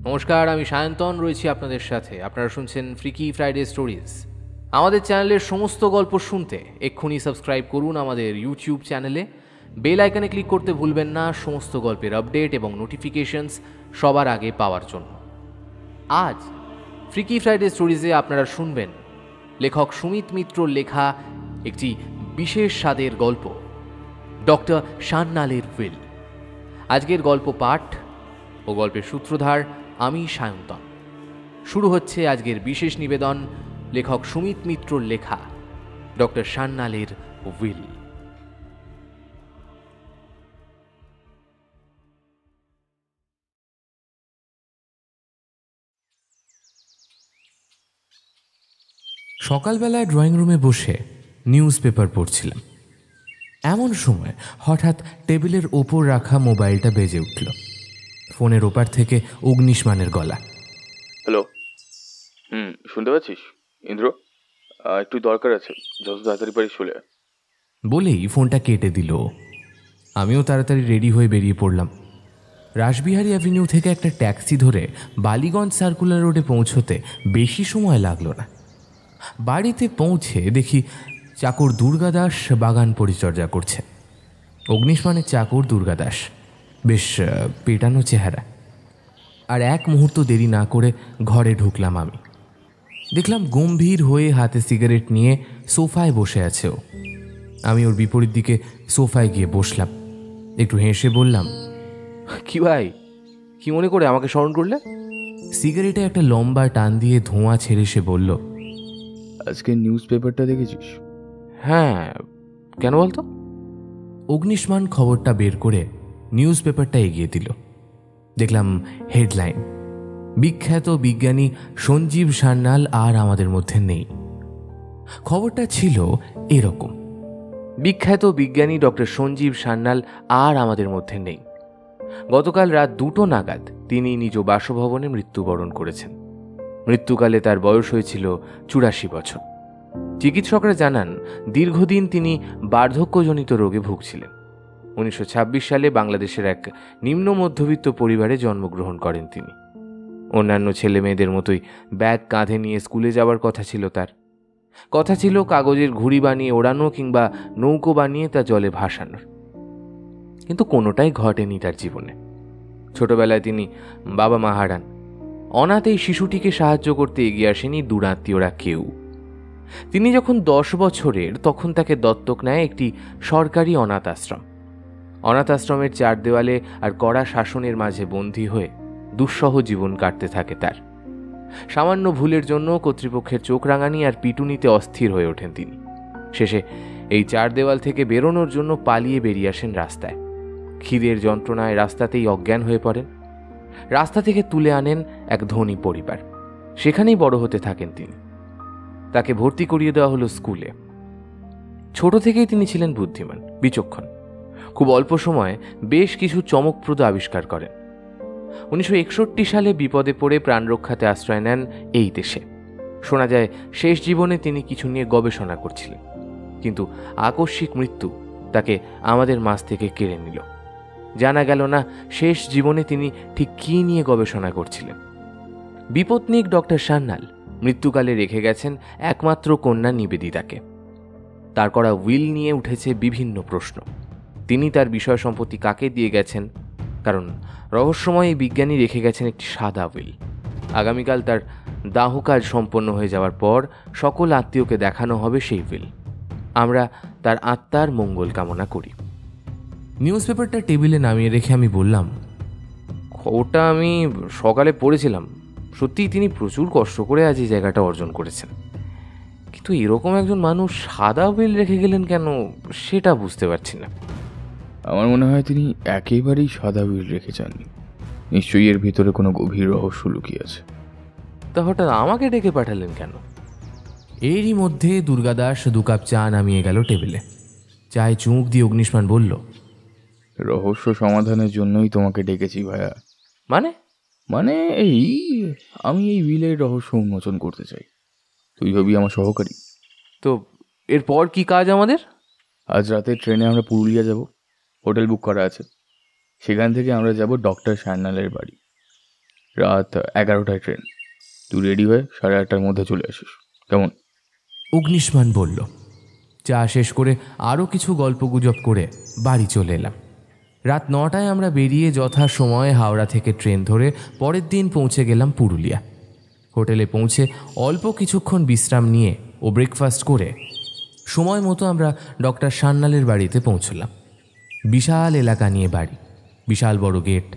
নমস্কার, আমি সায়ন্তন রয়েছি আপনাদের সাথে। আপনারা শুনছেন ফ্রিকি ফ্রাইডে স্টোরিজ। আমাদের চ্যানেলের সমস্ত গল্প শুনতে এক্ষুনি সাবস্ক্রাইব করুন আমাদের ইউটিউব চ্যানেলে। বেল আইকনে ক্লিক করতে ভুলবেন না সমস্ত গল্পের আপডেট এবং নোটিফিকেশনস সবার আগে পাওয়ার জন্য। আজ ফ্রিকি ফ্রাইডে স্টোরিজে আপনারা শুনবেন লেখক সুমিত মিত্রর লেখা একটি বিশেষ স্বাদের গল্প, ডক্টর সান্যালের উইল। আজকের গল্প পাঠ ও গল্পের সূত্রধার আমি সায়ন্তন। শুরু হচ্ছে আজকের বিশেষ নিবেদন, লেখক সুমিত মিত্রর লেখা ডক্টর সান্যালের উইল। সকালবেলায় ড্রয়িং রুমে বসে নিউজ পেপার পড়ছিলাম। এমন সময় হঠাৎ টেবিলের ওপর রাখা মোবাইলটা বেজে উঠল। ফোনের ওপার থেকে অগ্নিশমানের গলা। হ্যালো। শুনতে পাচ্ছিস ইন্দ্র? একটু দরকার আছে, যত তাড়াতাড়ি পারিস চলে আয়। বলেই ফোনটা কেটে দিল। আমিও তাড়াতাড়ি রেডি হয়ে বেরিয়ে পড়লাম। রাসবিহারী অ্যাভিনিউ থেকে একটা ট্যাক্সি ধরে বালিগঞ্জ সার্কুলার রোডে পৌঁছতে বেশি সময় লাগলো না। বাড়িতে পৌঁছে দেখি চাকর দুর্গাদাস বাগান পরিচর্যা করছে। অগ্নিশমানের চাকর দুর্গাদাস, বেশ পেটানো চেহারা। আর এক মুহূর্ত দেরি না করে ঘরে ঢুকলাম আমি। দেখলাম গম্ভীর হয়ে হাতে সিগারেট নিয়ে সোফায় বসে আছে ও। আমি ওর বিপরীত দিকে সোফায় গিয়ে বসলাম। একটু হেসে বললাম, কি ভাই, কি মনে করে আমাকে স্মরণ করলে? সিগারেটে একটা লম্বা টান দিয়ে ধোঁয়া ছেড়ে সে বলল, আজকে নিউজ পেপারটা দেখেছিস? হ্যাঁ, কেন বলতো? অগ্নিশমান খবরটা বের করে নিউজ পেপারটা এগিয়ে দিল। দেখলাম হেডলাইন, বিখ্যাত বিজ্ঞানী সঞ্জীব সান্যাল আর আমাদের মধ্যে নেই। খবরটা ছিল এরকম, বিখ্যাত বিজ্ঞানী ডক্টর সঞ্জীব সান্যাল আর আমাদের মধ্যে নেই। গতকাল রাত 2টো নাগাদ তিনি নিজ বাসভবনে মৃত্যুবরণ করেছেন। মৃত্যুকালে তার বয়স হয়েছিল 84 বছর। চিকিৎসকরা জানান, দীর্ঘদিন তিনি বার্ধক্যজনিত রোগে ভুগছিলেন। 1926 সালে বাংলাদেশের এক নিম্ন মধ্যবিত্ত পরিবারে জন্মগ্রহণ করেন তিনি। অন্যান্য ছেলে মেয়েদের মতোই ব্যাগ কাঁধে নিয়ে স্কুলে যাওয়ার কথা ছিল তার। কথা ছিল কাগজের ঘুড়ি বানিয়ে ওড়ানো কিংবা নৌকো বানিয়ে তা জলে ভাসানোর। কিন্তু কোনোটাই ঘটেনি তার জীবনে। ছোটবেলায় তিনি বাবা মা হারান। অনাথ এই শিশুটিকে সাহায্য করতে এগিয়ে আসেনি দূরাত্মীয়রা কেউ। তিনি যখন 10 বছরের, তখন তাকে দত্তক নেয় একটি সরকারি অনাথ আশ্রম। অনাথ আশ্রমের 4 দেওয়ালে আর কড়া শাসনের মাঝে বন্দী হয়ে দুঃসহ জীবন কাটতে থাকে তার। সামান্য ভুলের জন্য কর্তৃপক্ষের চোখ রাঙানি আর পিটুনিতে অস্থির হয়ে ওঠেন তিনি। শেষে এই 4 দেওয়াল থেকে বেরোনোর জন্য পালিয়ে বেরিয়ে আসেন রাস্তায়। খিদের যন্ত্রণায় রাস্তাতেই অজ্ঞান হয়ে পড়েন। রাস্তা থেকে তুলে আনেন এক ধনী পরিবার। সেখানেই বড় হতে থাকেন তিনি। তাকে ভর্তি করিয়ে দেওয়া হলো স্কুলে। ছোট থেকেই তিনি ছিলেন বুদ্ধিমান, বিচক্ষণ। খুব অল্প সময়ে বেশ কিছু চমকপ্রদ আবিষ্কার করেন। 1961 সালে বিপদে পড়ে প্রাণ রক্ষাতে আশ্রয় নেন এই দেশে। শোনা যায় শেষ জীবনে তিনি কিছু নিয়ে গবেষণা করছিলেন, কিন্তু আকস্মিক মৃত্যু তাকে আমাদের মাঝ থেকে কেড়ে নিল। জানা গেল না শেষ জীবনে তিনি ঠিক কী নিয়ে গবেষণা করছিলেন। বিপত্নিক ডক্টর সান্যাল মৃত্যুকালে রেখে গেছেন একমাত্র কন্যা নিবেদিতাকে। তার করা উইল নিয়ে উঠেছে বিভিন্ন প্রশ্ন। তিনি তার বিষয় সম্পত্তি কাকে দিয়ে গেছেন? কারণ রহস্যময় এই বিজ্ঞানী রেখে গেছেন একটি সাদা উইল। আগামীকাল তার দাহ কাজ সম্পন্ন হয়ে যাওয়ার পর সকল আত্মীয়কে দেখানো হবে সেই উইল। আমরা তার আত্মার মঙ্গল কামনা করি। নিউজ পেপারটা টেবিলে নামিয়ে রেখে আমি বললাম, খবরটা আমি সকালে পড়েছিলাম। সত্যিই তিনি প্রচুর কষ্ট করে আজ এই জায়গাটা অর্জন করেছেন। কিন্তু এরকম একজন মানুষ সাদা উইল রেখে গেলেন কেন, সেটা বুঝতে পারছি না। আমার মনে হয় তিনি একেবারেই সাদা উইল রেখে যাননি। নিশ্চয়ই এর ভিতরে কোনো গভীর রহস্য লুকিয়ে আছে। তা হঠাৎ আমাকে ডেকে পাঠালেন কেন? এরই মধ্যে দুর্গাদাস 2 কাপ চা নামিয়ে গেল টেবিলে। চায়ে চুমুক দিয়ে অগ্নিশমান বলল, রহস্য সমাধানের জন্যই তোমাকে ডেকেছি ভাইয়া। মানে? মানে আমি এই উইলের রহস্য উন্মোচন করতে চাই। তুই হবি আমার সহকারী। তো এরপর কি কাজ আমাদের? আজ রাতে ট্রেনে আমরা পুরুলিয়া যাব। হোটেল বুক করা আছে। সেখান থেকে আমরা যাব ডক্টর সান্যালের বাড়ি। রাত 11টায় ট্রেন। তুই রেডি হয়ে 8:30টার মধ্যে চলে আসিস, কেমন? অগ্নিষ্মান বলল। চা শেষ করে আরও কিছু গল্পগুজব করে বাড়ি চলে এলাম। রাত 9টায় আমরা বেরিয়ে যথাসময়ে হাওড়া থেকে ট্রেন ধরে পরের দিন পৌঁছে গেলাম পুরুলিয়া। হোটেলে পৌঁছে অল্প কিছুক্ষণ বিশ্রাম নিয়ে ও ব্রেকফাস্ট করে সময় মতো আমরা ডক্টর সান্যালের বাড়িতে পৌঁছলাম। বিশাল এলাকা নিয়ে বাড়ি, বিশাল বড় গেট।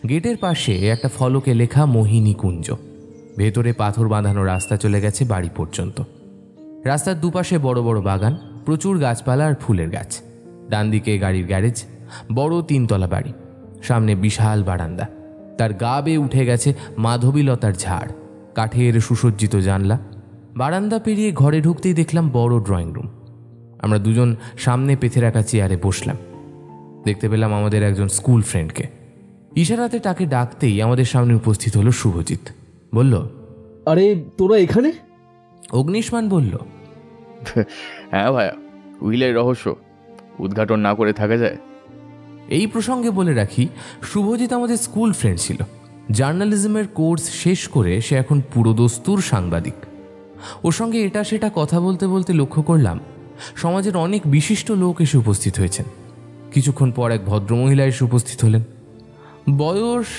গেটের পাশে একটা ফলকে লেখা মোহিনী কুঞ্জ। ভেতরে পাথর বাঁধানো রাস্তা চলে গেছে বাড়ি পর্যন্ত। রাস্তার দুপাশে বড় বড় বাগান, প্রচুর গাছপালা আর ফুলের গাছ। ডান দিকে গাড়ির গ্যারেজ, বড় 3তলা বাড়ি, সামনে বিশাল বারান্দা। তার গা বেয়ে উঠে গেছে মাধবীলতার ঝাড়, কাঠের সুসজ্জিত জানলা। বারান্দা পেরিয়ে ঘরে ঢুকতেই দেখলাম বড় ড্রয়িং রুম। আমরা দুজন সামনে পেতে রাখা চেয়ারে বসলাম। দেখতে পেলাম আমাদের একজন স্কুল ফ্রেন্ডকে। ইশারাতে তাকে ডাকতেই আমাদের সামনে উপস্থিত হলো শুভজিৎ। বলল, আরে তোরা এখানে? অগ্নিষ্মান বলল, হ্যাঁ ভাইয়া, উইলের রহস্য উদ্ঘাটন না করে থাকা যায়? এই প্রসঙ্গে বলে রাখি, শুভজিৎ আমাদের স্কুল ফ্রেন্ড ছিল। জার্নালিজমের কোর্স শেষ করে সে এখন পুরোদস্তুর সাংবাদিক। ওর সঙ্গে এটা সেটা কথা বলতে বলতে লক্ষ্য করলাম সমাজের অনেক বিশিষ্ট লোক এসে উপস্থিত হয়েছেন। কিছুক্ষণ পর এক ভদ্রমহিলা এসে উপস্থিত হলেন। বয়স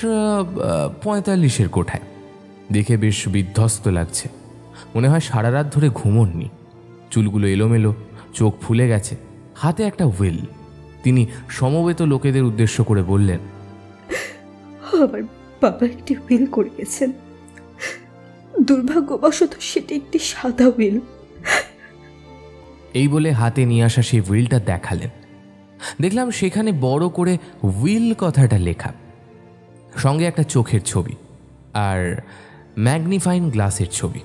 45-এর কোঠায়। দেখে বেশ বিধ্বস্ত লাগছে। মনে হয় সারা রাত ধরে ঘুমোননি। চুলগুলো এলোমেলো, চোখ ফুলে গেছে, হাতে একটা হুইল। তিনি সমবেত লোকেদের উদ্দেশ্য করে বললেন, আমার বাবা একটি হুইল করে গেছেন। দুর্ভাগ্যবশত সেটি একটি সাদা হুইল। এই বলে হাতে নিয়ে আসা সেই হুইলটা দেখালেন। দেখলাম সেখানে বড় করে হুইল কথাটা লেখা, সঙ্গে একটা চোখের ছবি আর ম্যাগনিফাইং গ্লাসের ছবি।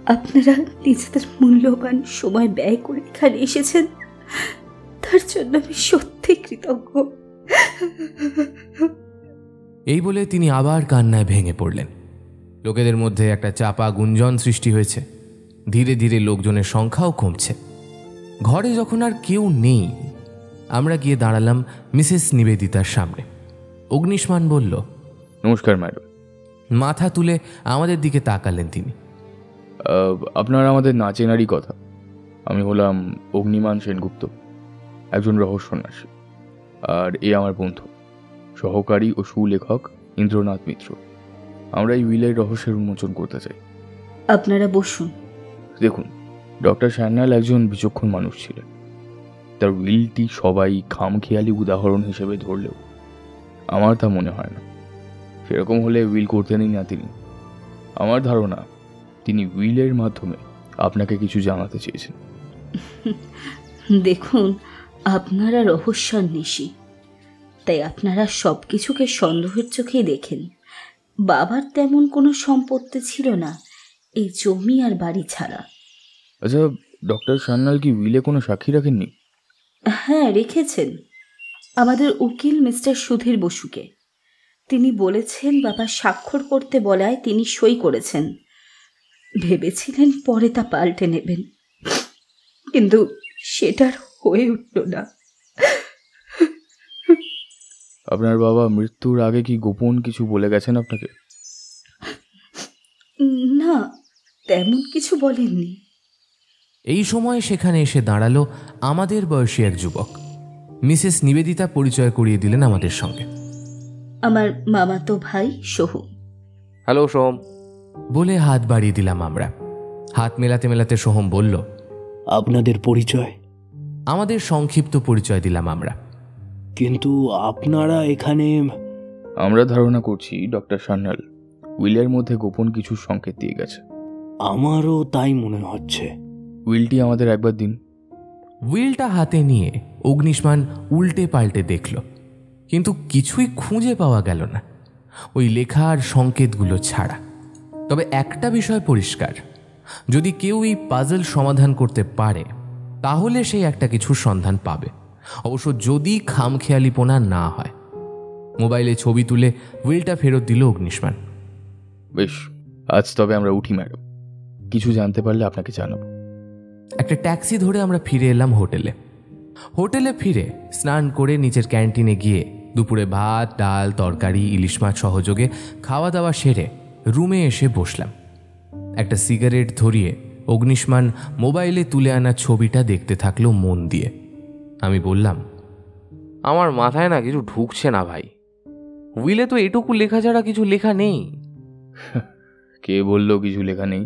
আপনারা নিজেদের মূল্যবান সময় ব্যয় করে এখানে এসেছেন, তার জন্য আমি সত্যি কৃতজ্ঞ। এই বলে তিনি আবার কান্নায় ভেঙে পড়লেন। লোকেদের মধ্যে একটা চাপা গুঞ্জন সৃষ্টি হয়েছে। ধীরে ধীরে লোকজনের সংখ্যাও কমছে। ঘরে যখন আর কেউ নেই, আমরা গিয়ে দাঁড়ালাম মিসেস নিবেদিতার সামনে। অগ্নিষ্মান বলল, নমস্কার ম্যাডাম। মাথা তুলে আমাদের দিকে তাকালেন তিনি। আপনার আমাদের না চেনারই কথা। আমি হলাম অগ্নিমান সেনগুপ্ত, একজন রহস্যন্যাসী। আর এ আমার বন্ধু, সহকারী ও সুলেখক ইন্দ্রনাথ মিত্র। আমরা এই উইলের রহস্যের উন্মোচন করতে চাই। আপনারা বসুন। দেখুন, ডক্টর সান্যাল একজন বিচক্ষণ মানুষ ছিলেন। তার উইলটি সবাই খামখেয়ালি উদাহরণ হিসেবে ধরলেও আমার তা মনে হয় না। সেরকম হলে উইল করতেনই না তিনি। আমার ধারণা তিনি উইলের মাধ্যমে আপনাকে কিছু জানাতে চেয়েছেন। দেখুন, আপনারা রহস্যান্বেষী, তাই আপনারা সব কিছুকে সন্দেহের চোখেই দেখেন। বাবার তেমন কোনো সম্পত্তি ছিল না, এই জমি আর বাড়ি ছাড়া। আচ্ছা, ডক্টর সান্যাল কি উইলে কোনো সাক্ষী রাখেননি? হ্যাঁ, রেখেছেন। আমাদের উকিল মিস্টার সুধীর বসুকে। তিনি বলেছেন বাবা স্বাক্ষর করতে বলায় তিনি সই করেছেন। ভেবেছিলেন পরে তা পাল্টে নেবেন, কিন্তু সেটার হয়ে উঠল না। আপনার বাবা মৃত্যুর আগে কি গোপন কিছু বলে গেছেন আপনাকে? না, তেমন কিছু বলেননি। এই সময় সেখানে এসে দাঁড়ালো আমাদের বয়সী এক যুবক। মিসেস নিবেদিতা পরিচয় করিয়ে দিলেন আমাদের সঙ্গে। আমার মামাতো ভাই সোহম। হ্যালো সোহম। বলে হাত বাড়িয়ে দিলাম আমরা। হাত মেলাতে মেলাতে সোহম বলল, আপনাদের পরিচয়? আমাদের সংক্ষিপ্ত পরিচয় দিলাম আমরা। কিন্তু আপনারা এখানে? আমরা ধারণা করছি ডক্টর সান্যাল উইলের মধ্যে গোপন কিছু সংকেত দিয়ে গেছে। আমারও তাই মনে হচ্ছে। উইলটি আমাদের একবার দিন। উইলটা হাতে নিয়ে অগ্নিষ্মান উল্টে পাল্টে দেখল, কিন্তু কিছুই খুঁজে পাওয়া গেল না ওই লেখার সংকেতগুলো ছাড়া। তবে একটা বিষয় পরিষ্কার, যদি কেউ এই পাজল সমাধান করতে পারে তাহলে সেই একটা কিছুর সন্ধান পাবে, অবশ্য যদি খামখেয়ালিপনা না হয়। মোবাইলে ছবি তুলে উইলটা ফেরত দিল অগ্নিষ্মান। বেশ, আজ তবে আমরা উঠি ম্যাডাম। কিছু জানতে পারলে আপনাকে জানাবো। একটা ট্যাক্সি ধরে আমরা ফিরে এলাম হোটেলে। হোটেলে ফিরে স্নান করে নিচের ক্যান্টিনে গিয়ে দুপুরে ভাত, ডাল, তরকারি, ইলিশ মাছ সহযোগে খাওয়া দাওয়া সেরে রুমে এসে বসলাম। একটা সিগারেট ধরিয়ে অগ্নিষ্মান মোবাইলে তুলে আনা ছবিটা দেখতে থাকলো মন দিয়ে। আমি বললাম, আমার মাথায় না কিছু ঢুকছে না ভাই। উইলে তো এটুকু লেখা ছাড়া কিছু লেখা নেই। কে বললো কিছু লেখা নেই?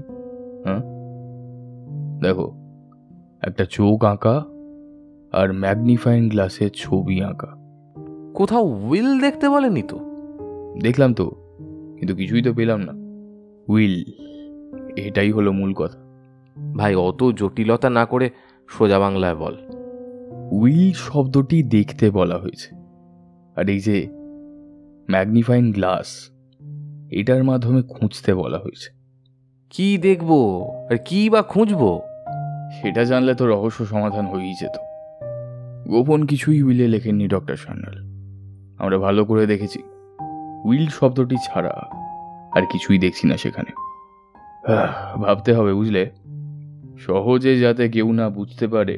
হ্যাঁ, দেখো, একটা চোখ আঁকা আর ম্যাগনিফাইং গ্লাসের ছবি আঁকা। কোথাও উইল দেখতে বলেনি তো? দেখলাম তো, কিন্তু কিছুই তো পেলাম না। উইল, এটাই হলো মূল কথা। ভাই অত জটিলতা না করে সোজা বাংলায় বল। উইল শব্দটি দেখতে বলা হয়েছে, আর এই যে ম্যাগনিফাইং গ্লাস, এটার মাধ্যমে খুঁজতে বলা হয়েছে। কি দেখবো আর কি বা খুঁজবো? সেটা জানলে তো রহস্য সমাধান হয়েই যেত। গোপন কিছুই উইলে লেখেননি ডক্টর সান্যাল। আমরা ভালো করে দেখেছি, উইল শব্দটি ছাড়া আর কিছুই দেখছি না সেখানে। ভাবতে হবে, বুঝলে, সহজে যাতে কেউ না বুঝতে পারে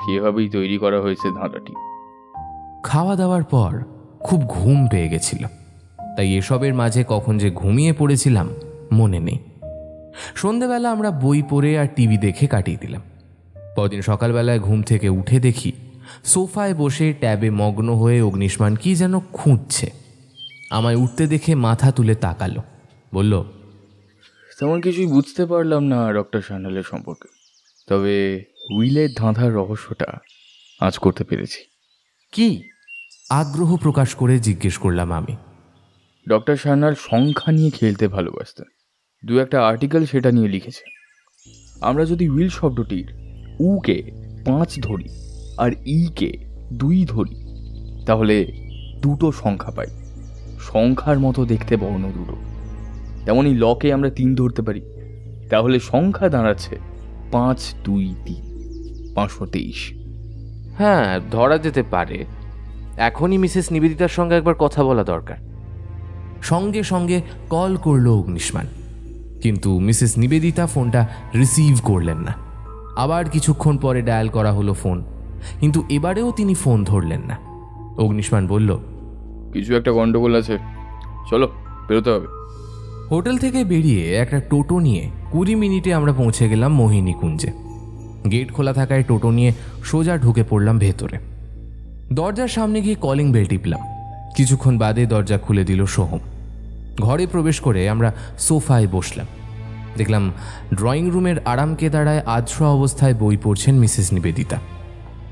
সেভাবেই তৈরি করা হয়েছে ধাঁধাটি। খাওয়া দাওয়ার পর খুব ঘুম পেয়ে গেছিল, তাই এসবের মাঝে কখন যে ঘুমিয়ে পড়েছিলাম মনে নেই। সন্ধেবেলা আমরা বই পড়ে আর টিভি দেখে কাটিয়ে দিলাম। পরদিন সকালবেলায় ঘুম থেকে উঠে দেখি সোফায় বসে ট্যাবে মগ্ন হয়ে অগ্নিষ্মান কি যেন খুঁজছে। আমায় উঠতে দেখে মাথা তুলে তাকালো, বলল, তেমন কিছুই বুঝতে পারলাম না ডক্টর সান্যালের সম্পর্কে, তবে উইলের ধাঁধার রহস্যটা আজ করতে পেরেছি। কি? আগ্রহ প্রকাশ করে জিজ্ঞেস করলাম আমি। ডক্টর সান্যাল সংখ্যা নিয়ে খেলতে ভালোবাসতেন। দু একটা আর্টিকেল সেটা নিয়ে লিখেছে। আমরা যদি উইল শব্দটির উকে 5 ধরি আর ইকে 2 ধরি, তাহলে দুটো সংখ্যা পাই। সংখ্যার মতো দেখতে বর্ণ দুটো। তেমনই লকে আমরা 3 ধরতে পারি, তাহলে সংখ্যা দাঁড়াচ্ছে 5, 2, 3, 523। হ্যাঁ, ধরা যেতে পারে। এখনই মিসেস নিবেদিতার সঙ্গে একবার কথা বলা দরকার। সঙ্গে সঙ্গে কল করলো অগ্নিষ্মান, কিন্তু মিসেস নিবেদিতা ফোনটা রিসিভ করলেন না। আবার কিছুক্ষণ পরে ডায়াল করা হলো ফোন, কিন্তু এবারেও তিনি ফোন ধরলেন না। অগ্নিষ্মান বলল, কিছু একটা গন্ডগোল আছে, চলো বেরোতে হবে। হোটেল থেকে বেরিয়ে একটা টোটো নিয়ে 20 মিনিটে আমরা পৌঁছে গেলাম মোহিনী কুঞ্জে। গেট খোলা থাকায় টোটো নিয়ে সোজা ঢুকে পড়লাম ভেতরে। দরজার সামনে গিয়ে কলিং বেল টিপলাম। কিছুক্ষণ বাদে দরজা খুলে দিল সোহম। ঘরে প্রবেশ করে আমরা সোফায় বসলাম। দেখলাম ড্রয়িং রুমের আরামকেদারায় আধশোয়া অবস্থায় বই পড়ছেন মিসেস নিবেদিতা।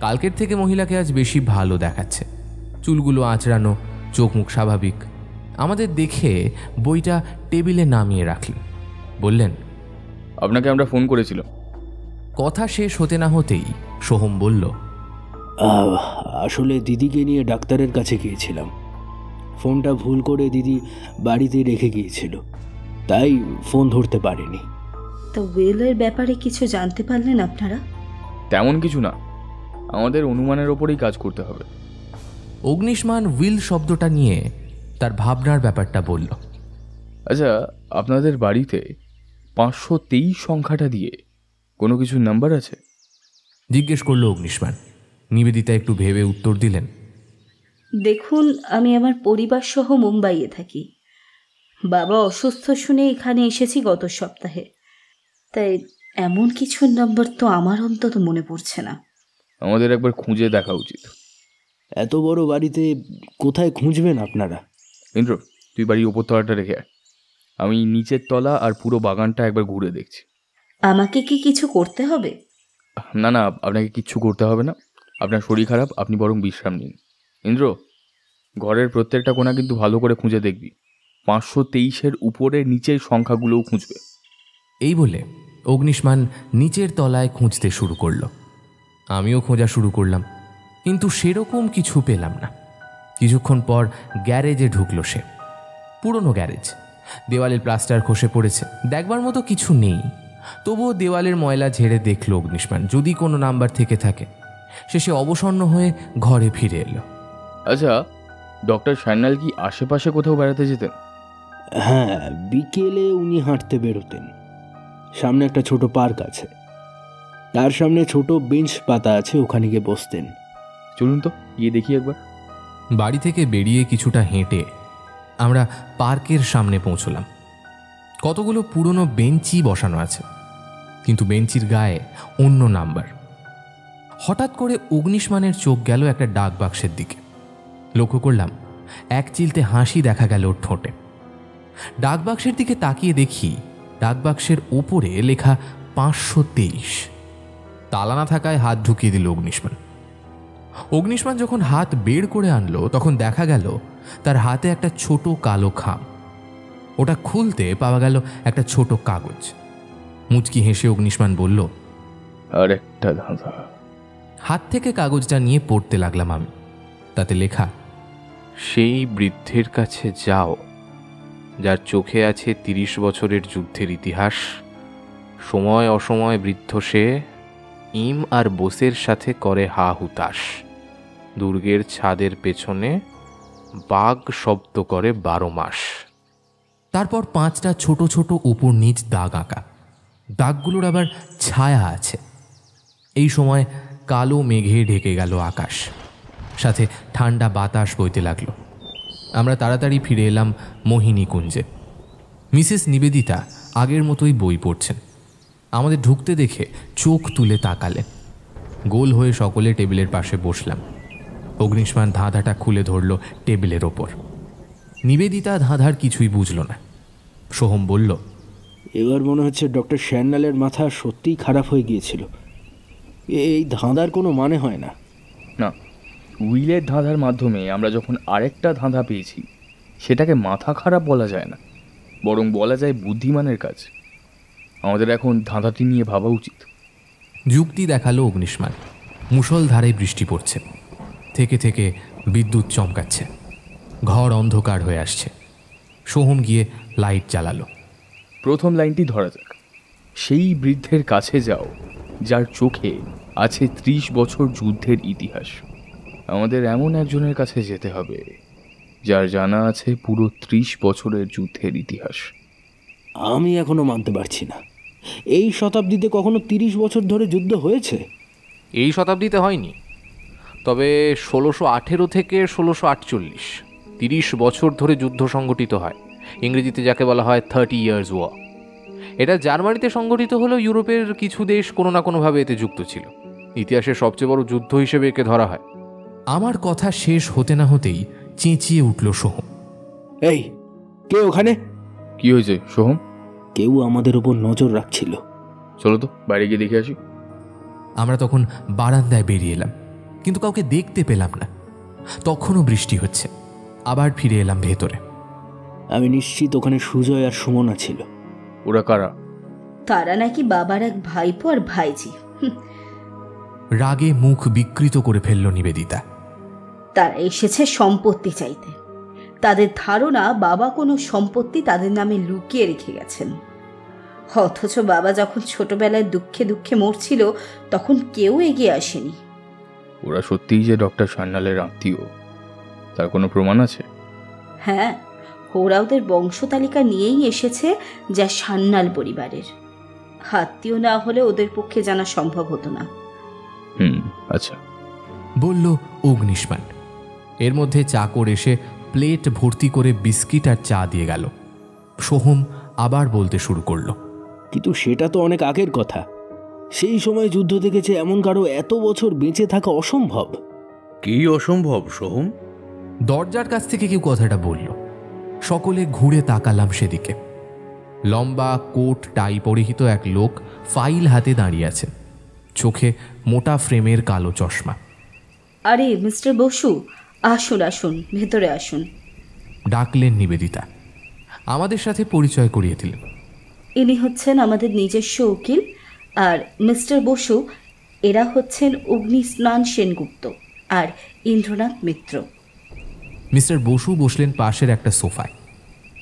কালকের থেকে মহিলাকে আজ বেশি ভালো দেখাচ্ছে। চুলগুলো আঁচড়ানো, চোখ মুখ স্বাভাবিক। আমাদের দেখে বইটা টেবিলে নামিয়ে রাখলেন। বললেন, আপনাকে আমরা ফোন করেছিলাম। কথা শেষ হতে না হতেই সোহম বলল, আসলে দিদিকে নিয়ে ডাক্তারের কাছে গিয়েছিলাম। ফোনটা ভুল করে দিদি বাড়িতে রেখে গিয়েছিল, তাই ফোন ধরতে পারিনি। তো উইলের ব্যাপারে কিছু জানতে পারলেন আপনারা? তেমন কিছু না, আমাদের অনুমানের ওপরেই কাজ করতে হবে। অগ্নিষ্মান উইল শব্দটা নিয়ে তার ভাবনার ব্যাপারটা বলল। আচ্ছা, আপনাদের বাড়িতে 523 সংখ্যাটা দিয়ে কোনো কিছু নাম্বার আছে? জিজ্ঞেস করলো অগ্নিষ্মান। নিবেদিতা একটু ভেবে উত্তর দিলেন, দেখুন, আমি আমার পরিবার সহ মুম্বাইয়ে থাকি। বাবা অসুস্থ শুনে এখানে এসেছি গত সপ্তাহে, তাই এমন কিছু নম্বর তো আমার অন্তত মনে পড়ছে না। আমাদের একবার খুঁজে দেখা উচিত। এত বড় বাড়িতে কোথায় খুঁজবেন আপনারা? ইন্দ্র, তুই বাড়ির ওপর তলাটা রেখে আয়, আমি নিচের তলা আর পুরো বাগানটা একবার ঘুরে দেখছি। আমাকে কি কিছু করতে হবে? না না, আপনাকে কিচ্ছু করতে হবে না। আপনার শরীর খারাপ, আপনি বরং বিশ্রাম নিন। ইন্দ্র, ঘরের প্রত্যেকটা কোণা কিন্তু ভালো করে খুঁজে দেখবি। 523-এর উপরে নিচের সংখ্যাগুলোও খুঁজবে। এই বলে অগ্নিষ্মান নিচের তলায় খুঁজতে শুরু করলো। আমিও খোঁজা শুরু করলাম, কিন্তু সেরকম কিছু পেলাম না। কিছুক্ষণ পর গ্যারেজে ঢুকলো সে। পুরনো গ্যারেজ, দেওয়ালের প্লাস্টার খসে পড়েছে, দেখবার মতো কিছু নেই। তবুও দেওয়ালের ময়লা ঝেড়ে দেখলো অগ্নিষ্মান যদি কোনো নাম্বার থেকে থাকে। শেষে অবসন্ন হয়ে ঘরে ফিরে এলো। আচ্ছা, ডক্টর সান্যাল কি আশেপাশে কোথাও বেড়াতে যেতেন? হ্যাঁ, বিকেলে উনি হাঁটতে বেরোতেন। সামনে একটা ছোট পার্ক আছে, তার সামনে ছোট বেঞ্চ পাতা আছে, ওখানে গিয়ে বসতেন। চলুন তো গিয়ে দেখি একবার। বাড়ি থেকে বেরিয়ে কিছুটা হেঁটে আমরা পার্কের সামনে পৌঁছলাম। কতগুলো পুরনো বেঞ্চি বসানো আছে, কিন্তু বেঞ্চির গায়ে অন্য নাম্বার। হঠাৎ করে অগ্নিষ্মানের চোখ গেল একটা ডাক বাক্সের দিকে। লক্ষ্য করলাম এক চিলতে হাসি দেখা গেল ওর ঠোঁটে। ডাক বাক্সের দিকে তাকিয়ে দেখি ডাক বাক্সের ওপরে লেখা 523। তালা না থাকায় হাত ঢুকিয়ে দিল অগ্নিষ্মান। অগ্নিষ্মান যখন হাত বের করে আনলো তখন দেখা গেল তার হাতে একটা ছোট কালো খাম। ওটা খুলতে পাওয়া গেল একটা ছোট কাগজ। মুচকি হেসে অগ্নিষ্মান বলল, আর একটা ধাঁধা। হাত থেকে কাগজটা নিয়ে পড়তে লাগলাম আমি। তাতে লেখা, সেই বৃদ্ধের কাছে যাও যার চোখে আছে 30 বছরের যুদ্ধের ইতিহাস। সময় অসময় বৃদ্ধ সে, ইম আর বোসের সাথে করে হা হুতাশ। দুর্গের ছাদের পেছনে বাঘ শব্দ করে 12 মাস। তারপর 5টা ছোট ছোট উপর নিচ দাগ আঁকা। দাগগুলোর আবার ছায়া আছে। এই সময় কালো মেঘে ঢেকে গেল আকাশ, সাথে ঠান্ডা বাতাস বইতে লাগলো। আমরা তাড়াতাড়ি ফিরে এলাম মোহিনী কুঞ্জে। মিসেস নিবেদিতা আগের মতোই বই পড়ছেন। আমাদের ঢুকতে দেখে চোখ তুলে তাকালেন। গোল হয়ে সকলে টেবিলের পাশে বসলাম। অগ্নিষ্মান ধাঁধাটা খুলে ধরল টেবিলের ওপর। নিবেদিতা ধাঁধার কিছুই বুঝল না। সোহম বলল, এবার মনে হচ্ছে ডক্টর সান্যালের মাথা সত্যিই খারাপ হয়ে গিয়েছিল। এই ধাঁধার কোনো মানে হয় না। না, উইলের ধাঁধার মাধ্যমে আমরা যখন আরেকটা ধাঁধা পেয়েছি সেটাকে মাথা খারাপ বলা যায় না, বরং বলা যায় বুদ্ধিমানের কাজ। আমাদের এখন ধাঁধাটি নিয়ে ভাবা উচিত। যুক্তি দেখালো অগ্নিষ্মান। মুষলধারে বৃষ্টি পড়ছে, থেকে থেকে বিদ্যুৎ চমকাচ্ছে, ঘর অন্ধকার হয়ে আসছে। সোহম গিয়ে লাইট জ্বালালো। প্রথম লাইনটি ধরা যাক, সেই বৃদ্ধের কাছে যাও যার চোখে আছে 30 বছর যুদ্ধের ইতিহাস। আমাদের এমন একজনের কাছে যেতে হবে যার জানা আছে পুরো 30 বছরের যুদ্ধের ইতিহাস। আমি এখনো মানতে পারছি না, এই শতাব্দীতে কখনো 30 বছর ধরে যুদ্ধ হয়েছে? এই শতাব্দীতে হয়নি, তবে 1618 থেকে 1648 30 বছর ধরে যুদ্ধ সংগঠিত হয়। ইংরেজিতে যাকে বলা হয় 30 ইয়ার্স ওয়ার। এটা জার্মানিতে সংগঠিত হলেও ইউরোপের কিছু দেশ কোনো না কোনোভাবে এতে যুক্ত ছিল। ইতিহাসের সবচেয়ে বড় যুদ্ধ হিসেবে একে ধরা হয়। আমার কথা শেষ হতে না হতেই চেঁচিয়ে উঠল সোহম, এই, কে ওখানে? কি হয়েছে সোহম? কেউ আমাদের উপর নজর রাখছিল। চলো তো বাইরে গিয়ে দেখে আসি। আমরা তখন বারান্দায় বেরিয়ে এলাম, কিন্তু কাউকে দেখতে পেলাম না। তখনও বৃষ্টি হচ্ছে। আবার ফিরে এলাম ভেতরে। আমি নিশ্চিত ওখানে সুজয় আর সুমনা ছিল। ওরা কারা? তারা নাকি বাবার এক ভাইপো আর ভাইজি। রাগে মুখ বিকৃত করে ফেলল নিবেদিতা। তারা এসেছে সম্পত্তি চাইতে। তাদের ধারণা বাবা কোনো সম্পত্তি তাদের নামে লুকিয়ে রেখে গেছেন। অথচ বাবা যখন ছোটবেলায় দুঃখে দুঃখে মরছিল তখন কেউ এগিয়ে আসেনি। ওরা সত্যিই যে ডক্টর সান্যালের আত্মীয়, তার কোনো প্রমাণ আছে? হ্যাঁ, ওরা ওদের বংশতালিকা নিয়েই এসেছে, যা সান্যাল পরিবারের। আত্মীয় না হলে ওদের পক্ষে জানা সম্ভব হতো না। আচ্ছা, বলল অগ্নিষ্মান। এর মধ্যে চাকর এসে প্লেট ভর্তি করে বিস্কিট আর চা দিয়ে গেল। সোহম আবার বলতে শুরু করলো, কিন্তু সেটা তো অনেক আগের কথা। সেই সময় যুদ্ধ দেখেছে এমন কারো এত বছর বেঁচে থাকা অসম্ভব। কি অসম্ভব সোহম? দরজার কাছ থেকে কেউ কথাটা বলল। সকলে ঘুরে তাকালাম সেদিকে। লম্বা কোট টাই পরিহিত এক লোক ফাইল হাতে দাঁড়িয়ে আছে, চোখে মোটা ফ্রেমের কালো চশমা। আরে মিস্টার বসু, আসুন আসুন, ভেতরে আসুন, ডাকলেন নিবেদিতা। আমাদের সাথে পরিচয় করিয়ে দিলেন। ইনি হচ্ছেন আমাদের নিজস্ব উকিল, আর মিস্টার বসু এরা হচ্ছেন অগ্নিস্নান সেনগুপ্ত আর ইন্দ্রনাথ মিত্র। মিস্টার বসু বসলেন পাশের একটা সোফায়।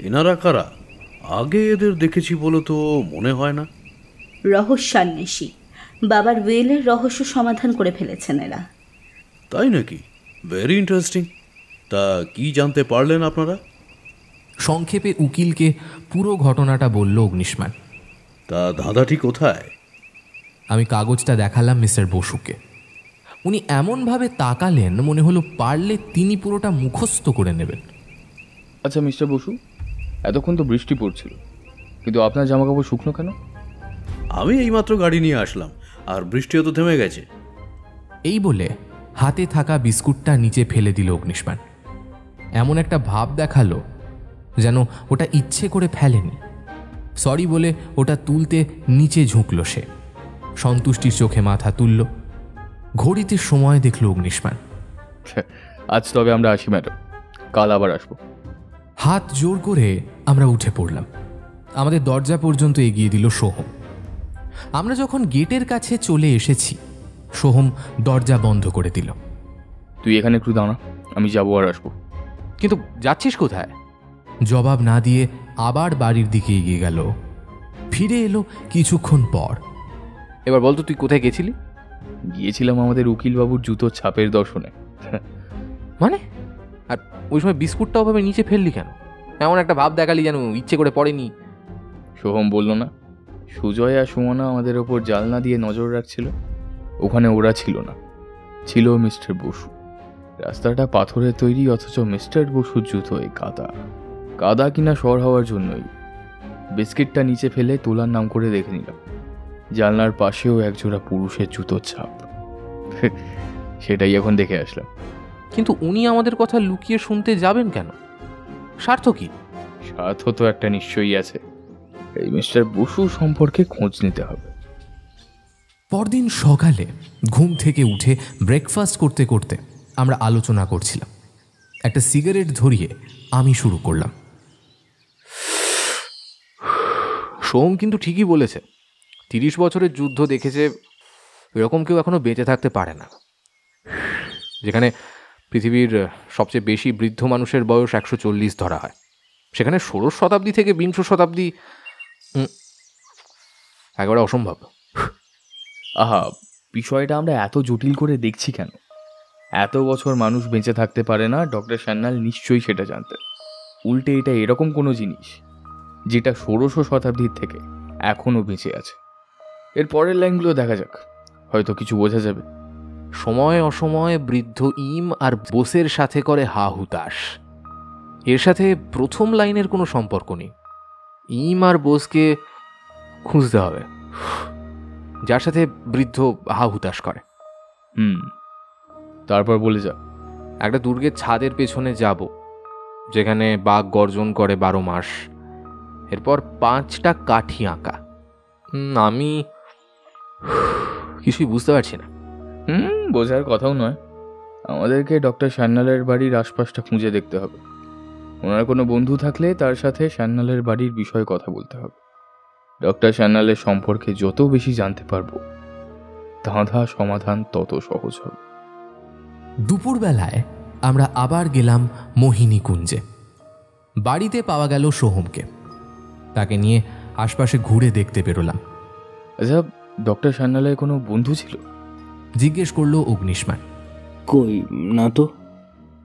এনারা কারা? আগে এদের দেখেছি বলে তো মনে হয় না। রহস্যান্বেষী, বাবার ওয়েলের রহস্য সমাধান করে ফেলেছেন এরা। তাই নাকি? Very interesting. তা কি জানতে পারলেন আপনারা? সংক্ষেপে উকিলকে পুরো ঘটনাটা বলল অগ্নিষ্মান। তা ধাঁধাটি কোথায়? আমি কাগজটা দেখালাম মিস্টার বসুকে। উনি এমনভাবে তাকালেন মনে হলো পারলে তিনি পুরোটা মুখস্থ করে নেবেন। আচ্ছা মিস্টার বসু, এতক্ষণ তো বৃষ্টি পড়ছিল, কিন্তু আপনার জামাকাপড় শুকনো কেন? আমি এইমাত্র গাড়ি নিয়ে আসলাম, আর বৃষ্টিও তো থেমে গেছে। এই বলে হাতে থাকা বিস্কুটটা নিচে ফেলে দিল অগ্নিষ্মান। এমন একটা ভাব দেখালো যেন ওটা ইচ্ছে করে ফেলেনি। সরি বলে ওটা তুলতে নিচে ঝুঁকল সে। সন্তুষ্টির চোখে মাথা তুলল। ঘড়িতে সময় দেখল অগ্নিষ্মান। আজ তবে আমরা আসি ম্যাডাম, কাল আবার আসবো। হাত জোর করে আমরা উঠে পড়লাম। আমাদের দরজা পর্যন্ত এগিয়ে দিল সোহম। আমরা যখন গেটের কাছে চলে এসেছি, সোহম দরজা বন্ধ করে দিল। তুই এখানে একটু দাঁড়া, আমি যাবো আর আসবো। কিন্তু যাচ্ছিস কোথায়? জবাব না দিয়ে আবার বাড়ির দিকে এগিয়ে গেল। ফিরে এলো কিছুক্ষণ পর। এবার বলতো তুই কোথায় গেছিলি? গিয়েছিলাম আমাদের উকিলবাবুর জুতোর ছাপের দর্শনে। মানে? আর ওই সময় বিস্কুটটা ওভাবে নিচে ফেললি কেন? এমন একটা ভাব দেখালি যেন ইচ্ছে করে পড়েনি। সোহম বলল না, সুজয় আর সুমনা আমাদের ওপর জালনা দিয়ে নজর রাখছিল। ওখানে ওরা ছিল না, ছিল মিস্টার বসু। রাস্তাটা পাথরের তৈরি, অথচ মিস্টার বসুর জুতোয় কাদা। কাদা কিনা সর হওয়ার জন্যই বিস্কিটটা নিচে ফেলে তোলার নাম করে দেখে নিলাম জানলার পাশেও একজোড়া পুরুষের জুতোর ছাপ। সেটাই এখন দেখে আসলাম। কিন্তু উনি আমাদের কথা লুকিয়ে শুনতে যাবেন কেন? স্বার্থ কি? স্বার্থ তো একটা নিশ্চয়ই আছে। এই মিস্টার বসু সম্পর্কে খোঁজ নিতে হবে। পরদিন সকালে ঘুম থেকে উঠে ব্রেকফাস্ট করতে করতে আমরা আলোচনা করছিলাম। একটা সিগারেট ধরিয়ে আমি শুরু করলাম। সোম কিন্তু ঠিকই বলেছে। 30 বছরের যুদ্ধ দেখেছে, এরকম কেউ এখনো বেঁচে থাকতে পারে না। যেখানে পৃথিবীর সবচেয়ে বেশি বৃদ্ধ মানুষের বয়স 140 ধরা হয়, সেখানে 16 শতাব্দী থেকে 20 শতাব্দী একেবারে অসম্ভব। আহা, বিষয়টা আমরা এত জটিল করে দেখছি কেন? এত বছর মানুষ বেঁচে থাকতে পারে না, ডক্টর সান্যাল নিশ্চয়ই সেটা জানতেন। উল্টে এটা এরকম কোনো জিনিস যেটা 1600 শতাব্দীর থেকে এখনো বেঁচে আছে। এর পরের লাইনগুলো দেখা যাক, হয়তো কিছু বোঝা যাবে। সময় অসময়ে বৃদ্ধ ইম আর বোসের সাথে করে হা হুতাশ। এর সাথে প্রথম লাইনের কোনো সম্পর্ক নেই। ইম আর বোসকে খুঁজতে হবে, যার সাথে বৃদ্ধ হা হুতাশ করে। তারপর বলে যা। একটা দুর্গের ছাদের পেছনে যাব, যেখানে বাঘ গর্জন করে 12 মাস। এরপর 5টা কাঠি আঁকা। আমি কিছুই বুঝতে পারছি না। বোঝার কথাও নয়। আমাদেরকে ডক্টর সান্যালের বাড়ির আশপাশটা খুঁজে দেখতে হবে। ওনার কোনো বন্ধু থাকলে তার সাথে সান্যালের বাড়ির বিষয়ে কথা বলতে হবে। ডক্টর সান্যালের সম্পর্কে যত বেশি জানতে পারবো, ধাঁধা সমাধান তত সহজ হবে। দুপুরবেলায় আমরা আবার গেলাম মোহিনী কুঞ্জে। বাড়িতে পাওয়া গেল সোহমকে। তাকে নিয়ে আশপাশে ঘুরে দেখতে বেরোলাম। আচ্ছা, ডক্টর সান্যালের কোনো বন্ধু ছিল? জিজ্ঞেস করলো অগ্নিষ্মান। কই না তো,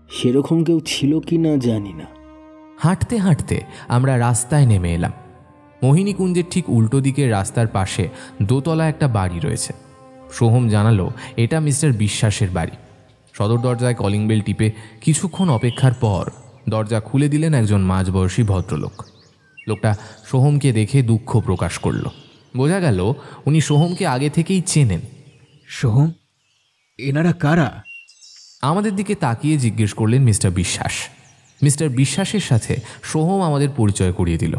সেরকম কেউ ছিল কি না জানি না। হাঁটতে হাঁটতে আমরা রাস্তায় নেমে এলাম। মোহিনী কুঞ্জের ঠিক উল্টো দিকের রাস্তার পাশে দোতলা একটা বাড়ি রয়েছে। সোহম জানালো এটা মিস্টার বিশ্বাসের বাড়ি। সদর দরজায় কলিং বেল টিপে কিছুক্ষণ অপেক্ষার পর দরজা খুলে দিলেন একজন মাঝবয়সী ভদ্রলোক। লোকটা সোহমকে দেখে দুঃখ প্রকাশ করল। বোঝা গেল উনি সোহমকে আগে থেকেই চেনেন। সোহম, এনারা কারা? আমাদের দিকে তাকিয়ে জিজ্ঞেস করলেন মিস্টার বিশ্বাস। মিস্টার বিশ্বাসের সাথে সোহম আমাদের পরিচয় করিয়ে দিল।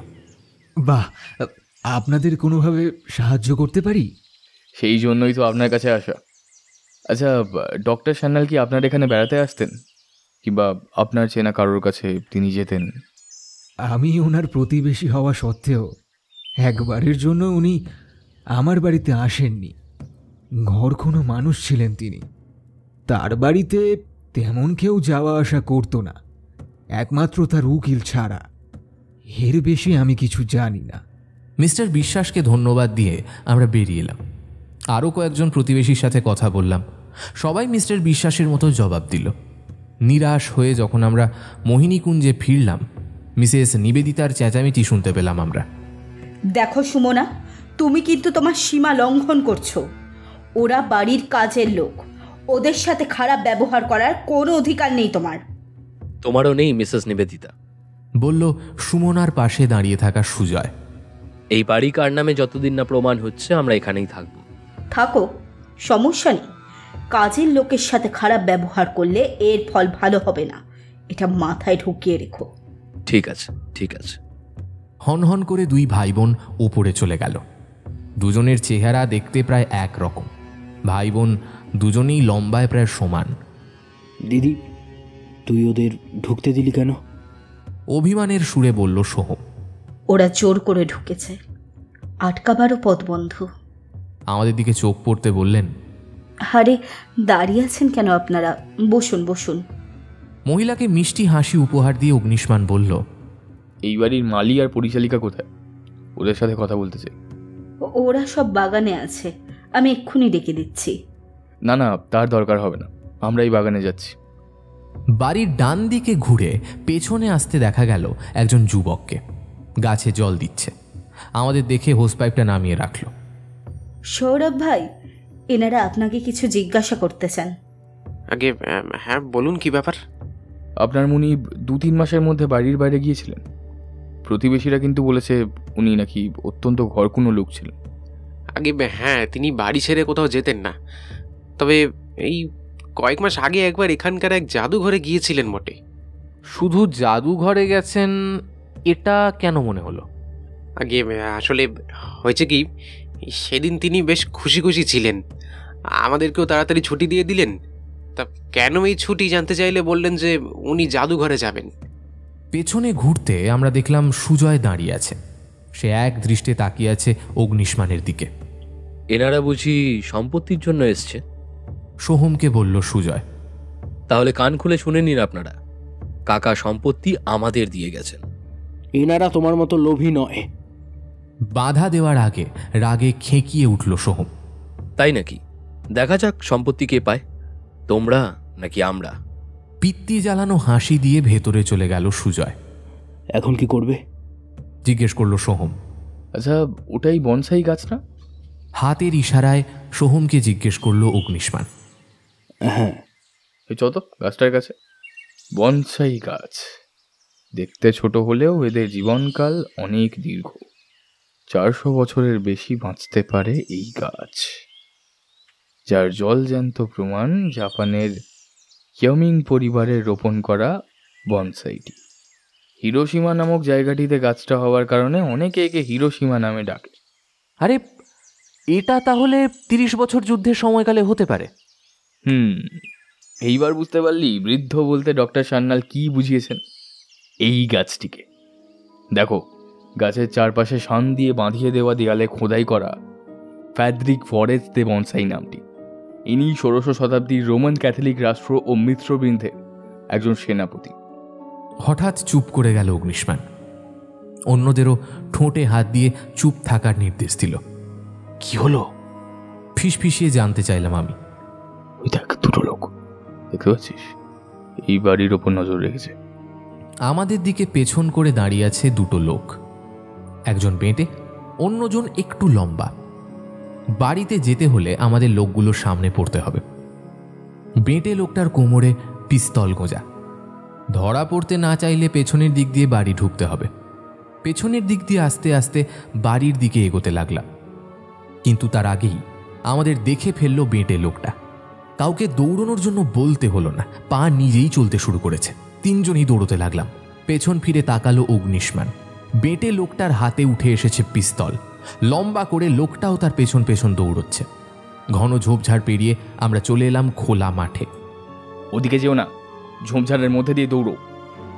বাহ, আপনাদের কোনোভাবে সাহায্য করতে পারি? সেই জন্যই তো আপনার কাছে আসা। আচ্ছা, ডক্টর সান্যাল কি আপনার এখানে বেড়াতে আসতেন, কিংবা আপনার চেনা কারোর কাছে তিনি যেতেন? আমি ওনার প্রতিবেশী হওয়া সত্ত্বেও একবারের জন্য উনি আমার বাড়িতে আসেননি। ঘর কোনো মানুষ ছিলেন তিনি। তার বাড়িতে তেমন কেউ যাওয়া আসা করতো না, একমাত্র তার উকিল ছাড়া। এর বেশি আমি কিছু জানি না। মিস্টার বিশ্বাসকে ধন্যবাদ দিয়ে আমরা বেরিয়ে এলাম। আরও কয়েকজন প্রতিবেশীর সাথে কথা বললাম। সবাই মিস্টার বিশ্বাসের মতো জবাব দিল। নিরাশ হয়ে যখন আমরা মোহিনী কুঞ্জে ফিরলাম, মিসেস নিবেদিতার চেঁচামেচি শুনতে পেলাম আমরা। দেখো সুমনা, তুমি কিন্তু তোমার সীমা লঙ্ঘন করছো। ওরা বাড়ির কাজের লোক, ওদের সাথে খারাপ ব্যবহার করার কোনো অধিকার নেই তোমার। তোমারও নেই মিসেস নিবেদিতা, বলল সুমনার পাশে দাঁড়িয়ে থাকা সুজয়। এই বাড়ি কার নামে যতদিন না প্রমাণ হচ্ছে আমরা এখানেই থাকবো। থাকো, সমস্যা নেই। কাজের লোকের সাথে খারাপ ব্যবহার করলে এর ফল ভালো হবে না, এটা মাথায় ঢুকিয়ে রেখো। ঠিক আছে, ঠিক আছে। হনহন করে দুই ভাই বোন ওপরে চলে গেল। দুজনের চেহারা দেখতে প্রায় এক রকম। ভাই বোন দুজনেই লম্বায় প্রায় সমান। দিদি, তুই ওদের ঢুকতে দিলি কেন? অভিমানের সুরে বলল সোহম। ওরা জোর করে ঢুকেছে, আটকাবারও পথ বন্ধ। আমাদের দিকে চোখ পড়তে বললেন, আরে দাঁড়িয়ে আছেন কেন আপনারা? বসুন বসুন। মহিলাকে মিষ্টি হাসি উপহার দিয়ে অগ্নিষ্মান বলল, এই বাড়ির মালি আর পরিচালিকা কোথায়? ওদের সাথে কথা বলতে চাই। ওরা সব বাগানে আছে, আমি এক্ষুনি ডেকে দিচ্ছি। না না, তার দরকার হবে না, আমরা এই বাগানে যাচ্ছি। বাড়ির ডান দিকে ঘুরে পেছনে আসতে দেখা গেল একজন যুবককে। গাছে জল দিচ্ছে। আমাদের দেখে হোস পাইপটা নামিয়ে রাখল। সৌরভ ভাই, এনারা আপনাকে কিছু জিজ্ঞাসা করতে চান। আগে হ্যাঁ বলুন, কি ব্যাপার? আপনার মুনি 2-3 মাসের মধ্যে বাড়ির বাইরে গিয়েছিলেন। প্রতিবেশীরা কিন্তু বলেছে উনি নাকি অত্যন্ত ঘরকুনো লোক ছিলেন। আগে হ্যাঁ, তিনি বাড়ি ছেড়ে কোথাও যেতেন না, তবে এই কয়েক মাস আগে একবার এখানকার এক জাদুঘরে গিয়েছিলেন বটে। শুধু জাদুঘরে গেছেন এটা কেন মনে হলো? আগে আসলে হয়েছে কি, সেদিন তিনি বেশ খুশি খুশি ছিলেন, আমাদেরকেও তাড়াতাড়ি ছুটি দিয়ে দিলেন। তা কেন এই ছুটি জানতে চাইলে বললেন যে উনি জাদুঘরে যাবেন। পেছনে ঘুরতে আমরা দেখলাম সুজয় দাঁড়িয়ে আছে। সে এক দৃষ্টে তাকিয়ে আছে অগ্নিষ্মানের দিকে। এনারা বুঝি সম্পত্তির জন্য এসছে? সোহমকে বলল সুজয়। তাহলে কান খুলে শুনে নিন আপনারা, কাকা সম্পত্তি আমাদের দিয়ে গেছেন। এনারা তোমার মতো লোভী নয়। বাধা দেওয়ার আগে রাগে খেঁকিয়ে উঠল সোহম। তাই নাকি? দেখা যাক সম্পত্তি কে পায়, তোমরা নাকি আমরা। পিত্তি জ্বালানো হাসি দিয়ে ভেতরে চলে গেল সুজয়। এখন কি করবে? জিজ্ঞেস করলো সোহম। আচ্ছা, ওটাই বনসাই গাছ না? হাতের ইশারায় সোহমকে জিজ্ঞেস করলো অগ্নিষ্মান। হ্যাঁ। চত গাছটার কাছে। বনসাই গাছ দেখতে ছোট হলেও এদের জীবনকাল অনেক দীর্ঘ। 400 বছরের বেশি বাঁচতে পারে এই গাছ, যার জলজ্যান্ত প্রমাণ জাপানের কিয়মিং পরিবারের রোপণ করা বনসাইটি। হিরোশিমা নামক জায়গাটিতে গাছটা হওয়ার কারণে অনেকে একে হিরোশিমা নামে ডাকে। আরে এটা তাহলে 30 বছর যুদ্ধের সময়কালে হতে পারে। এইবার বুঝতে পারলি বৃদ্ধ বলতে ডক্টর সান্যাল কি বুঝিয়েছেন? এই গাছটিকে দেখো, গাছের চারপাশে শান দিয়ে বাঁধিয়ে দেওয়া দেয়ালে খোদাই করা ফ্যাদ্রিক ফরেস্ট দে বনসাই নামটি। ইনি 16শ শতাব্দীর রোমান ক্যাথলিক রাষ্ট্র ও মিত্রবৃন্দের একজন সেনাপতি। হঠাৎ চুপ করে গেল অগ্নিষ্মান। অন্যদেরও ঠোঁটে হাত দিয়ে চুপ থাকার নির্দেশ দিল। কি হলো? ফিসফিসিয়ে জানতে চাইলাম আমি। ওই দেখ, 2টো লোক দেখতে পাচ্ছিস? এই বাড়ির ওপর নজর রেখেছে। আমাদের দিকে পেছন করে দাঁড়িয়ে আছে 2টো লোক। একজন বেঁটে, অন্যজন একটু লম্বা। বাড়িতে যেতে হলে আমাদের লোকগুলোর সামনে পড়তে হবে। বেঁটে লোকটার কোমরে পিস্তল গোঁজা। ধরা পড়তে না চাইলে পেছনের দিক দিয়ে বাড়ি ঢুকতে হবে। পেছনের দিক দিয়ে আস্তে আস্তে বাড়ির দিকে এগোতে লাগলাম, কিন্তু তার আগেই আমাদের দেখে ফেললো বেঁটে লোকটা। কাউকে দৌড়ানোর জন্য বলতে হলো না, পা নিজেই চলতে শুরু করেছে। 3জনই দৌড়তে লাগলাম। পেছন ফিরে তাকালো অগ্নিষ্মান। বেঁটে লোকটার হাতে উঠে এসেছে পিস্তল। লম্বা করে লোকটাও তার পেছন পেছন দৌড়চ্ছে। ঘন ঝোপঝাড় পেরিয়ে আমরা চলে এলাম খোলা মাঠে। ওদিকে যেও না, ঝোপঝাড়ের মধ্যে দিয়ে দৌড়ো,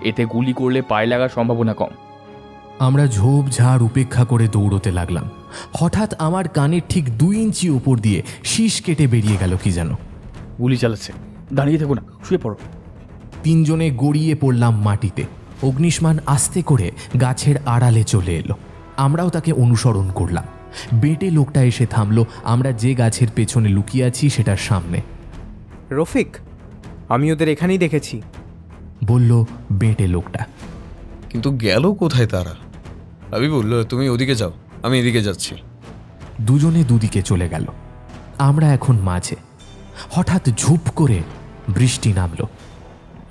এতে গুলি করলে পায়ে লাগার সম্ভাবনা কম। আমরা ঝোপঝাড় উপেক্ষা করে দৌড়তে লাগলাম। হঠাৎ আমার কানের ঠিক 2 ইঞ্চি ওপর দিয়ে শীষ কেটে বেরিয়ে গেল কি যেন। গুলি চালাচ্ছে, দাঁড়িয়ে থেকো না, শুয়ে পড়ো। 3জনে গড়িয়ে পড়লাম মাটিতে। অগ্নিষ্মান আস্তে করে গাছের আড়ালে চলে এলো। আমরাও তাকে অনুসরণ করলাম। বেঁটে লোকটা এসে থামলো আমরা যে গাছের পেছনে লুকিয়ে আছি সেটার সামনে। রফিক, আমি ওদের এখানেই দেখেছি, বলল বেঁটে লোকটা। কিন্তু গেল কোথায় তারা? আমি বলল তুমি ওদিকে যাও, আমি এদিকে যাচ্ছি। 2জনে দুদিকে চলে গেল। আমরা এখন মাঝে। হঠাৎ ঝুপ করে বৃষ্টি নামল।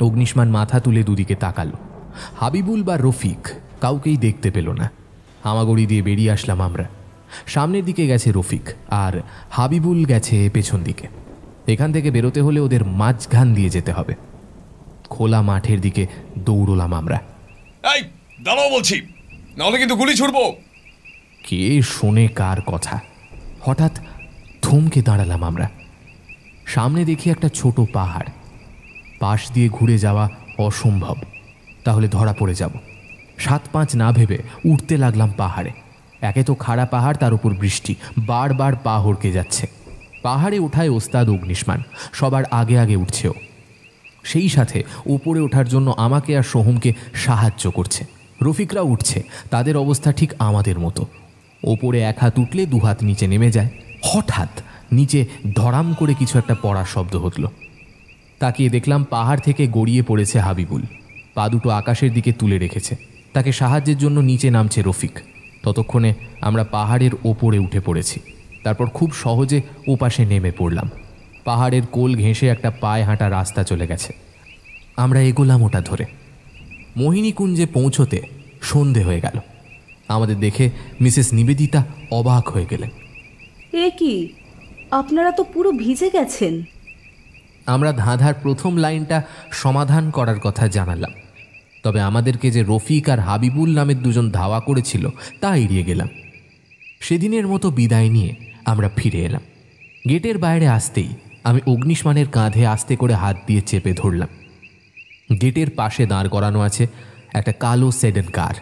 অগ্নিষ্মান মাথা তুলে দুদিকে তাকালো। হাবিবুল বা রফিক কাউকেই দেখতে পেল না। হামাগুড়ি দিয়ে বেরিয়ে আসলাম আমরা। সামনের দিকে গেছে রফিক, আর হাবিবুল গেছে পেছন দিকে। এখান থেকে বেরোতে হলে ওদের মাঝখান দিয়ে যেতে হবে। খোলা মাঠের দিকে দৌড়লাম আমরা। এই দাঁড়াও বলছি, নাহলে কিন্তু গুলি ছুড়বো। কে শোনে কার কথা? হঠাৎ থমকে দাঁড়ালাম আমরা। সামনে দেখি একটা ছোট পাহাড়। পাশ দিয়ে ঘুরে যাওয়া অসম্ভব, তাহলে ধরা পড়ে যাব। 7-5 না ভেবে উঠতে লাগলাম পাহাড়ে। একে তো খাড়া পাহাড়, তার উপর বৃষ্টি, বারবার পা হড়কে যাচ্ছে। পাহাড়ে ওঠায় ওস্তাদ অগ্নিষ্মান সবার আগে আগে উঠছেও। সেই সাথে উপরে ওঠার জন্য আমাকে আর সোহমকে সাহায্য করছে। রফিকরা উঠছে, তাদের অবস্থা ঠিক আমাদের মতো। ওপরে এক হাত উঠলে 2 হাত নিচে নেমে যায়। হঠাৎ নিচে ধরাম করে কিছু একটা পড়ার শব্দ হতল। তাকিয়ে দেখলাম পাহাড় থেকে গড়িয়ে পড়েছে হাবিবুল। পা দুটো আকাশের দিকে তুলে রেখেছে। তাকে সাহায্যের জন্য নিচে নামছে রফিক। ততক্ষণে আমরা পাহাড়ের ওপরে উঠে পড়েছি। তারপর খুব সহজে ওপাশে নেমে পড়লাম। পাহাড়ের কোল ঘেঁষে একটা পায়ে হাঁটা রাস্তা চলে গেছে। আমরা এগোলাম ওটা ধরে। মোহিনীকুঞ্জে পৌঁছতে সন্ধে হয়ে গেল। আমাদের দেখে মিসেস নিবেদিতা অবাক হয়ে গেলেন। এ কি, আপনারা তো পুরো ভিজে গেছেন। আমরা ধাঁধার প্রথম লাইনটা সমাধান করার কথা জানালাম, তবে আমাদেরকে যে রফিক আর হাবিবুল নামের 2জন ধাওয়া করেছিল তা এড়িয়ে গেলাম। সেদিনের মতো বিদায় নিয়ে আমরা ফিরে এলাম। গেটের বাইরে আসতেই আমি অগ্নিষ্মানের কাঁধে আস্তে করে হাত দিয়ে চেপে ধরলাম। গেটের পাশে দাঁড় করানো আছে একটা কালো সেডেন কার।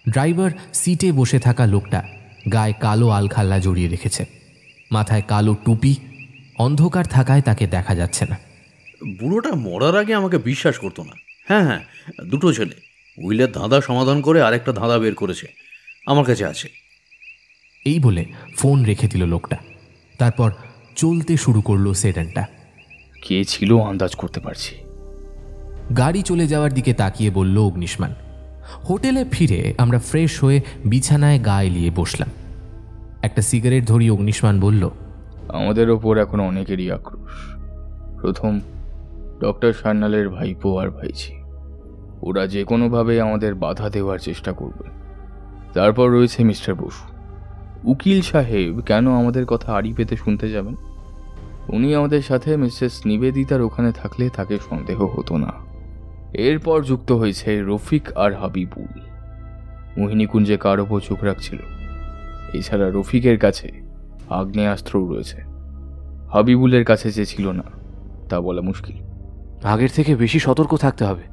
ড্রাইভার সিটে বসে থাকা লোকটা গায়ে কালো আলখাল্লা জড়িয়ে রেখেছে, মাথায় কালো টুপি। অন্ধকার থাকায় তাকে দেখা যাচ্ছে না। বুড়োটা মরার আগে আমাকে বিশ্বাস করতো না। হ্যাঁ, 2টো ছেলে উইলের ধাঁধা সমাধান করে আরেকটা ধাঁধা বের করেছে, আমার কাছে আছে। এই বলে ফোন রেখে দিল লোকটা। তারপর চলতে শুরু করলো সেডানটা। কে ছিল আন্দাজ করতে পারছি। গাড়ি চলে যাওয়ার দিকে তাকিয়ে বলল অগ্নিষ্মান। হোটেলে ফিরে আমরা ফ্রেশ হয়ে বিছানায় গা এলিয়ে বসলাম। একটা সিগারেট ধরি অগ্নিষ্মান বলল, আমাদের ওপর এখন অনেকেরই আক্রোশ। প্রথম ডক্টর সান্যালের ভাইপো আর ভাইঝি, ওরা যে কোনোভাবে আমাদের বাধা দেওয়ার চেষ্টা করবে। তারপর রয়েছে মিস্টার বসু। উকিল সাহেব কেন আমাদের কথা আড়ি পেতে শুনতে যাবেন? উনি আমাদের সাথে মিসেস নিবেদিতার ওখানে থাকলে তাকে সন্দেহ হতো না। এরপর যুক্ত হয়েছে রফিক আর হাবিবুল। মোহিনীকুঞ্জে কার ওপর চোখ রাখছিল। এছাড়া রফিকের কাছে আগ্নেয়াস্ত্রও রয়েছে। হাবিবুলের কাছে যে ছিল না তা বলা মুশকিল। আগের থেকে বেশি সতর্ক থাকতে হবে।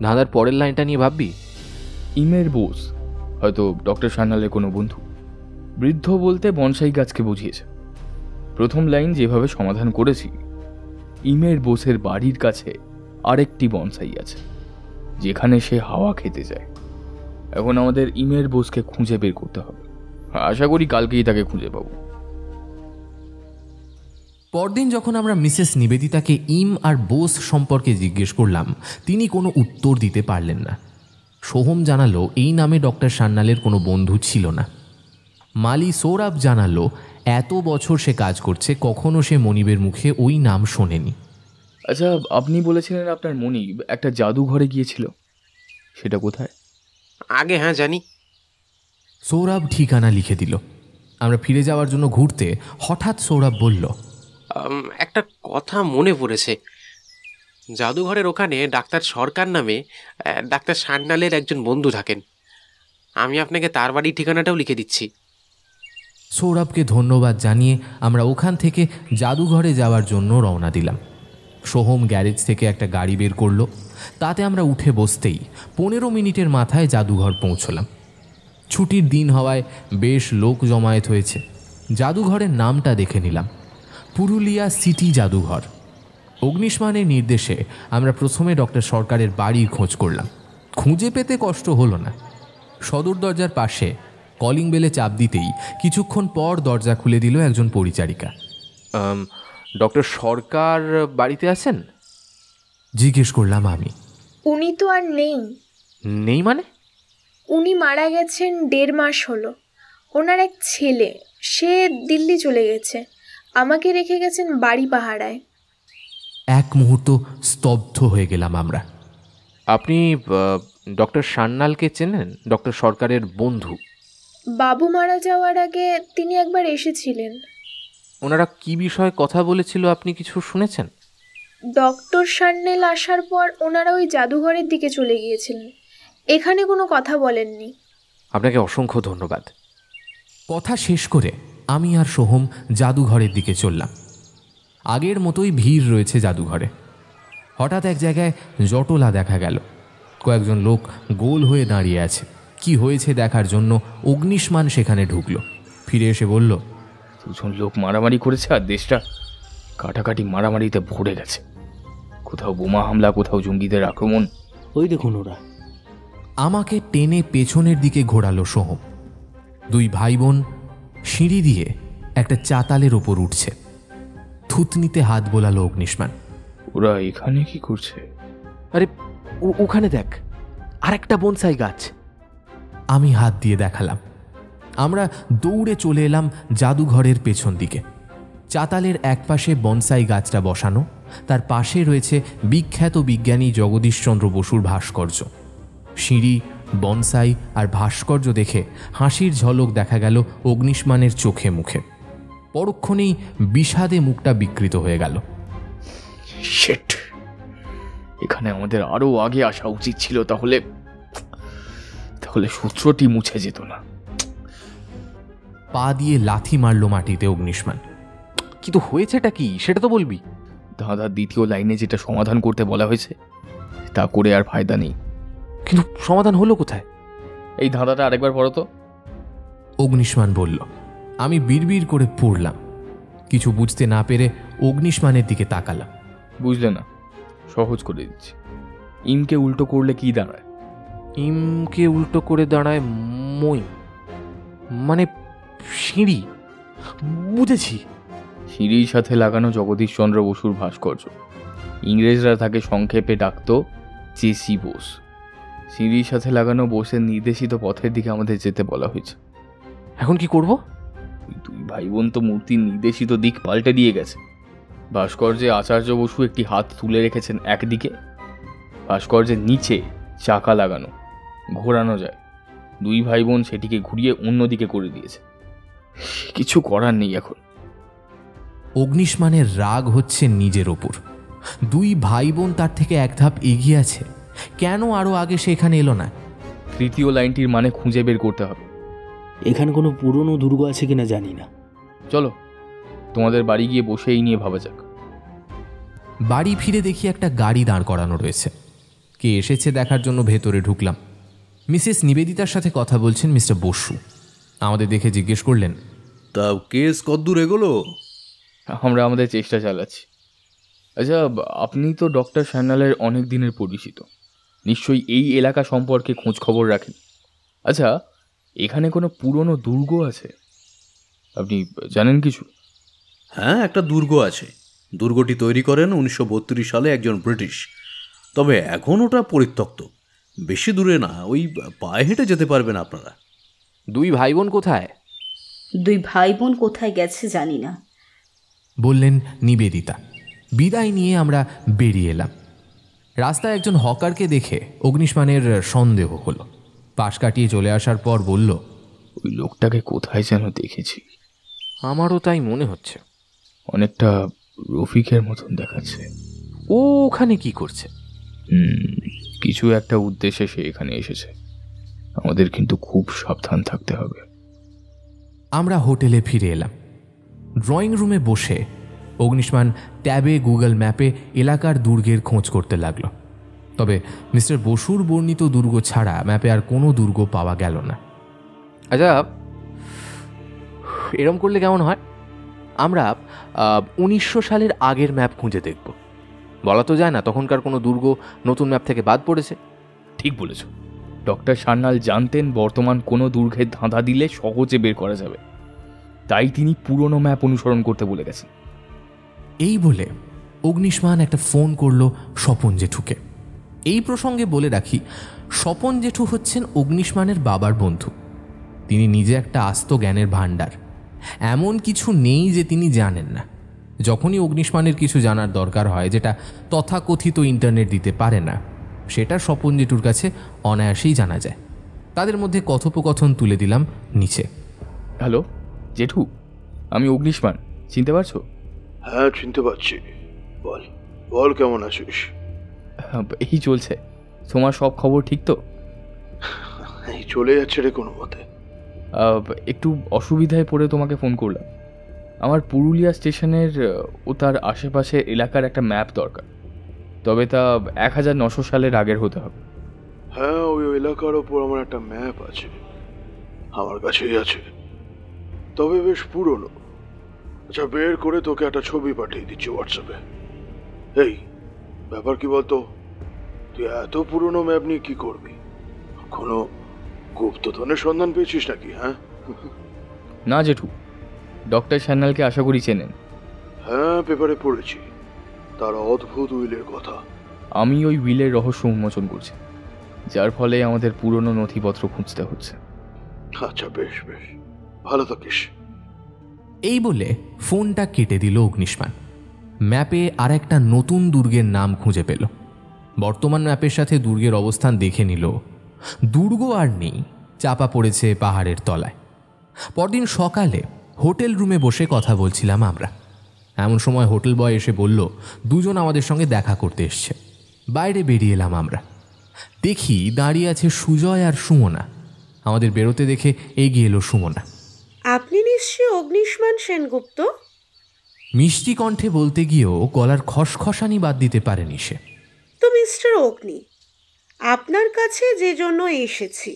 ধাঁধার পরের লাইনটা নিয়ে ভাববি। ইমের বোস হয়তো ডক্টর সান্যালের কোনো বন্ধু। বৃদ্ধ বলতে বনসাই গাছকে বুঝিয়েছে। প্রথম লাইন যেভাবে সমাধান করেছি, ইমের বোসের বাড়ির কাছে আরেকটি বনসাই আছে যেখানে সে হাওয়া খেতে যায়। এখন আমাদের ইমের বোসকে খুঁজে বের করতে হবে। আশা করি কালকেই তাকে খুঁজে পাবো। পরদিন যখন আমরা মিসেস নিবেদিতাকে ইম আর বোস সম্পর্কে জিজ্ঞেস করলাম, তিনি কোনো উত্তর দিতে পারলেন না। সোহম জানালো এই নামে ডক্টর সান্যালের কোনো বন্ধু ছিল না। মালি সৌরভ জানালো এত বছর সে কাজ করছে, কখনো সে মনিবের মুখে ওই নাম শোনেনি। আচ্ছা, আপনি বলেছিলেন আপনার মনিব একটা জাদুঘরে গিয়েছিল, সেটা কোথায়? আগে হ্যাঁ জানি। সৌরভ ঠিকানা লিখে দিল। আমরা ফিরে যাওয়ার জন্য ঘুরতে হঠাৎ সৌরভ বলল, একটা কথা মনে পড়েছে। জাদুঘরের ওখানে ডাক্তার সরকার নামে ডাক্তার সান্যালের একজন বন্ধু থাকেন। আমি আপনাকে তার বাড়ির ঠিকানাটাও লিখে দিচ্ছি। সৌরভকে ধন্যবাদ জানিয়ে আমরা ওখান থেকে জাদুঘরে যাওয়ার জন্য রওনা দিলাম। সোহম গ্যারেজ থেকে একটা গাড়ি বের করলো। তাতে আমরা উঠে বসতেই 15 মিনিটের মাথায় জাদুঘর পৌঁছলাম। ছুটির দিন হওয়ায় বেশ লোক জমায়েত হয়েছে। জাদুঘরের নামটা দেখে নিলাম, পুরুলিয়া সিটি জাদুঘর। অগ্নিষ্মানের নির্দেশে আমরা প্রথমে ডক্টর সরকারের বাড়ির খোঁজ করলাম। খুঁজে পেতে কষ্ট হলো না। সদর দরজার পাশে কলিং বেলে চাপ দিতেই কিছুক্ষণ পর দরজা খুলে দিল একজন পরিচারিকা। ডক্টর সরকার বাড়িতে আছেন? জিজ্ঞেস করলাম আমি। উনি তো আর নেই। নেই মানে? উনি মারা গেছেন 1.5 মাস হলো। ওনার এক ছেলে, সে দিল্লি চলে গেছে। আমাকে রেখে গেছেন বাড়ি পাহারায়। এক মুহূর্ত স্তব্ধ হয়ে গেলাম আমরা। আপনি ডক্টর সান্যালকে চেনেন? ডক্টর সরকারের বন্ধু। বাবু মারা যাওয়ার আগে তিনি একবার এসেছিলেন। ওনারা কি বিষয়ে কথা বলেছিল আপনি কিছু শুনেছেন? ডক্টর সান্যাল আসার পর ওনারা ওই জাদুঘরের দিকে চলে গিয়েছিলেন, এখানে কোনো কথা বলেননি। আপনাকে অসংখ্য ধন্যবাদ। কথা শেষ করে আমি আর সোহম জাদুঘরের দিকে চললাম। আগের মতোই ভিড় রয়েছে জাদুঘরে। হঠাৎ এক জায়গায় জটলা দেখা গেল। কয়েকজন লোক গোল হয়ে দাঁড়িয়ে আছে। কি হয়েছে দেখার জন্য অগ্নিষ্মান সেখানে ঢুকলো। ফিরে এসে বলল, দুজন লোক মারামারি করেছে আর দেশটা কাটাকাটি মারামারিতে ভরে গেছে। কোথাও বোমা হামলা, কোথাও জঙ্গিদের আক্রমণ। ওই দেখুন ওরা। আমাকে টেনে পেছনের দিকে ঘোরালো সোহম। দুই ভাই বোন সিঁড়ি দিয়ে একটা চাতালের ওপর উঠছে। থুতনিতে হাত বোলালো অগ্নিষ্মান। ওরা এখানে কি করছে? আরে ওখানে দেখ, আরেকটা বনসাই গাছ। আমি হাত দিয়ে দেখালাম। আমরা দৌড়ে চলে এলাম জাদুঘরের পেছন দিকে। চাতালের একপাশে বনসাই গাছটা বসানো, তার পাশে রয়েছে বিখ্যাত বিজ্ঞানী জগদীশচন্দ্র বসুর ভাস্কর্য। সিঁড়ি, বনসাই আর ভাস্কর্য দেখে হাসির ঝলক দেখা গেল অগ্নিষ্মানের চোখে মুখে। পরক্ষণেই বিষাদে মুখটা বিকৃত হয়ে গেল। শিট, এখানে আমাদের আরো আগে আসা উচিত ছিল, তাহলে সূত্রটি মুছে যেত না। পা দিয়ে লাথি মারল মাটিতে অগ্নিষ্মান। কিন্তু হয়েছেটা কি সেটা তো বলবি। দাদার দ্বিতীয় লাইনে যেটা সমাধান করতে বলা হয়েছে তা করে আর ফায়দা নেই। কিন্তু সমাধান হলো কোথায়? এই ধাঁধাটা আরেকবার পড়ো তো। অগ্নিষ্মান বলল। আমি বিড়বিড় করে পড়লাম। কিছু বুঝতে না পেরে অগ্নিষ্মানের দিকে তাকালাম। বুঝলে না? সহজ করে দিচ্ছি। ইমকে উল্টো করলে কি দাঁড়ায়? ইমকে উল্টো করে দাঁড়ায় মই, মানে সিঁড়ি। বুঝেছি। সিঁড়ির সাথে লাগানো জগদীশচন্দ্র বসুর ভাস্কর্য। ইংরেজরা তাকে সংক্ষেপে ডাকত জেসি বোস। সিঁড়ির সাথে লাগানো বোসের নির্দেশিত পথের দিকে আমাদের যেতে বলা হয়েছে। এখন কি করব? দুই ভাই বোন তো মূর্তির নির্দেশিত দিক পাল্টে দিয়ে গেছে। ভাস্কর্যে আচার্য বসু একটি হাত তুলে রেখেছেন একদিকে, ভাস্কর্যের নিচে চাকা লাগানো, ঘোরানো যায়। দুই ভাই বোন সেটিকে ঘুরিয়ে অন্যদিকে করে দিয়েছে। কিছু করার নেই এখন। অগ্নিষ্মানের রাগ হচ্ছে নিজের ওপর। দুই ভাই বোন তার থেকে এক ধাপ এগিয়ে আছে, কেন আরো আগে সে এখানে এলো না? তৃতীয় লাইনটির মানে খুঁজে বের করতে হবে। এখানে কোনো পুরনো দুর্গ আছে কিনা জানি না। চলো তোমাদের বাড়ি গিয়ে বসে এই নিয়ে ভাবা যাক। বাড়ি ফিরে দেখি একটা গাড়ি দাঁড় করানো রয়েছে। কে এসেছে দেখার জন্য ভেতরে ঢুকলাম। মিসেস নিবেদিতার সাথে কথা বলছেন মিস্টার বসু। আমাদের দেখে জিজ্ঞেস করলেন, তা কেস কদ্দূর এগোলো? আমরা আমাদের চেষ্টা চালাচ্ছি। আচ্ছা, আপনি তো ডক্টর সান্যালের অনেক দিনের পরিচিত, নিশ্চয়ই এই এলাকা সম্পর্কে খোঁজ খবর রাখেন। আচ্ছা, এখানে কোনো পুরনো দুর্গ আছে? আপনি জানেন কিছু? হ্যাঁ, একটা দুর্গ আছে। দুর্গটি তৈরি করেন 1932 সালে একজন ব্রিটিশ। তবে এখন ওটা পরিত্যক্ত। বেশি দূরে না, ওই পায়ে হেঁটে যেতে পারবেন আপনারা। দুই ভাই বোন কোথায়? দুই ভাই বোন কোথায় গেছে জানি না, বললেন নিবেদিতা। বিদায় নিয়ে আমরা বেরিয়ে এলাম। রাস্তায় একজন হকারকে দেখে অগ্নিষ্মানের সন্দেহ হলো। পাশ কাটিয়ে চলে আসার পর বলল, ওই লোকটাকে কোথায় যেন দেখেছি। আমারও তাই মনে হচ্ছে। অনেকটা রফিকের মতন দেখাচ্ছে। ও ওখানে কি করছে? কিছু একটা উদ্দেশ্যে সে এখানে এসেছে। আমাদের কিন্তু খুব সাবধান থাকতে হবে। আমরা হোটেলে ফিরে এলাম। ড্রয়িং রুমে বসে অগ্নিষ্মান ট্যাবে গুগল ম্যাপে এলাকার দুর্গের খোঁজ করতে লাগলো। তবে মিস্টার বসুর বর্ণিত দুর্গ ছাড়া ম্যাপে আর কোনো দুর্গ পাওয়া গেল না। আচ্ছা, এরম করলে কেমন হয়? আমরা 1900 সালের আগের ম্যাপ খুঁজে দেখব। বলা তো যায় না তখনকার কোনো দুর্গ নতুন ম্যাপ থেকে বাদ পড়েছে। ঠিক বলেছ। ডক্টর সান্যাল জানতেন বর্তমান কোনো দুর্গের ধাঁধা দিলে সহজে বের করা যাবে, তাই তিনি পুরনো ম্যাপ অনুসরণ করতে বলে গেছেন। এই বলে অগ্নিষ্মান একটা ফোন করলো স্বপন জেঠুকে। এই প্রসঙ্গে বলে রাখি, স্বপন জেঠু হচ্ছেন অগ্নিষ্মানের বাবার বন্ধু। তিনি নিজে একটা আস্ত জ্ঞানের ভাণ্ডার। এমন কিছু নেই যে তিনি জানেন না। যখনই অগ্নিষ্মানের কিছু জানার দরকার হয় যেটা তথাকথিত ইন্টারনেট দিতে পারে না, সেটা স্বপন জেঠুর কাছে অনায়াসেই জানা যায়। তাদের মধ্যে কথোপকথন তুলে দিলাম নিচে। হ্যালো জেঠু, আমি অগ্নিষ্মান, চিনতে পারছো? হ্যাঁ চিনতে পারছি। বল বল, কেমন আছিস? এই চলছে। তোমার সব খবর ঠিক তো? এই চলে যাচ্ছে রে কোনো মতে। একটু অসুবিধায় পড়ে তোমাকে ফোন করলাম। আমার পুরুলিয়া স্টেশনের ও তার আশেপাশে এলাকার একটা ম্যাপ দরকার, তবে তা 1900 সালের আগের হতে হবে। হ্যাঁ, ওই এলাকার ওপর আমার একটা ম্যাপ আছে, আমার কাছেই আছে, তবে বেশ পুরনো। আচ্ছা, বের করে তোকে একটা ছবি পাঠিয়ে দিচ্ছি হোয়াটসঅ্যাপে। এই ব্যাপার কি বলতো, তুই এত পুরনো ম্যাপ নিয়ে কি করবি? কোনো গুপ্তধনের সন্ধান পেয়েছিস নাকি? হ্যাঁ না জেঠু, ডক্টর সান্যালকে আশা করি চেনেন। হ্যাঁ, পেপারে পড়েছি তার অদ্ভুত উইলের কথা। আমি ওই উইলের রহস্য উন্মোচন করছি, যার ফলে আমাদের পুরনো নথিপত্র খুঁজতে হচ্ছে। আচ্ছা বেশ বেশ, ভালো থাকিস। এই বলে ফোনটা কেটে দিল অগ্নিষ্মান। ম্যাপে আর একটা নতুন দুর্গের নাম খুঁজে পেল। বর্তমান ম্যাপের সাথে দুর্গের অবস্থান দেখে নিল। দুর্গ আর নেই, চাপা পড়েছে পাহাড়ের তলায়। পরদিন সকালে হোটেল রুমে বসে কথা বলছিলাম আমরা। এমন সময় হোটেল বয় এসে বলল দুজন আমাদের সঙ্গে দেখা করতে এসছে। বাইরে বেরিয়ে এলাম আমরা। দেখি দাঁড়িয়ে আছে সুজয় আর সুমনা। আমাদের বেরোতে দেখে এগিয়ে এলো সুমনা। আপনি নিশ্চয়ই অগ্নিষ্মান সেনগুপ্ত? মিষ্টি কণ্ঠে বলতে গিয়েও গলার খসখসানি বাদ দিতে পারেনি সে। তো মিস্টার অগ্নি, আপনার কাছে যে জন্য এসেছি,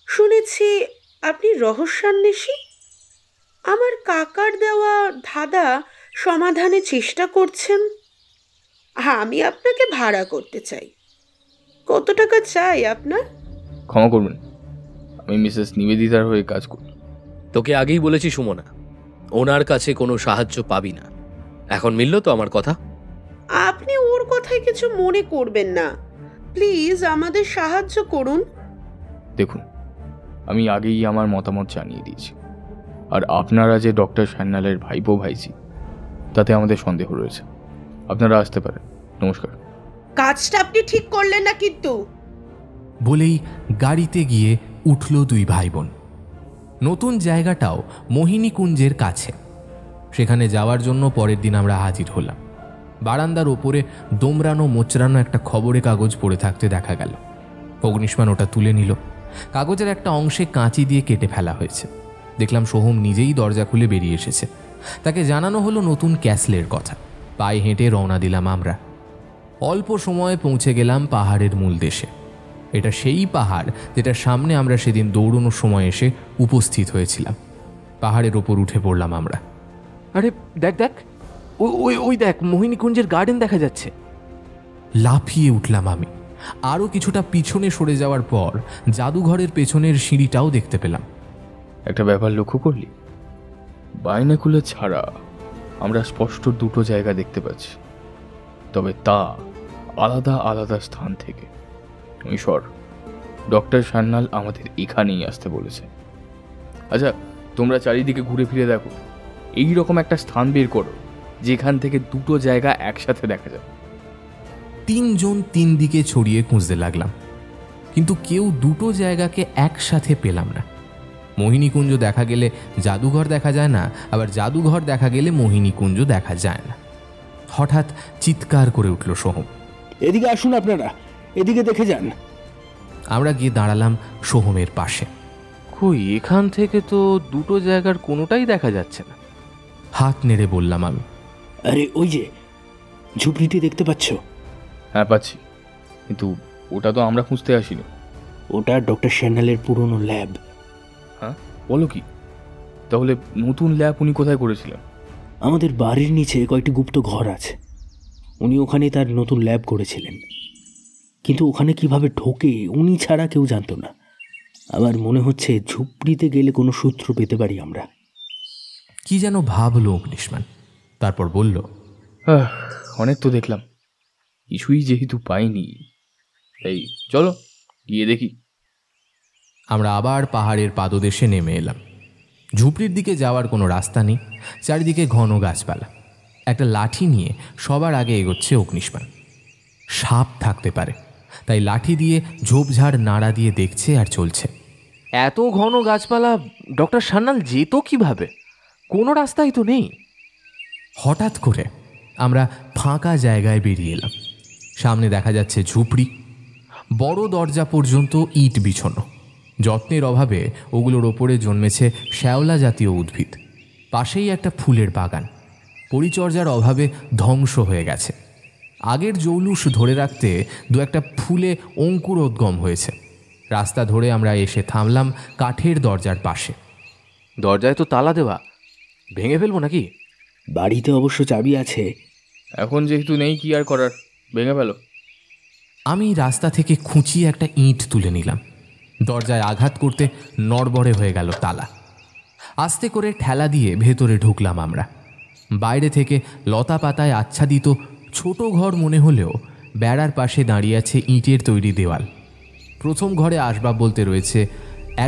শুনেছি আপনি রহস্যান্বেষী। আমার কাকার দেওয়া ধাঁধা সমাধানের চেষ্টা করছেন। আমি আপনাকে ভাড়া করতে চাই। কত টাকা চাই আপনার? ক্ষমা করবেন, আমি মিসেস নিবেদিতার হয়ে কাজ করি। তোকে আগেই বলেছি সুমনা, ওনার কাছে কোনো সাহায্য পাবি না। এখন মিলল তো আমার কথা? আপনি ওর কথায় কিছু মনে করবেন না, প্লিজ আমাদের সাহায্য করুন। দেখুন, আমি আগেই আমার মতামত জানিয়ে দিয়েছি, আর আপনারা যে ডক্টর সান্যালের ভাইপো ভাইজি, তাতে আমাদের সন্দেহ রয়েছে। আপনারা আসতে পারেন। নমস্কার। কাজটা আপনি ঠিক করলেন না কিন্তু। বলেই গাড়িতে গিয়ে উঠল দুই ভাই বোন। নতুন জায়গাটাও মোহিনী কুঞ্জের কাছে। সেখানে যাওয়ার জন্য পরের দিন আমরা হাজির হলাম। বারান্দার ওপরে দোমরানো মোচড়ানো একটা খবরের কাগজ পড়ে থাকতে দেখা গেল। অগ্নিষ্মান ওটা তুলে নিল। কাগজের একটা অংশে কাঁচি দিয়ে কেটে ফেলা হয়েছে। দেখলাম সোহম নিজেই দরজা খুলে বেরিয়ে এসেছে। তাকে জানানো হলো নতুন ক্যাসলের কথা। পায়ে হেঁটে রওনা দিলাম আমরা। অল্প সময়ে পৌঁছে গেলাম পাহাড়ের মূল দেশে। এটা সেই পাহাড় যেটার সামনে আমরা সেদিন দৌড়ানোর সময় এসে উপস্থিত হয়েছিলাম। পাহাড়ের ওপর উঠে পড়লাম আমরা। আরে দেখ দেখ, ওই দেখ, মোহিনী কুঞ্জের গার্ডেন দেখা যাচ্ছে। লাফিয়ে উঠলাম আমি। আরও কিছুটা পিছনে সরে যাওয়ার পর জাদুঘরের পেছনের সিঁড়িটাও দেখতে পেলাম। একটা ব্যাপার লক্ষ্য করলি? বাইনাকুলার ছাড়া আমরা স্পষ্ট দুটো জায়গা দেখতে পাচ্ছি, তবে তা আলাদা আলাদা স্থান থেকে। ঈশ্বর, ডক্টর সান্যাল আমাদের এখানেই আসতে বলেছে। আচ্ছা, তোমরা চারিদিকে ঘুরে ফিরে দেখো, এই রকম একটা স্থান বের করো যেখান থেকে দুটো জায়গা একসাথে দেখা যায়। তিনজন তিন দিকে ছড়িয়ে খুঁজতে লাগলাম, কিন্তু কেউ দুটো জায়গাকে একসাথে পেলাম না। মোহিনীকুঞ্জ দেখা গেলে জাদুঘর দেখা যায় না, আবার জাদুঘর দেখা গেলে মোহিনীকুঞ্জ দেখা যায় না। হঠাৎ চিৎকার করে উঠল সোহম, এদিকে আসুন আপনারা, এদিকে দেখে যান। আমরা গিয়ে দাঁড়ালাম সোহমের পাশে। কই, এখান থেকে তো দুটো জায়গার কোনোটাই দেখা যাচ্ছে না। হাত নেড়ে বললাম আমি। আরে ওই যে ঝুপড়িটি দেখতে পাচ্ছ? হ্যাঁ পাচ্ছি, কিন্তু ওটা তো আমরা খুঁজতে আসিনি। ওটা ডক্টর সান্যালের পুরনো ল্যাব। হ্যাঁ, বলো কি? তাহলে নতুন ল্যাব উনি কোথায় করেছিলেন? আমাদের বাড়ির নিচে কয়েকটি গুপ্ত ঘর আছে, উনি ওখানে তার নতুন ল্যাব করেছিলেন। কিন্তু ওখানে কিভাবে ঢোকে উনি ছাড়া কেউ জানতো না। আমার মনে হচ্ছে ঝুপড়িতে গেলে কোনো সূত্র পেতে পারি আমরা। কি যেন ভাবলো অগ্নিষ্মান, তারপর বলল, অনেক তো দেখলাম, কিছুই যেহেতু পাইনি, এই চলো গিয়ে দেখি। আমরা আবার পাহাড়ের পাদদেশে নেমে এলাম। ঝুপড়ির দিকে যাওয়ার কোনো রাস্তা নেই, চারিদিকে ঘন গাছপালা। একটা লাঠি নিয়ে সবার আগে এগোচ্ছে অগ্নিষ্মান। সাপ থাকতে পারে, তাই লাঠি দিয়ে ঝোপঝাড় নাড়া দিয়ে দেখছে আর চলছে। এত ঘন গাছপালা ডক্টর সান্যাল যেত কিভাবে? কোনো রাস্তাই তো নেই। হঠাৎ করে আমরা ফাঁকা জায়গায় বেরিয়ে এলাম। সামনে দেখা যাচ্ছে ঝুপড়ি, বড় দরজা পর্যন্ত ইট বিছানো। যত্নের অভাবে ওগুলোর ওপরে জন্মেছে শ্যাওলা জাতীয় উদ্ভিদ। পাশেই একটা ফুলের বাগান, পরিচর্যার অভাবে ধ্বংস হয়ে গেছে। আগের জৌলুস ধরে রাখতে দু একটা ফুলে অঙ্কুরোদ্গম হয়েছে। রাস্তা ধরে আমরা এসে থামলাম কাঠের দরজার পাশে। দরজায় তো তালা দেওয়া, ভেঙে ফেলবো নাকি? বাড়িতে অবশ্য চাবি আছে। এখন যেহেতু নেই, কি আর করার, ভেঙে ফেলো। আমি রাস্তা থেকে খুঁচিয়ে একটা ইঁট তুলে নিলাম। দরজায় আঘাত করতে নড়বড়ে হয়ে গেল তালা। আস্তে করে ঠেলা দিয়ে ভেতরে ঢুকলাম আমরা। বাইরে থেকে লতা পাতায় আচ্ছাদিত ছোট ঘর মনে হলেও বেড়ার পাশে দাঁড়িয়ে আছে ইঁটের তৈরি দেওয়াল। প্রথম ঘরে আসবাব বলতে রয়েছে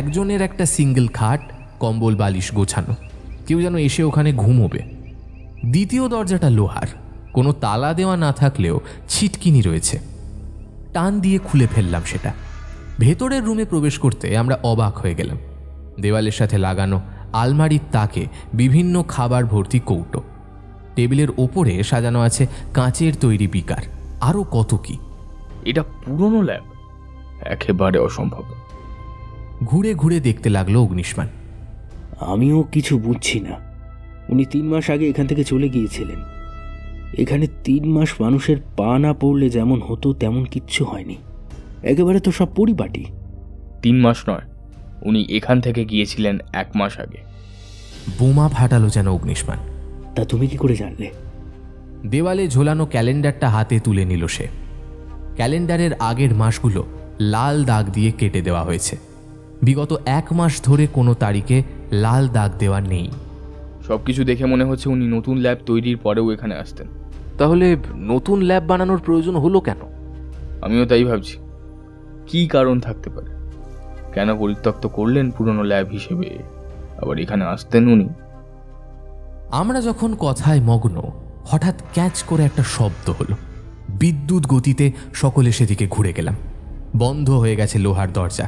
একজনের একটা সিঙ্গেল খাট, কম্বল বালিশ গোছানো, কেউ যেন এসে ওখানে ঘুমোবে। দ্বিতীয় দরজাটা লোহার, কোনো তালা দেওয়া না থাকলেও ছিটকিনি রয়েছে। টান দিয়ে খুলে ফেললাম সেটা। ভেতরের রুমে প্রবেশ করতে আমরা অবাক হয়ে গেলাম। দেওয়ালের সাথে লাগানো আলমারির তাকে বিভিন্ন খাবার ভর্তি কৌটো। টেবিলের ওপরে সাজানো আছে কাঁচের তৈরি বিকার, আরও কত কি। এটা পুরনো ল্যাব, একেবারে অসম্ভব। ঘুরে ঘুরে দেখতে লাগলো অগ্নিষ্মান। আমিও কিছু বুঝছি না। উনি 3 মাস আগে এখান থেকে চলে গিয়েছিলেন। এখানে 3 মাস মানুষের পা না পড়লে যেমন হতো তেমন কিচ্ছু হয়নি। একেবারে তো সব পরিপাটি। 3 মাস নয়, উনি এখান থেকে গিয়েছিলেন 1 মাস আগে। বোমা ফাটালো যেন অগ্নিষ্মান। তা তুমি কি করে জানলে? দেওয়ালে ঝোলানো ক্যালেন্ডারটা হাতে তুলে নিল সে। ক্যালেন্ডারের আগের মাসগুলো লাল দাগ দিয়ে কেটে দেওয়া হয়েছে। বিগত 1 মাস ধরে কোনো তারিখে লাল দাগ দেওয়া নেই। সবকিছু দেখে মনে হচ্ছে উনি নতুন ল্যাব তৈরির পরেও এখানে আসতেন। তাহলে নতুন ল্যাব বানানোর প্রয়োজন হলো কেন? আমিও তাই ভাবছি। কি কারণ থাকতে পারে? কেন পরিত্যক্ত করলেন পুরনো ল্যাব হিসেবে, আবার এখানে আসতেন উনি? আমরা যখন কথায় মগ্ন, হঠাৎ ক্যাচ করে একটা শব্দ হলো। বিদ্যুৎ গতিতে সকলে সেদিকে ঘুরে গেলাম। বন্ধ হয়ে গেছে লোহার দরজা।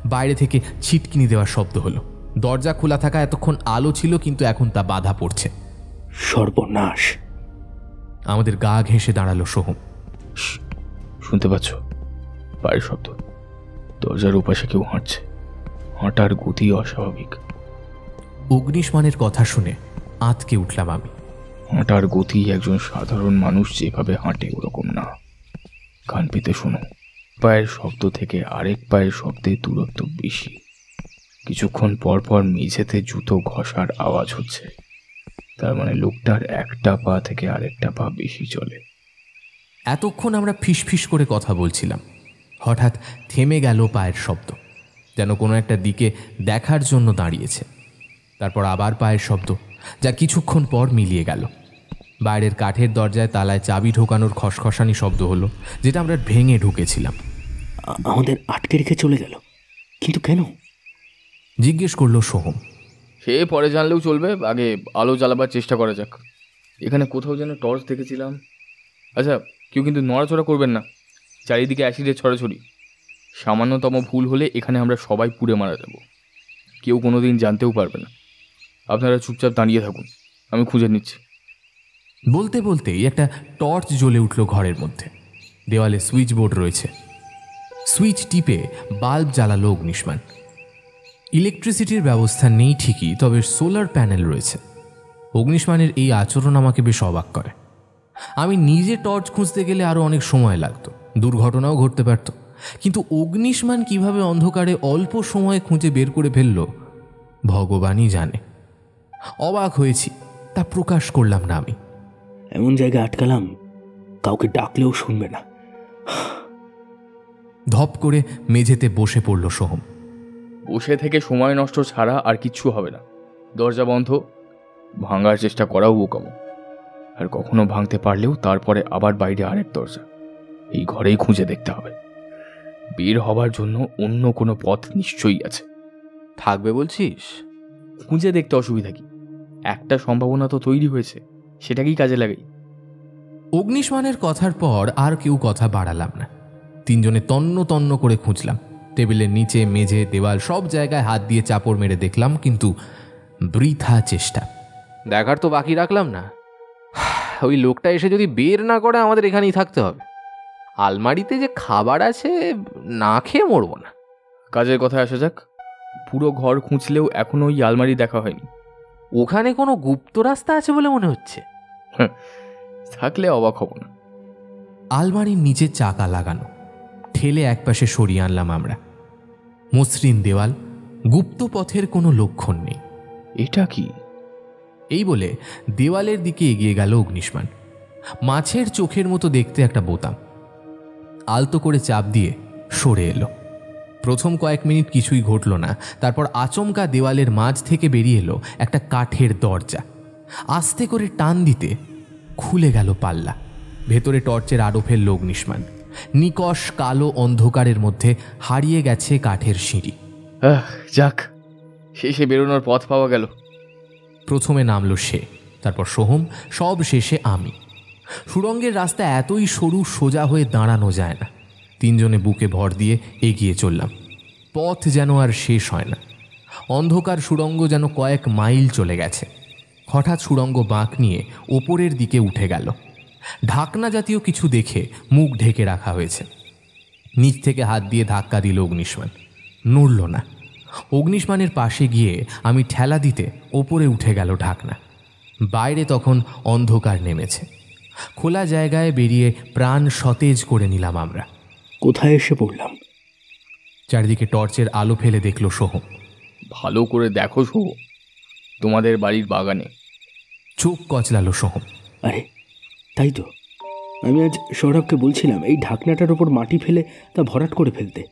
বাইরে থেকে ছিটকিনি দেওয়ার শব্দ হলো। দরজা খোলা থাকা এতক্ষণ আলো ছিল, কিন্তু এখন তা বাধা পড়ছে। সর্বনাশ! আমাদের গা ঘেঁষে দাঁড়ালো সোহম। শুনতে পাচ্ছ? পায়ের শব্দ। দরজার ওপাশে কেউ হাঁটছে। হাঁটার গতি অস্বাভাবিক। অগ্নিষ্মানের কথা শুনে আঁতকে উঠলাম আমি। হাঁটার গতি একজন সাধারণ মানুষ যেভাবে হাঁটে ওরকম না। কান পেতে শোনো, পায়ের শব্দ থেকে আরেক পায়ের শব্দে দূরত্ব বেশি। কিছুক্ষণ পর পর মেঝেতে জুতো ঘষার আওয়াজ হচ্ছে। তার মানে লোকটার একটা পা থেকে আরেকটা পা বেশি চলে। এতক্ষণ আমরা ফিসফিস করে কথা বলছিলাম। হঠাৎ থেমে গেল পায়ের শব্দ, যেন কোনো একটা দিকে দেখার জন্য দাঁড়িয়েছে। তারপর আবার পায়ের শব্দ, যা কিছুক্ষণ পর মিলিয়ে গেল। বাইরের কাঠের দরজায় তালায় চাবি ঢোকানোর খসখসানি শব্দ হলো, যেটা আমরা ভেঙে ঢুকেছিলাম। আমাদের আটকে রেখে চলে গেল, কিন্তু কেন? জিজ্ঞেস করলো সোহম। সে পরে জানলেও চলবে, আগে আলো জ্বালাবার চেষ্টা করা যাক। এখানে কোথাও যেন টর্চ দেখেছিলাম। আচ্ছা, কেউ কিন্তু নড়াচড়া করবেন না। চারিদিকে অ্যাসিডের ছড়াছড়ি। সামান্যতম ভুল হলে এখানে আমরা সবাই পুড়ে মারা যাব। কেউ কোনো দিন জানতেও পারবে না। আপনারা চুপচাপ দাঁড়িয়ে থাকুন, আমি খুঁজে নিচ্ছি। বলতে বলতেই একটা টর্চ জ্বলে উঠল ঘরের মধ্যে। দেওয়ালে সুইচ বোর্ড রয়েছে। সুইচ টিপে বাল্ব জ্বালালো অগ্নিষ্মান। ইলেকট্রিসিটির ব্যবস্থা নেই ঠিকই, তবে সোলার প্যানেল রয়েছে। অগ্নিষ্মানের এই আচরণ আমাকে বেশ অবাক করে। আমি নিজে টর্চ খুঁজতে গেলে আরও অনেক সময় লাগতো, দুর্ঘটনাও ঘটতে পারত। কিন্তু অগ্নিষ্মান কিভাবে অন্ধকারে অল্প সময়ে খুঁজে বের করে ফেলল ভগবানই জানে। অবাক হয়েছি, তা প্রকাশ করলাম না আমি। এমন জায়গায় আটকালাম, কাউকে ডাকলেও শুনবে না। ধপ করে মেঝেতে বসে পড়ল সোহম। বসে থেকে সময় নষ্ট ছাড়া আর কিচ্ছু হবে না। দরজা বন্ধ, ভাঙার চেষ্টা করাও বোকামো। আর কখনো ভাঙতে পারলেও তারপরে আবার বাইরে আরেক দরজা। এই ঘরেই খুঁজে দেখতে হবে। বের হবার জন্য অন্য কোনো পথ নিশ্চয়ই আছে। থাকবে বলছিস? খুঁজে দেখতে অসুবিধা কি? একটা সম্ভাবনা তো তৈরি হয়েছে, সেটাকেই কাজে লাগাই। অগ্নিষ্মানের কথার পর আর কেউ কথা বাড়ালাম না। তিনজনে তন্ন তন্ন করে খুঁজলাম, টেবিলের নিচে, মেঝে, দেওয়াল, সব জায়গায় হাত দিয়ে চাপড় মেরে দেখলাম, কিন্তু বৃথা চেষ্টা। দেখার তো বাকি রাখলাম না, ওই লোকটা এসে যদি বের না করে আমাদের এখানেই থাকতে হবে। আলমারিতে যে খাবার আছে, না খেয়ে মরবো না। কাজের কথা আসা যাক, পুরো ঘর খুঁজলেও এখনো ওই আলমারি দেখা হয়নি। ওখানে কোনো গুপ্ত রাস্তা আছে বলে মনে হচ্ছে। থাকলে অবাক হব না। আলমারির নিচে চাকা লাগানো, ঠেলে একপাশে সরিয়ে আনলাম আমরা। মসৃণ দেওয়াল, গুপ্ত পথের কোনো লক্ষণ নেই। এটা কি? এই বলে দেওয়ালের দিকে এগিয়ে গেল অগ্নিষ্মান। মাছের চোখের মতো দেখতে একটা বোতাম, আলতো করে চাপ দিয়ে সরে এলো। প্রথম কয়েক মিনিট কিছুই ঘটল না, তারপর আচমকা দেওয়ালের মাঝ থেকে বেরিয়ে এলো একটা কাঠের দরজা। আস্তে করে টান দিতে খুলে গেল পাল্লা। ভেতরে টর্চের আলো ফেলল অগ্নিষ্মান। নিকষ কালো অন্ধকারের মধ্যে হারিয়ে গেছে কাঠের সিঁড়ি। যাক, শেষে বেরোনোর পথ পাওয়া গেল। প্রথমে নামলো সে, তারপর সোহম, সব শেষে আমি। সুড়ঙ্গের রাস্তা এতই সরু, সোজা হয়ে দাঁড়ানো যায় না। তিনজনে বুকে ভর দিয়ে এগিয়ে চললাম। পথ যেন আর শেষ হয় না। অন্ধকার সুড়ঙ্গ যেন কয়েক মাইল চলে গেছে। হঠাৎ সুড়ঙ্গ বাঁক নিয়ে ওপরের দিকে উঠে গেল। ঢাকনা জাতীয় কিছু দেখে মুখ ঢেকে রাখা হয়েছে। নিচ থেকে হাত দিয়ে ধাক্কা দিল অগ্নিষ্মান, নড়ল না। অগ্নিষ্মানের পাশে গিয়ে আমি ঠেলা দিতে ওপরে উঠে গেল ঢাকনা। বাইরে তখন অন্ধকার নেমেছে। খোলা জায়গায় বেরিয়ে প্রাণ সতেজ করে নিলাম আমরা। কোথায় এসে পড়লাম? চারিদিকে টর্চের আলো ফেলে দেখল সোহম। ভালো করে দেখো সোহম, তোমাদের বাড়ির বাগানে। চোখ কচলালো সোহম। আরে তাই তো, আমি আজ সৌরভকে বলছিলাম এই ঢাকনাটার ওপর মাটি ফেলে তা ভরাট করে ফেলতে।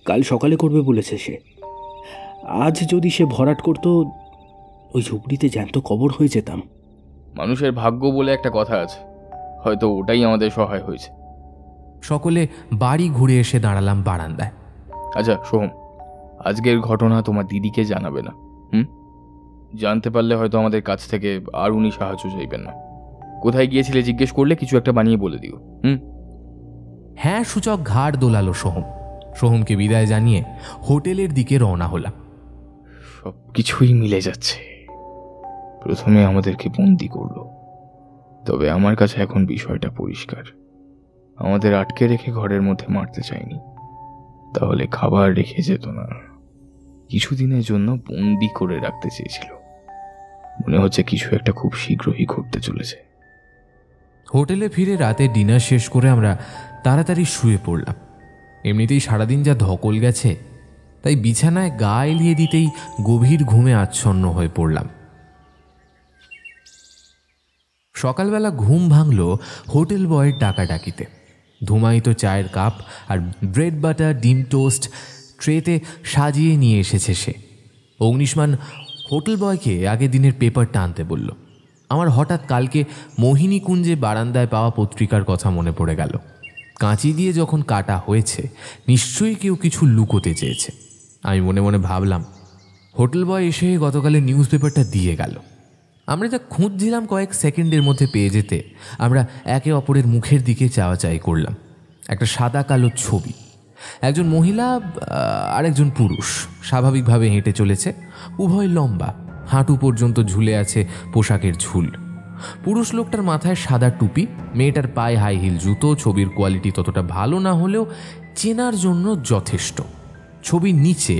কাল সকালে করবে বলেছে সে। আজ যদি সে ভরাট করতো, ওই ঝুপড়িতে জ্যান্ত কবর হয়ে যেতাম। মানুষের ভাগ্য বলে একটা কথা আছে, হয়তো ওটাই আমাদের সহায় হয়েছে। সকলে বাড়ি ঘুরে এসে দাঁড়ালাম বারান্দায়। আচ্ছা সোহম, আজকের ঘটনা তোমার দিদিকে জানাবে না? জানতে পারলে হয়তো আমাদের কাছ থেকে আর উনি সাহায্য চাইবেন না। কোথায় গিয়েছিলে জিজ্ঞেস করলে কিছু একটা বানিয়ে বলে দিও। হ্যাঁ সূচক ঘাড় দোলালো সোহম। সোহমকে বিদায় জানিয়ে হোটেলের দিকে রওনা হলাম। সব কিছুই মিলে যাচ্ছে। প্রথমে আমাদেরকে বন্দি করলো, তবে আমার কাছে এখন বিষয়টা পরিষ্কার। আমাদের আটকে রেখে ঘরের মধ্যে মারতে চাইনি, তাহলে খাবার রেখে যেত না। কিছুদিনের জন্য বন্দি করে রাখতে চেয়েছিল। মনে হচ্ছে কিছু একটা খুব শীঘ্রই ঘটতে চলেছে। হোটেলে ফিরে রাতে ডিনার শেষ করে আমরা তাড়াতাড়ি শুয়ে পড়লাম। এমনিতেই সারাদিন যা ধকল গেছে, তাই বিছানায় গা এলিয়ে দিতেই গভীর ঘুমে আচ্ছন্ন হয়ে পড়লাম। সকালবেলা ঘুম ভাঙল হোটেল বয়ের ডাকাডাকিতে। ধুমায়িত চায়ের কাপ আর ব্রেড বাটার, ডিম টোস্ট ট্রেতে সাজিয়ে নিয়ে এসেছে সে। অগ্নিষ্মান হোটেল বয়কে আগের দিনের পেপারটা আনতে বলল। আমার হঠাৎ কালকে মোহিনী কুঞ্জে বারান্দায় পাওয়া পত্রিকার কথা মনে পড়ে গেল। কাঁচি দিয়ে যখন কাটা হয়েছে, নিশ্চয়ই কেউ কিছু লুকোতে চেয়েছে। আমি মনে মনে ভাবলাম, হোটেল বয় এসে গতকালের নিউজ পেপারটা দিয়ে গেল। আমরা যা খুঁজছিলাম কয়েক সেকেন্ডের মধ্যে পেয়ে যেতে আমরা একে অপরের মুখের দিকে চাওয়াচাই করলাম। একটা সাদা কালো ছবি, একজন মহিলা আর একজন পুরুষ স্বাভাবিকভাবে হেঁটে চলেছে। উভয় লম্বা, হাঁটু পর্যন্ত ঝুলে আছে পোশাকের ঝুল। পুরুষ লোকটার মাথায় সাদা টুপি, মেয়েটার পায়ে হাই হিল জুতো। ছবির কোয়ালিটি ততটা ভালো না হলেও চেনার জন্য যথেষ্ট। ছবির নিচে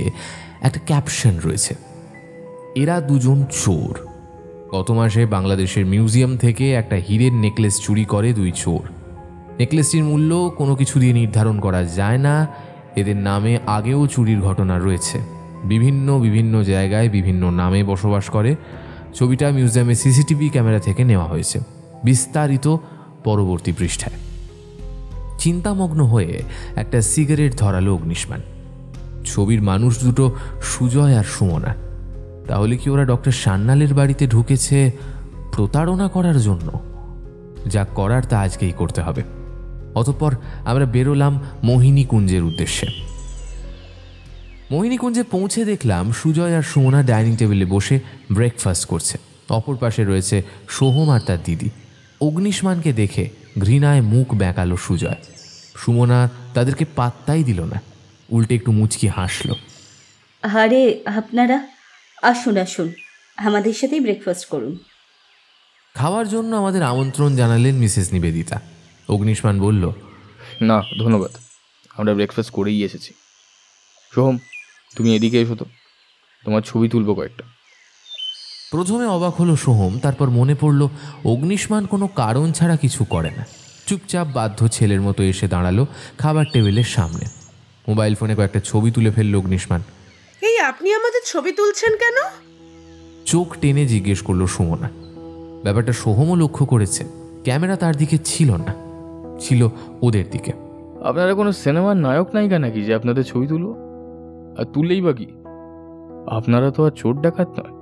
একটা ক্যাপশন রয়েছে, এরা দুজন চোর। গত মাসে বাংলাদেশের মিউজিয়াম থেকে একটা হীরের নেকলেস চুরি করে দুই চোর। নেকলেসটির মূল্য কোনো কিছু দিয়ে নির্ধারণ করা যায় না। এদের নামে আগেও চুরির ঘটনা রয়েছে। বিভিন্ন জায়গায় বিভিন্ন নামে বসবাস করে। ছবিটা মিউজিয়ামের সিসিটিভি ক্যামেরা থেকে নেওয়া হয়েছে। বিস্তারিত পরবর্তী পৃষ্ঠায়। চিন্তামগ্ন হয়ে একটা সিগারেট ধরালো অগ্নিষ্মান। ছবির মানুষ দুটো সুজয় আর সুমনা। তাহলে কি ওরা ডক্টর সান্যালের বাড়িতে ঢুকেছে প্রতারণা করার জন্য? যা করার তা আজকেই করতে হবে। অতঃপর আমরা বেরোলাম মোহিনী কুঞ্জের উদ্দেশ্যে। মোহিনীকুঞ্জে পৌঁছে দেখলাম সুজয় আর সুমনা ডাইনিং টেবিলে বসে ব্রেকফাস্ট করছে। অপর পাশে রয়েছে সোহম আর তার দিদি। অগ্নিষ্মানকে দেখে ঘৃণায় মুখ বেঁকালো সুজয়। সুমনা তাদেরকে পাত্তাই দিল না, উল্টে একটু মুচকি হাসল। আরে আপনারা আসুন আসুন, আমাদের সাথেই ব্রেকফাস্ট করুন। খাওয়ার জন্য আমাদের আমন্ত্রণ জানালেন মিসেস নিবেদিতা। অগ্নিষ্মান বলল, না ধন্যবাদ, আমরা ব্রেকফাস্ট করেই এসেছি। সোহম, তুমি এদিকে এসো তো, তোমার ছবি তুলবো কয়েকটা। প্রথমে অবাক হলো সোহম, তারপর মনে পড়ল অগ্নিষ্মান কোনো কারণ ছাড়া কিছু করে না। চুপচাপ বাধ্য ছেলের মতো এসে দাঁড়ালো খাবার টেবিলের সামনে। মোবাইল ফোনে কয়েকটা ছবি তুলে ফেললো অগ্নিষ্মান। এই আপনি আমাদের ছবি তুলছেন কেন? চোখ টেনে জিজ্ঞেস করলো সুমনা। ব্যাপারটা সোহমও লক্ষ্য করেছে, ক্যামেরা তার দিকে ছিল না, ছিল ওদের দিকে। আপনারা কোনো সিনেমার নায়ক নায়িকা নাকি যে আপনাদের ছবি তুলবো? আর তুললেই বা কি, আপনারা তো আর চোর ডাকাত নয়।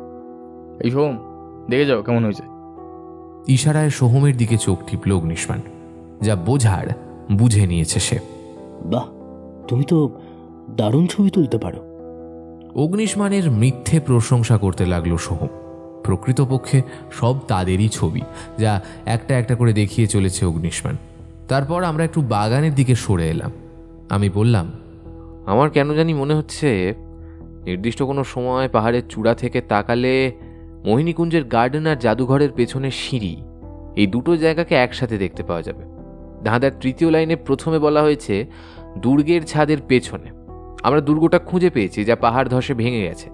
এই সোহম, দেখে যাও কেমন হয়েছে। ইশারায় সোহমের দিকে চোখ টিপল অগ্নিষ্মান। যা বোঝার বুঝে নিয়েছে সে। বাহ, তুমি তো দারুণ ছবি তুলতে পারো। অগ্নিষ্মানের মিথ্যে প্রশংসা করতে লাগলো সোহম। প্রকৃতপক্ষে সব তাদেরই ছবি, যা একটা একটা করে দেখিয়ে চলেছে অগ্নিষ্মান। তারপর আমরা একটু বাগানের দিকে সরে এলাম। আমি বললাম, আমার কেন জানি মনে হচ্ছে নির্দিষ্ট কোনো সময় পাহাড়ের চূড়া থেকে তাকালে মোহিনীকুঞ্জের গার্ডেন আর জাদুঘরের পেছনের সিঁড়ি, এই দুটো জায়গাকে একসাথে দেখতে পাওয়া যাবে। ধাঁধার তৃতীয় লাইনে প্রথমে বলা হয়েছে দুর্গের ছাদের পেছনে। আমরা দুর্গটা খুঁজে পেয়েছি, যা পাহাড় ধসে ভেঙে গেছে।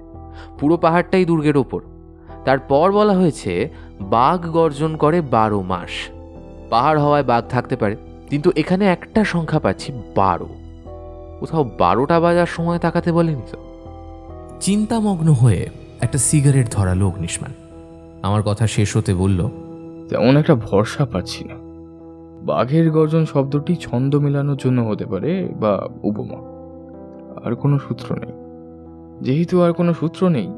পুরো পাহাড়টাই দুর্গের ওপর। তারপর বলা হয়েছে বাঘ গর্জন করে 12 মাস। পাহাড় হওয়ায় বাঘ থাকতে পারে, কিন্তু এখানে একটা সংখ্যা পাচ্ছি 12। কোথাও 12টা বাজার সময় তাকাতে বলেনি তো? চিন্তামগ্ন হয়ে একটা সিগারেট ধরালো অগ্নিষ্মান। আমার কথা শেষ হতে বলল, তেমন একটা ভরসা পাচ্ছি না। বাঘের গর্জন শব্দটি ছন্দ মেলানোর জন্য হতে পারে, বা উপমা। আর কোনো সূত্র নেই। যেহেতু আর কোনো সূত্র নেই,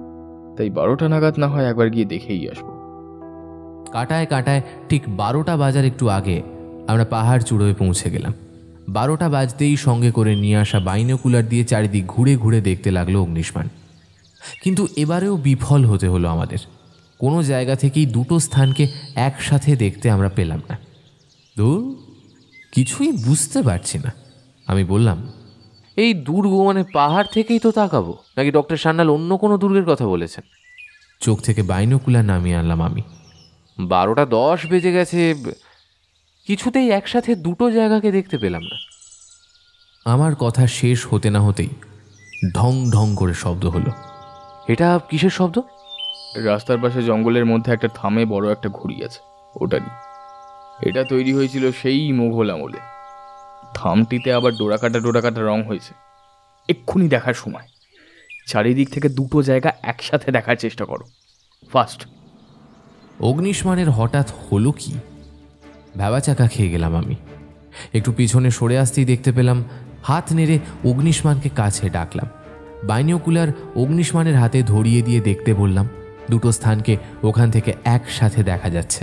তাই 12টা নাগাদ না হয় একবার গিয়ে দেখেই আসবো। কাটায় কাটায় ঠিক 12টা বাজার একটু আগে আমরা পাহাড় চূড়োয় পৌঁছে গেলাম। 12টা বাজতেই সঙ্গে করে নিয়ে আসা বাইনোকুলার দিয়ে চারিদিক ঘুরে ঘুরে দেখতে লাগলো অগ্নিষ্মান। কিন্তু এবারেও বিফল হতে হলো আমাদের। কোনো জায়গা থেকেই দুটো স্থানকে একসাথে দেখতে আমরা পেলাম না। দূর, কিছুই বুঝতে পারছি না। আমি বললাম, এই দুর্গ মানে পাহাড় থেকেই তো তাকাবো, নাকি ডক্টর সান্যাল অন্য কোনো দুর্গের কথা বলেছেন? চোখ থেকে বাইনোকুলার নামিয়ে আনলাম আমি। 12টা 10 বেজে গেছে, কিছুতেই একসাথে দুটো জায়গাকে দেখতে পেলাম না। আমার কথা শেষ হতে না হতেই ঢং ঢং করে শব্দ হলো। এটা কিসের শব্দ? রাস্তার পাশে জঙ্গলের মধ্যে একটা থামে বড় একটা ঘড়ি আছে, ওটারই। এটা তৈরি হয়েছিল সেই মোঘল আমলে। থামটিতে আবার ডোরাকাটা রং হয়েছে। এক্ষুনি দেখার সময়। চারিদিক থেকে দুটো জায়গা একসাথে দেখার চেষ্টা করো, ফাস্ট। অগ্নিষ্মানের হঠাৎ হলো কি? ভ্যাবাচাকা খেয়ে গেলাম আমি। একটু পিছনে সরে আসতেই দেখতে পেলাম, হাত নেড়ে অগ্নিষ্মানকে কাছে ডাকলাম। বাইনোকুলার অগ্নিষ্মানের হাতে ধরিয়ে দিয়ে দেখতে বললাম। দুটো স্থানকে ওখান থেকে একসাথে দেখা যাচ্ছে।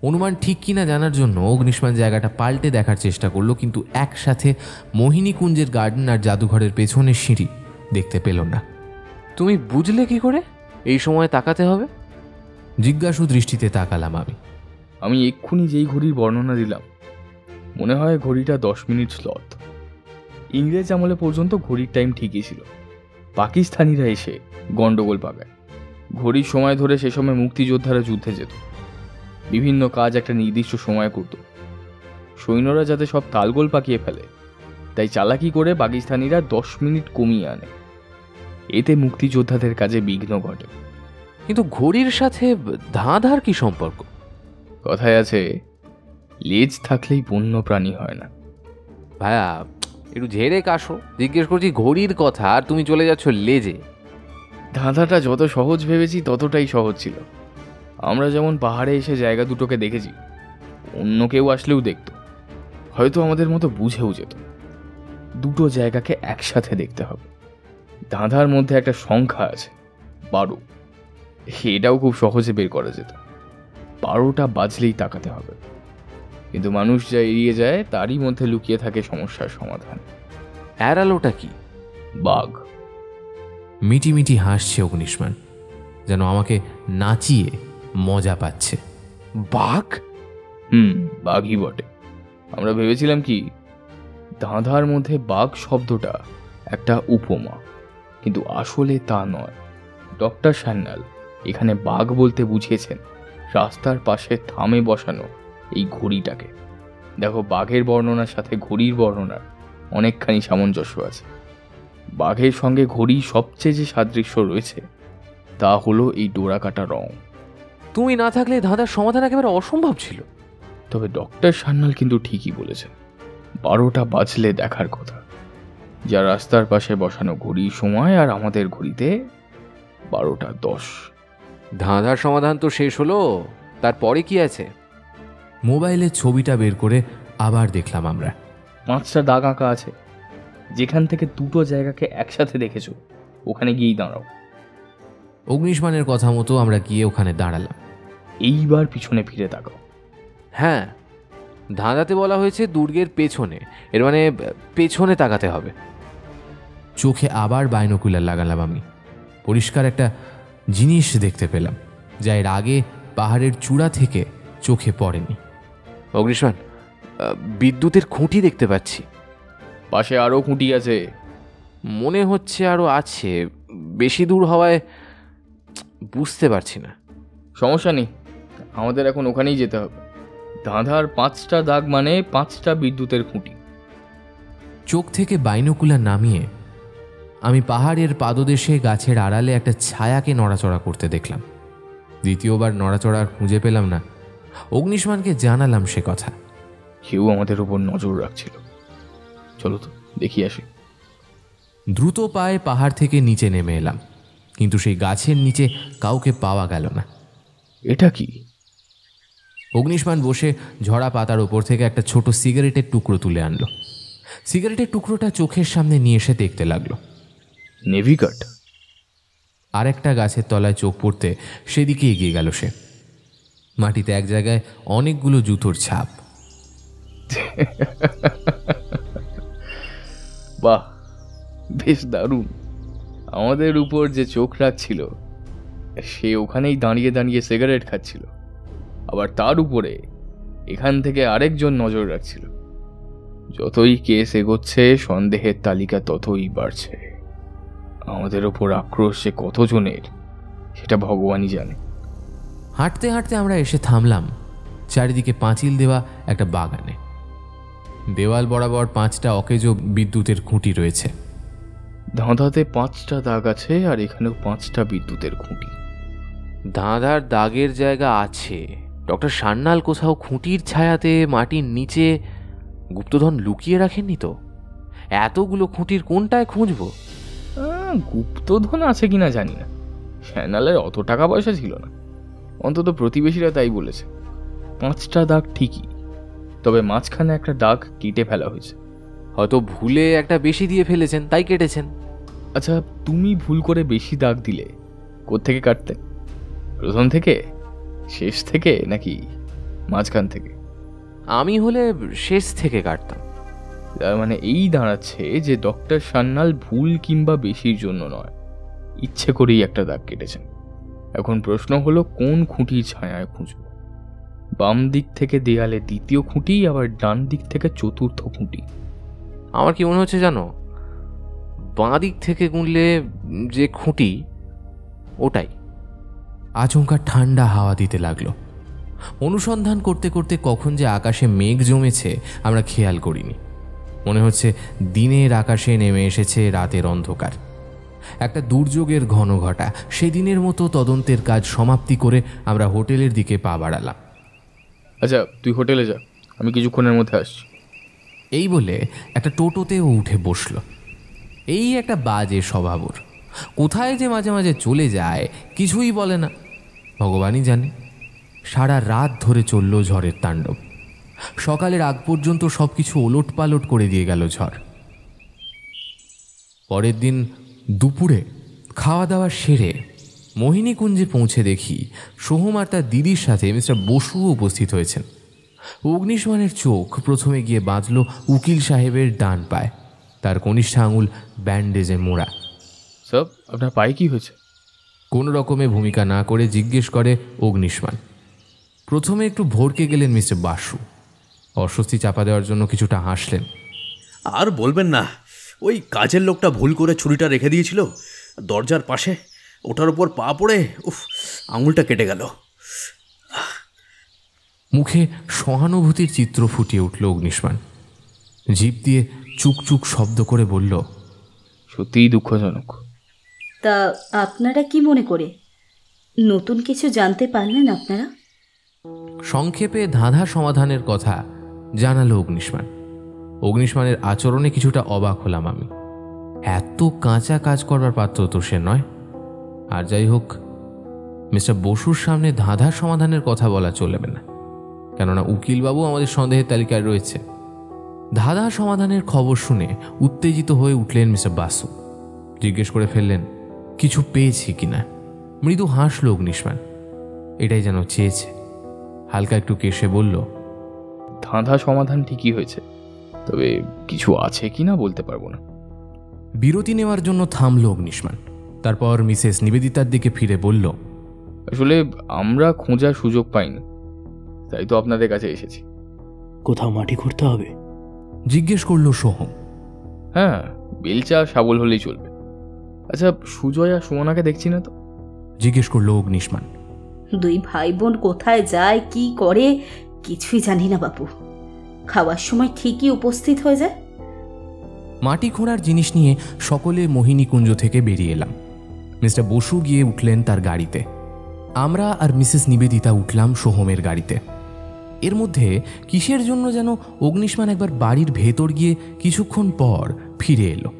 অনুমান ঠিক কিনা জানার জন্য অগ্নিষ্মান জায়গাটা পাল্টে দেখার চেষ্টা করলো, কিন্তু একসাথে মোহিনীকুঞ্জের গার্ডেন আর জাদুঘরের পেছনের সিঁড়ি দেখতে পেল না। তুমি বুঝলে কি করে এই সময় তাকাতে হবে? জিজ্ঞাসু দৃষ্টিতে তাকালাম আমি। আমি এক্ষুনি যেই ঘড়ির বর্ণনা দিলাম, মনে হয় ঘড়িটা 10 মিনিট স্লট। ইংরেজ আমলে পর্যন্ত ঘড়ির টাইম ঠিকই ছিল। পাকিস্তানিরা এসে গন্ডগোল পাকায়। ঘড়ির সময় ধরে সে সময় মুক্তিযোদ্ধারা যুদ্ধে যেত। বিভিন্ন কাজ একটা নির্দিষ্ট সময় করত। সৈন্যরা যাতে সব তালগোল পাকিয়ে ফেলে, তাই চালাকি করে পাকিস্তানিরা 10 মিনিট কমিয়ে আনে। এতে মুক্তিযোদ্ধাদের কাজে বিঘ্ন ঘটে। কিন্তু ঘড়ির সাথে ধাঁধার কি সম্পর্ক? কথায় আছে, লেজ থাকলেই বন্য প্রাণী হয় না। ভাইয়া, একটু ঝেড়ে কাশো। জিজ্ঞেস করছি ঘড়ির কথা, আর তুমি চলে যাচ্ছ লেজে। ধাঁধাটা যত সহজ ভেবেছি ততটাই সহজ ছিল। আমরা যেমন পাহাড়ে এসে জায়গা দুটোকে দেখেছি, অন্য কেউ আসলেও দেখত, হয়তো আমাদের মতো বুঝেও যেত। দুটো জায়গাকে একসাথে দেখতে হবে। ধাঁধার মধ্যে একটা সংখ্যা আছে, 12। এটাও খুব সহজে বের করা যেত। 12টা বাজলেই তাকাতে হবে। কিন্তু মানুষ যা এড়িয়ে যায়, তারই মধ্যে লুকিয়ে থাকে সমস্যার সমাধান। এড়ালোটা কি? বাঘ। মিটিমিটি হাসছে অগ্নিষ্মান, যেন আমাকে নাচিয়ে মজা পাচ্ছে। বাঘ? বাঘই বটে। আমরা ভেবেছিলাম কি ধাঁধার মধ্যে বাঘ শব্দটা একটা উপমা, কিন্তু আসলে তা নয়। ডক্টর সান্যাল এখানে বাঘ বলতে বুঝিয়েছেন রাস্তার পাশে থামে বসানো এই ঘড়িটাকে। দেখো, বাঘের বর্ণনার সাথে ঘড়ির বর্ণনার অনেকখানি সামঞ্জস্য আছে। বাঘের সঙ্গে ঘড়ি সবচেয়ে যে সাদৃশ্য রয়েছে তা হলো এই ডোরাকাটা রং। তুমি না থাকলে ধাঁধার সমাধান একেবারে অসম্ভব ছিল। তবে ডক্টর সান্যাল কিন্তু ঠিকই বলেছেন, 12টা বাজলে দেখার কথা। যা রাস্তার পাশে বসানো ঘড়ির সময় আর আমাদের ঘড়িতে 12টা 10। ধাঁধার সমাধান তো শেষ হলো, তারপরে কি আছে? মোবাইলের ছবিটা বের করে আবার দেখলাম আমরা। 5টা দাগ আঁকা আছে। যেখান থেকে দুটো জায়গাকে একসাথে দেখেছো ওখানে গিয়েই দাঁড়াও। অগ্নিষ্মানের কথা মতো আমরা গিয়ে ওখানে দাঁড়ালাম। এইবার পিছনে ফিরে তাকাও। হ্যাঁ, ধাঁধাতে বলা হয়েছে দুর্গের পেছনে, এর মানে পেছনে তাকাতে হবে। চোখে আবার বাইনোকুলার লাগালাম আমি। পরিষ্কার একটা জিনিস দেখতে পেলাম, যা এর আগে পাহাড়ের চূড়া থেকে চোখে পড়েনি। অগ্নিষ্মান, বিদ্যুতের খুঁটি দেখতে পাচ্ছি। পাশে আরও খুঁটি আছে। মনে হচ্ছে আরও আছে, বেশি দূর হওয়ায় বুঝতে পারছি না। সমস্যা নেই, আমাদের এখন ওখানেই যেতে হবে। ধাঁধার 5টা দাগ মানে 5টা বিদ্যুতের খুঁটি। চোখ থেকে বাইনোকুলার নামিয়ে আমি পাহাড়ের পাদদেশে গাছের আড়ালে একটা ছায়াকে নড়াচড়া করতে দেখলাম। দ্বিতীয়বার নড়াচড়া খুঁজে পেলাম না। অগ্নিষ্মানকে জানালাম সে কথা। কেউ আমাদের উপর নজর রাখছিল। চলো তো দেখি আসি। দ্রুত পায়ে পাহাড় থেকে নিচে নেমে এলাম, কিন্তু সেই গাছের নিচে কাউকে পাওয়া গেল না। এটা কি? অগ্নিষ্মান বসে ঝরা পাতার ওপর থেকে একটা ছোট সিগারেটের টুকরো তুলে আনলো। সিগারেটের টুকরোটা চোখের সামনে নিয়ে এসে দেখতে লাগলো। নেভি কাট। আর একটা গাছের তলায় চোখ পড়তে সেদিকে এগিয়ে গেল সে। মাটিতে এক জায়গায় অনেকগুলো জুতোর ছাপ। বাহ, বেশ দারুণ। আমাদের উপর যে চোখ রাখছিল সে ওখানেই দাঁড়িয়ে দাঁড়িয়ে সিগারেট খাচ্ছিল। আবার তার উপরে এখান থেকে আরেকজন নজর রাখছিল। যতই কেস এগোচ্ছে সন্দেহের তালিকা ততই বাড়ছে। আমাদের ওপর আক্রোশ যে কতজনের সেটা ভগবানই জানে। হাঁটতে হাঁটতে আমরা এসে থামলাম চারিদিকে পাঁচিল দেওয়া একটা বাগানে। দেওয়াল বরাবর 5টা অকেজো বিদ্যুতের খুঁটি রয়েছে। ধাঁধাতে 5টা দাগ আছে আর এখানেও 5টা বিদ্যুতের খুঁটি। ধাঁধার দাগের জায়গা আছে। ডক্টর সান্যাল কোথাও খুঁটির ছায়াতে মাটির নিচে গুপ্তধন লুকিয়ে রাখেননি তো? এতগুলো খুঁটির কোনটায় খুঁজবো? গুপ্তধন আছে কিনা জানি না, সান্যালের অত টাকা পয়সা ছিল না। অন্তত প্রতিবেশীরা তাই বলেছে। 5টা দাগ ঠিকই, তবে মাঝখানে একটা দাগ কেটে ফেলা হয়েছে। হয়তো ভুলে একটা বেশি দিয়ে ফেলেছেন, তাই কেটেছেন। আচ্ছা, তুমি ভুল করে বেশি দাগ দিলে কোত্থেকে কাটতে? প্রথম থেকে, শেষ থেকে, নাকি মাঝখান থেকে? আমি হলে শেষ থেকে কাটতাম। তার মানে এই দাঁড়াচ্ছে যে ডক্টর সান্যাল ভুল কিংবা বেশির জন্য নয়, ইচ্ছে করেই একটা দাগ কেটেছেন। এখন প্রশ্ন হলো কোন খুঁটির ছায়ায় খুঁজব? বাম দিক থেকে দেয়ালে 2য় খুঁটি, আবার ডান দিক থেকে 4র্থ খুঁটি। আমার কি মনে হচ্ছে জানো, বাঁ দিক থেকে গুনলে যে খুঁটি ওটাই। আচমকা ঠান্ডা হাওয়া দিতে লাগলো। অনুসন্ধান করতে করতে কখন যে আকাশে মেঘ জমেছে আমরা খেয়াল করিনি। মনে হচ্ছে দিনের আকাশে নেমে এসেছে রাতের অন্ধকার। একটা দুর্যোগের ঘন ঘটা। সেদিনের মতো তদন্তের কাজ সমাপ্তি করে আমরা হোটেলের দিকে পা বাড়ালাম। আচ্ছা, তুই হোটেলে যা, আমি কিছুক্ষণের মধ্যে আসছি। এই বলে একটা টোটোতে ও উঠে বসল। এই একটা বাজে স্বভাবর। কোথায় যে মাঝে মাঝে চলে যায় কিছুই বলে না, ভগবানই জানে। সারা রাত ধরে চলল ঝড়ের তাণ্ডব। সকালের আগ পর্যন্ত সব কিছু ওলট পালট করে দিয়ে গেল ঝড়। পরের দিন দুপুরে খাওয়া দাওয়া সেরে মোহিনীকুঞ্জে পৌঁছে দেখি সোহম আর তার দিদির সাথে মিস্টার বসুও উপস্থিত হয়েছেন। অগ্নিষ্মানের চোখ প্রথমে গিয়ে বাঁধল উকিল সাহেবের ডান পায়। তার কনিষ্ঠ আঙুল ব্যান্ডেজে মোড়া। স্যার, আপনার পায়ে কি হয়েছে? কোনো রকমে ভূমিকা না করে জিজ্ঞেস করে অগ্নিষ্মান। প্রথমে একটু ভড়কে গেলেন মিস্টার বাসু। অস্বস্তি চাপা দেওয়ার জন্য কিছুটা হাসলেন। আর বলবেন না, ওই কাজের লোকটা ভুল করে ছুরিটা রেখে দিয়েছিল দরজার পাশে, ওটার উপর পা পড়ে উফ, আঙুলটা কেটে গেল। মুখে সহানুভূতির চিত্র ফুটিয়ে উঠল অগ্নিষ্মান। জিভ দিয়ে চুকচুক শব্দ করে বলল, সত্যিই দুঃখজনক। তা আপনারা কি মনে করে নতুন কিছু জানতে পারলেন আপনারা? সংক্ষেপে ধাঁধা সমাধানের কথা জানালো অগ্নিষ্মান। অগ্নিষ্মানের আচরণে কিছুটা অবাক হলাম আমি। এত কাঁচা কাজ করবার পাত্র তো সে নয়। আর যাই হোক, মিস্টার বসুর সামনে ধাঁধা সমাধানের কথা বলা চলবে না, কেননা উকিলবাবু আমাদের সন্দেহের তালিকায় রয়েছে। ধাঁধা সমাধানের খবর শুনে উত্তেজিত হয়ে উঠলেন মিস্টার বাসু। জিজ্ঞেস করে ফেললেন, কিছু পেয়েছি কিনা? মৃদু হাসল অগ্নিষ্মান। এটাই যেন চেয়েছে। হালকা একটু কেশে বলল, ধাঁধা সমাধান ঠিকই হয়েছে, তবে কিছু আছে কি না বলতে পারবো না। বিরতি নেওয়ার জন্য থামল অগ্নিষ্মান। তারপর মিসেস নিবেদিতার দিকে ফিরে বলল, আসলে আমরা খোঁজার সুযোগ পাইনি, তাই তো আপনাদের কাছে এসেছি। কোথাও মাটি খুঁড়তে হবে? জিজ্ঞেস করল সোহম। হ্যাঁ, বেলচা শাবল হলেই চলবে। আচ্ছা, সুজয় আর সুমনাকে দেখছি না তো? জিজ্ঞেস করল অগ্নিষ্মান। দুই ভাই বোন কোথায় যায়, কি করে, কিছুই জানি না বাপু। খাওয়ার সময় ঠিকই উপস্থিত হয়ে যায়। মাটি খোঁড়ার জিনিস নিয়ে সকলে মোহিনীকুঞ্জ থেকে বেরিয়ে এলাম। মিস্টার বসু গিয়ে উঠলেন তার গাড়িতে। আমরা আর মিসেস নিবেদিতা উঠলাম সোহমের গাড়িতে। এর মধ্যে কিসের জন্য যেন অগ্নিষ্মান একবার বাড়ির ভেতর গিয়ে কিছুক্ষণ পর ফিরে এলো।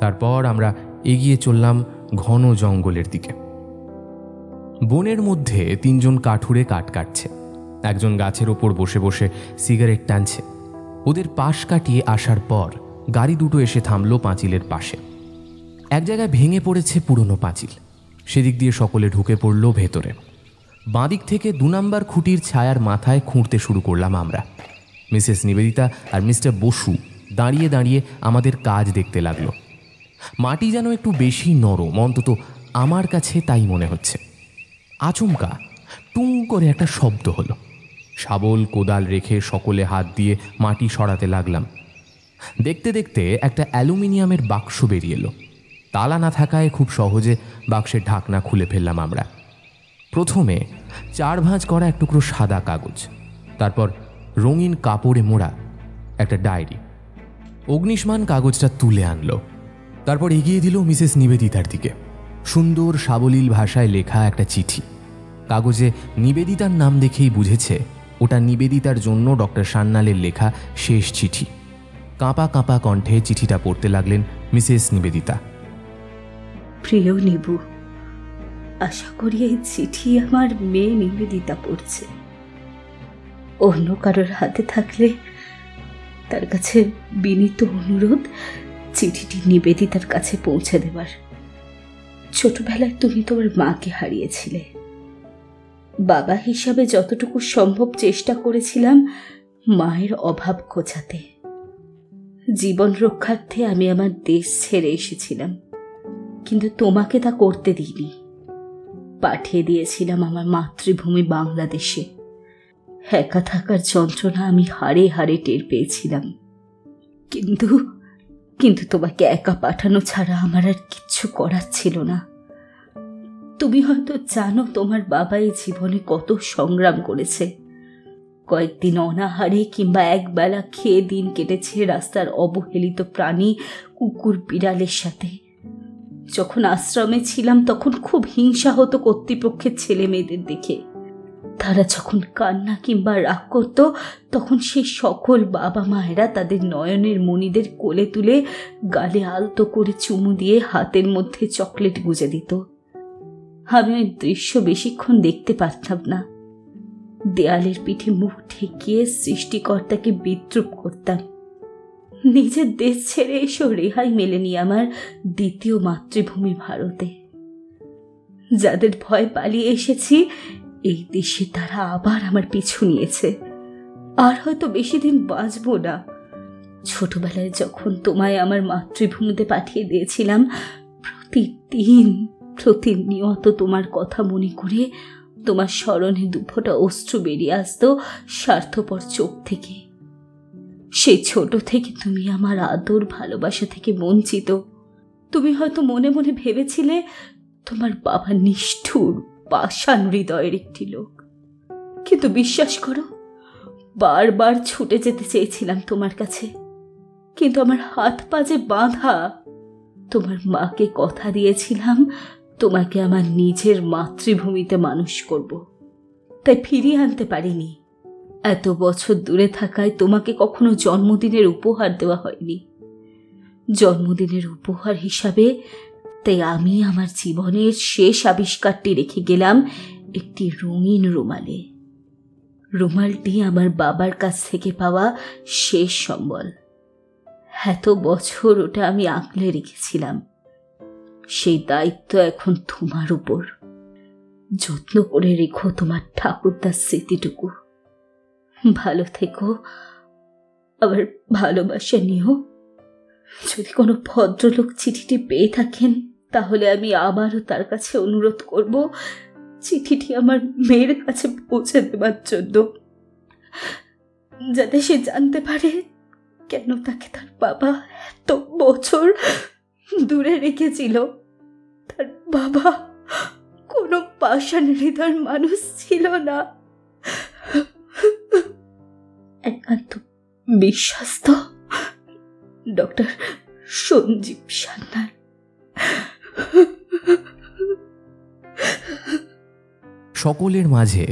তারপর আমরা এগিয়ে চললাম ঘন জঙ্গলের দিকে। বনের মধ্যে তিনজন কাঠুরে কাঠ কাটছে। একজন গাছের ওপর বসে বসে সিগারেট টানছে। ওদের পাশ কাটিয়ে আসার পর গাড়ি দুটো এসে থামলো পাঁচিলের পাশে। এক জায়গায় ভেঙে পড়েছে পুরনো পাঁচিল। সেদিক দিয়ে সকলে ঢুকে পড়ল ভেতরে। বাঁদিক থেকে 2 নম্বর খুঁটির ছায়ার মাথায় খুঁড়তে শুরু করলাম আমরা। মিসেস নিবেদিতা আর মিস্টার বসু দাঁড়িয়ে দাঁড়িয়ে আমাদের কাজ দেখতে লাগলো। মাটি যেন একটু বেশি নরম, অন্তত আমার কাছে তাই মনে হচ্ছে। আচমকা টুং করে একটা শব্দ হলো। শাবল কোদাল রেখে সকলে হাত দিয়ে মাটি সরাতে লাগলাম। দেখতে দেখতে একটা অ্যালুমিনিয়ামের বাক্স বেরিয়ে এলো। তালা না থাকায় খুব সহজে বাক্সের ঢাকনা খুলে ফেললাম আমরা। প্রথমে 4 ভাঁজ করা এক টুকরো সাদা কাগজ, তারপর রঙিন কাপড়ে মোড়া একটা ডায়েরি। অগ্নিষ্মান কাগজটা তুলে আনলো। তারপর এগিয়ে দিল মিসেস নিবেদিতার দিকে। সুন্দর সাবলীল ভাষায় লেখা একটা চিঠি। কাগজে নিবেদিতার নাম দেখেই বুঝেছে ওটা নিবেদিতার জন্য ডক্টর সান্যালের লেখা শেষ চিঠি। কাঁপা কাঁপা কণ্ঠে চিঠিটা পড়তে লাগলেন মিসেস নিবেদিতা। প্রিয় নিবু, আশা করি এই চিঠি আমার মেয়ে নিবেদিতা পড়ছে। অন্য কারোর হাতে থাকলে তার কাছে বিনীত অনুরোধ চিঠিটি নিবেদিতার কাছে পৌঁছে দেবার। ছোটবেলায় তুমি তোমার মাকে হারিয়েছিলে। বাবা হিসাবে যতটুকু সম্ভব চেষ্টা করেছিলাম মায়ের অভাব ঘোচাতে। জীবন রক্ষার্থে আমি আমার দেশ ছেড়ে এসেছিলাম, কিন্তু তোমাকে তা করতে দিইনি। পাঠিয়ে দিয়েছিলাম আমার মাতৃভূমি বাংলাদেশে। একা থাকার যন্ত্রণা আমি হাড়ে হাড়ে টের পেয়েছিলাম, কিন্তু তোমাকে একা পাঠানো ছাড়া আমার আর কিচ্ছু করার ছিল না। তুমি হয়তো জানো তোমার বাবা এই জীবনে কত সংগ্রাম করেছে। কয়েকদিন অনাহারে কিংবা একবেলা খেয়ে দিন কেটেছে রাস্তার অবহেলিত প্রাণী কুকুর বিড়ালের সাথে। যখন আশ্রমে ছিলাম তখন খুব হিংসা হতো কর্তৃপক্ষের ছেলে মেয়েদের দেখে। তারা যখন কান্না কিংবা রাগ করত তখন সেই সকল বাবা মায়েরা তাদের নয়নের মণিদের কোলে তুলে গালে আলতো করে চুমু দিয়ে হাতের মধ্যে চকলেট গুঁজে দিত। আমি ওই দৃশ্য বেশিক্ষণ দেখতে পারতাম না। দেয়ালের পিঠে মুখ ঠেকিয়ে সৃষ্টিকর্তাকে বিদ্রূপ করতাম। নিজের দেশ ছেড়ে এসেও রেহাই মেলেনি আমার দ্বিতীয় মাতৃভূমি ভারতে। যাদের ভয় পালিয়ে এসেছি এই দেশে তারা আবার আমার পিছু নিয়েছে। আর হয়তো বেশি দিন বাঁচব না। ছোটবেলায় যখন তোমায় আমার মাতৃভূমিতে পাঠিয়ে দিয়েছিলাম, প্রতিনিয়ত তোমার কথা মনে করে তোমার স্মরণে দুফোঁটা অশ্রু বেরিয়ে আসতো স্বার্থপর চোখ থেকে। সেই ছোট থেকে তুমি আমার আদর ভালোবাসা থেকে বঞ্চিত। তুমি হয়তো মনে মনে ভেবেছিলে তোমার বাবা নিষ্ঠুর পাষাণ হৃদয়ের একটি লোক, কিন্তু বিশ্বাস করো, বারবার ছুটে যেতে চেয়েছিলাম তোমার কাছে, কিন্তু আমার হাত পা যে বাঁধা। তোমার মাকে কথা দিয়েছিলাম তোমাকে আমার নিজের মাতৃভূমিতে মানুষ করব, তাই ফিরিয়ে আনতে পারিনি। এত বছর দূরে থাকায় তোমাকে কখনো জন্মদিনের উপহার দেওয়া হয়নি। জন্মদিনের উপহার হিসাবে তাই আমি আমার জীবনের শেষ আবিষ্কারটি রেখে গেলাম একটি রঙিন রুমালে। রুমালটি আমার বাবার কাছ থেকে পাওয়া শেষ সম্বল। এত বছর ওটা আমি আঁকলে রেখেছিলাম। সেই দায়িত্ব এখন তোমার উপর। যত্ন করে রেখো তোমার ঠাকুরদার স্মৃতিটুকু। ভালো থেকো, আবার ভালোবাসা নিও। যদি কোনো ভদ্রলোক চিঠিটি পেয়ে থাকেন, তাহলে আমি আবারও তার কাছে অনুরোধ করব চিঠিটি আমার মেয়ের কাছে পৌঁছে দেবার জন্য, যাতে সে জানতে পারে কেন তাকে তার বাবা এত বছর দূরে রেখেছিল। তার বাবা কোনো পাষাণ হৃদয়ের মানুষ ছিল না, একান্ত বিশ্বস্ত ডক্টর সঞ্জীব সান্যাল। সকলের মাঝে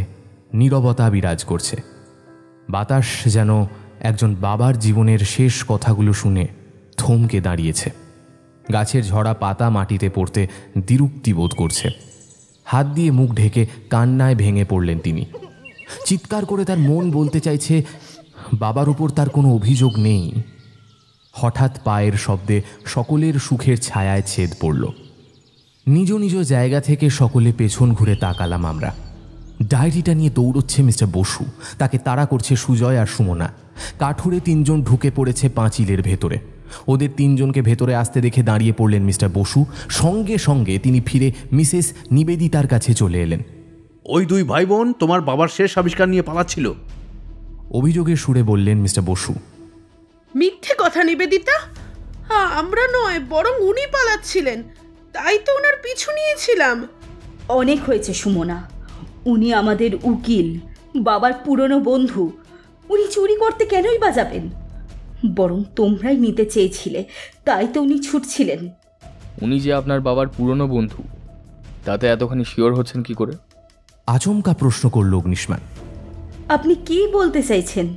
নীরবতা বিরাজ করছে। বাতাস যেন একজন বাবার জীবনের শেষ কথাগুলো শুনে থমকে দাঁড়িয়েছে। গাছের ঝরা পাতা মাটিতে পড়তে দ্বিরুক্তি বোধ করছে। হাত দিয়ে মুখ ঢেকে কান্নায় ভেঙে পড়লেন তিনি। চিৎকার করে তার মন বলতে চাইছে বাবার উপর তার কোনো অভিযোগ নেই। হঠাৎ পায়ের শব্দে সকলের সুখের ছায়ায় ছেদ পড়ল। নিজ নিজ জায়গা থেকে সকলে পেছন ঘুরে তাকালাম আমরা। ডায়েরিটা নিয়ে দৌড়চ্ছে মিস্টার বসু, তাকে তাড়া করছে সুজয় আর সুমনা। কাঠুরে তিনজন ঢুকে পড়েছে পাঁচিলের ভেতরে। ওদের তিনজনকে ভেতরে আসতে দেখে দাঁড়িয়ে পড়লেন মিস্টার বসু। সঙ্গে সঙ্গে তিনি ফিরে মিসেস নিবেদিতার কাছে চলে এলেন। ওই দুই ভাই বোন তোমার বাবার শেষ আবিষ্কার নিয়ে পালাচ্ছিল, অভিযোগের সুরে বললেন মিস্টার বসু। মিথ্যে কথা নিবেদিতা, আমরা নয় বরং উনি পালাচ্ছিলেন, তাই তো ওনার পিছু নিয়েছিলাম। অনেক হয়েছে সুমনা, উনি আমাদের উকিল, বাবার পুরনো বন্ধু। উনি চুরি করতে কেনই বা যাবেন? বরং তোমরাই নিতে চেয়েছিলে, তাই তো উনি ছুটছিলেন। উনি যে আপনার বাবার পুরনো বন্ধু, তাতে এতখানি শিওর হচ্ছেন কি করে? আচমকা প্রশ্ন করল অগ্নিষ্মান। আপনি কি বলতে চাইছেন?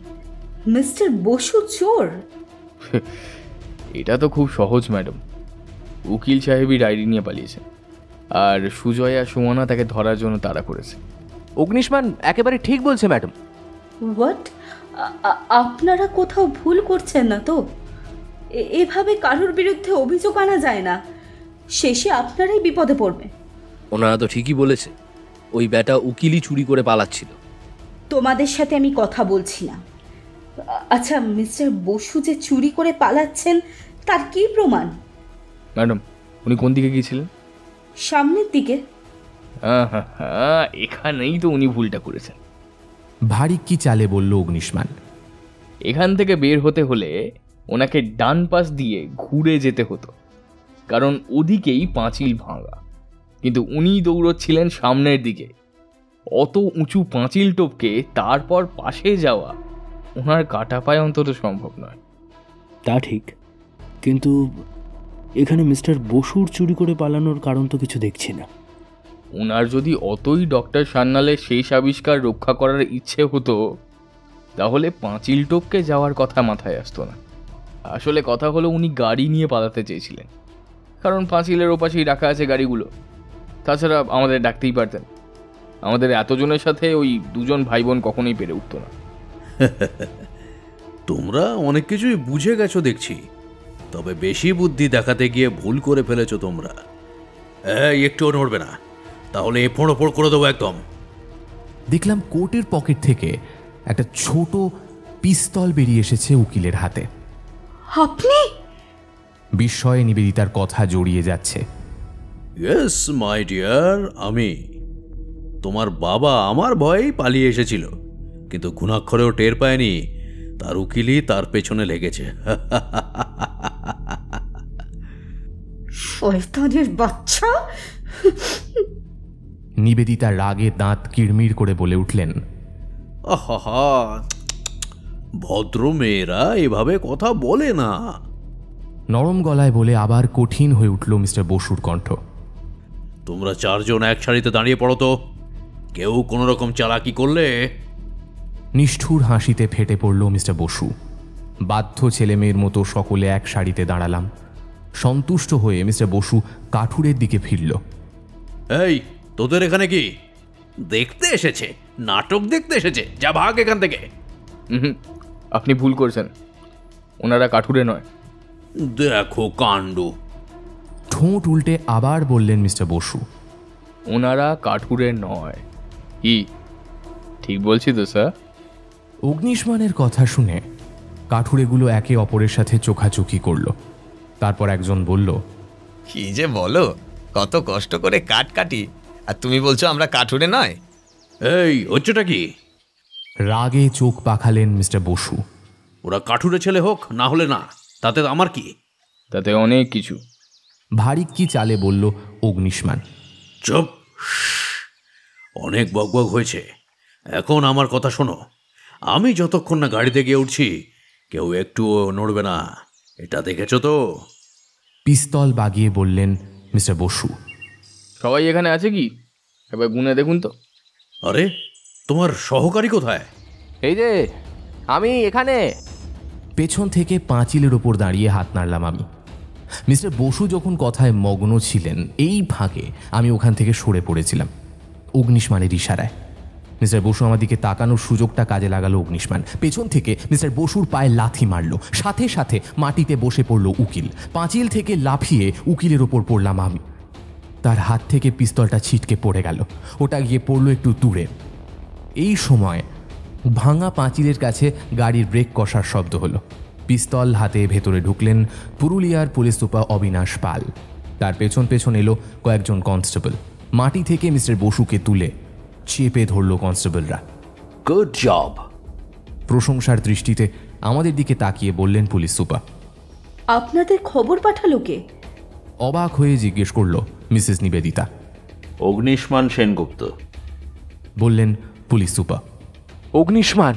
মিস্টার বসু চোর? এটা তো খুব সহজ ম্যাডাম। উকিল সাহেবই ডায়েরি নিয়ে পালিয়েছেন, আর সুজয় আর সুমনা তাকে ধরার জন্য তাড়া করেছে। অগ্নিষ্মান একেবারে ঠিক বলছে ম্যাডাম। হোয়াট? আপনারা কোথাও ভুল করছেন না তো? এভাবে কারোর বিরুদ্ধে অভিযোগ আনা যায় না, শেষে আপনারাই বিপদে পড়বে। ওনারা তো ঠিকই বলেছে, ওই ব্যাটা উকিলই চুরি করে পালাচ্ছিল। তোমাদের সাথে আমি কথা বলছি না। আচ্ছা, মিস্টার বসু যে চুরি করে পালাচ্ছেন তার কি প্রমাণ? ম্যাডাম, উনি কোন দিকে গিয়েছিলেন? সামনের দিকে। এখানেই তো উনি ভুলটা করেছেন। ভারী কি চালে বলল অগ্নিষ্মান। এখান থেকে বের হতে হলে ওনাকে ডান পাশ দিয়ে ঘুরে যেতে হতো, কারণ ওদিকেই পাঁচিল ভাঙা, কিন্তু উনি দৌড়চ্ছিলেন সামনের দিকে। অত উঁচু পাঁচিল টপকে তারপর পাশে যাওয়া ওনার কাটা পায়ে অন্তত সম্ভব নয়। তা ঠিক, কিন্তু এখানে মিস্টার বসুর চুরি করে পালানোর কারণ তো কিছু দেখছি না। ওনার যদি অতই ডক্টর সান্যালের শেষ আবিষ্কার রক্ষা করার ইচ্ছে হতো, তাহলে পাঁচিল টপকে যাওয়ার কথা মাথায় আসতো না। আসলে কথা হলো উনি গাড়ি নিয়ে পালাতে চেয়েছিলেন, কারণ পাঁচিলের ওপাশেই রাখা আছে গাড়িগুলো। তাছাড়া আমাদের ডাকতেই পারতেন। আমাদের এতজনের সাথে ওই দুজন ভাই বোন কখনোই পেরে উঠতো না। তোমরা অনেক কিছুই বুঝে গেছো দেখছি, তবে বেশি বুদ্ধি দেখাতে গিয়ে ভুল করে ফেলেছো তোমরা। একটুও নড়বে না, তাহলে ফোড়ো ফোড় করে দেবো একদম। দেখলাম কোটের পকেট থেকে একটা ছোট পিস্তল বেরিয়ে এসেছে উকিলের হাতে। আপনি? বিস্ময়ে নিবেদিতার কথা জড়িয়ে যাচ্ছে। ইয়েস মাই ডিয়ার, আমি। তোমার বাবা আমার ভয়েই পালিয়ে এসেছিল, কিন্তু ঘুণাক্ষরেও টের পায়নি তার উকিলই তার পেছনে লেগেছে। শয়তানের বাচ্চা! নিবেদিতা রাগে দাঁত কিড়মিড় করে বলে উঠলেন, আহা, ভদ্র মেয়েরা এভাবে কথা বলে না। নরম গলায় বলে আবার কঠিন হয়ে উঠল মিস্টার বসুর কণ্ঠ। তোমরা চারজন এক সারিতে দাঁড়িয়ে পড়ো তো। কেউ কোনো রকম চালাকি করলে। নিষ্ঠুর হাসিতে ফেটে পড়ল মিস্টার বসু। বাধ্য ছেলেমেয়ের মতো সকলে এক সারিতে দাঁড়ালাম। সন্তুষ্ট হয়ে মিস্টার বসু কাঠুরের দিকে ফিরল। এই, তোদের এখানে কি দেখতে এসেছে? নাটক দেখতে এসেছে? যা ভাগ এখান থেকে। আপনি ভুল করছেন, ওনারা কাঠুরে নয়। দেখো কাণ্ড। ঠোঁট উল্টে আবার বললেন মিস্টার বসু, ওনারা কাঠুরে নয়। কি ঠিক বলছি তো স্যার? অগ্নিশমানের কথা শুনে কাঠুরেগুলো একে অপরের সাথে চোখাচোখি করল। তারপর একজন বলল, কি যে বলো, কত কষ্ট করে কাঠ কাটি, আর তুমি বলছো আমরা কাঠুরে নয়? এই হচ্ছেটা কি? রাগে চোখ পাখালেন মিস্টার বসু। ওরা কাঠুরে ছেলে হোক না হলে না, তাতে আমার কি? তাতে অনেক কিছু। ভারী কি চালে বলল অগ্নিশমান। চুপ, অনেক বকবক হয়েছে। এখন আমার কথা শোনো। আমি যতক্ষণ না গাড়িতে গিয়ে উঠছি কেউ একটুও নড়বে না, এটা দেখেছো তো? পিস্তল বাগিয়ে বললেন মিস্টার বসু। সবাই এখানে আছে কি? এবার গুনে দেখুন তো। আরে, তোমার সহকারী কোথায়? এই যে আমি এখানে। পেছন থেকে পাঁচিলের ওপর দাঁড়িয়ে হাত নাড়লাম আমি। মিস্টার বসু যখন কথায় মগ্ন ছিলেন, এই ফাঁকে আমি ওখান থেকে সরে পড়েছিলাম অগ্নিশমানের ইশারায়। মিস্টার বসু আমার দিকে তাকানোর সুযোগটা কাজে লাগালো অগ্নিশমান। পেছন থেকে মিস্টার বসুর পায়ে লাথি মারল, সাথে সাথে মাটিতে বসে পড়ল উকিল। পাঁচিল থেকে লাফিয়ে উকিলের ওপর পড়লাম আমি। তার হাত থেকে পিস্তলটা ছিটকে পড়ে গেল, ওটা গিয়ে পড়ল একটু দূরে। এই সময় ভাঙা পাঁচিলের কাছে গাড়ির ব্রেক কষার শব্দ হলো। পিস্তল হাতে ভেতরে ঢুকলেন পুরুলিয়ার পুলিশ সুপার অবিনাশ পাল। তার পেছন পেছন এলো কয়েকজন কনস্টেবল। মাটি থেকে মিস্টার বসুকে তুলে চেপে ধরল কনস্টেবলরা। Good job. প্রশংসার দৃষ্টিতে আমাদের দিকে তাকিয়ে বললেন পুলিশ সুপার। আপনাদের খবর পাঠালো কে? অবাক হয়ে জিজ্ঞেস করল মিসেস নিবেদিতা। অগ্নিশমান সেনগুপ্ত, বললেন পুলিশ সুপার। অগ্নিশমান?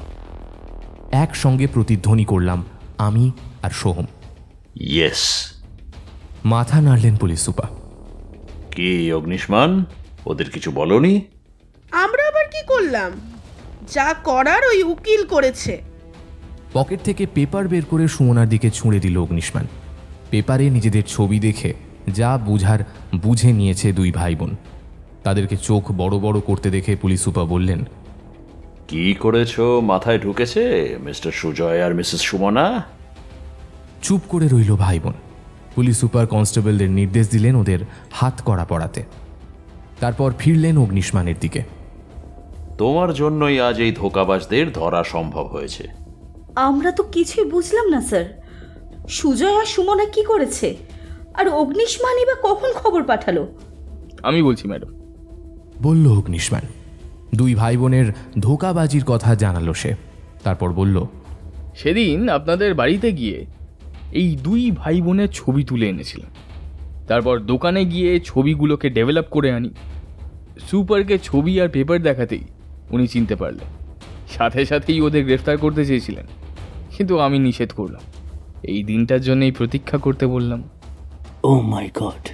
একসঙ্গে প্রতিধ্বনি করলাম আমি আর সোহম। ইয়েস। মাথা নাড়লেন পুলিশ সুপার। কি অগ্নিশমান, ওদের কিছু বলনি? আমরা আবার কি করলাম? যা করার ওই উকিল করেছে। পকেট থেকে পেপার বের করে সুমনার দিকে ছুঁড়ে দিল অগ্নিশমান। পেপারে নিজেদের ছবি দেখে যা বুঝার বুঝে নিয়েছে দুই ভাই বোন। তাদেরকে চোখ বড় বড় করতে দেখে পুলিশ সুপার বললেন, কি করেছো মাথায় ঢুকেছে মিস্টার সুজয় আর মিসেস সুমনা? চুপ করে রইল ভাই বোন। পুলিশ সুপার কনস্টেবলদের নির্দেশ দিলেন ওদের হাত কড়া পড়াতে। তারপর ফিরলেন অগ্নিশমানের দিকে। তোমার জন্যই আজ এই ধোঁকাবাজদের ধরা সম্ভব হয়েছে। আমরা তো কিছুই বুঝলাম না স্যার। সুজয় আর সুমনা কি করেছে? আর অগ্নিশমানই বা কখন খবর পাঠালো? আমি বলছি ম্যাডাম, বলল অগ্নিশমান। দুই ভাই বোনের ধোঁকাবাজির কথা জানালো সে। তারপর বলল, সেদিন আপনাদের বাড়িতে গিয়ে এই দুই ভাই বোনের ছবি তুলে এনেছিলাম। তারপর দোকানে গিয়ে ছবিগুলোকে ডেভেলপ করে আনি। সুপারকে ছবি আর পেপার দেখাতেই উনি চিনতে পারলেন। সাথে সাথেই ওদের গ্রেফতার করতে চেয়েছিলেন, কিন্তু আমি নিষেধ করলাম। এই দিনটার জন্যই প্রতীক্ষা করতে বললাম। ও মাই গড,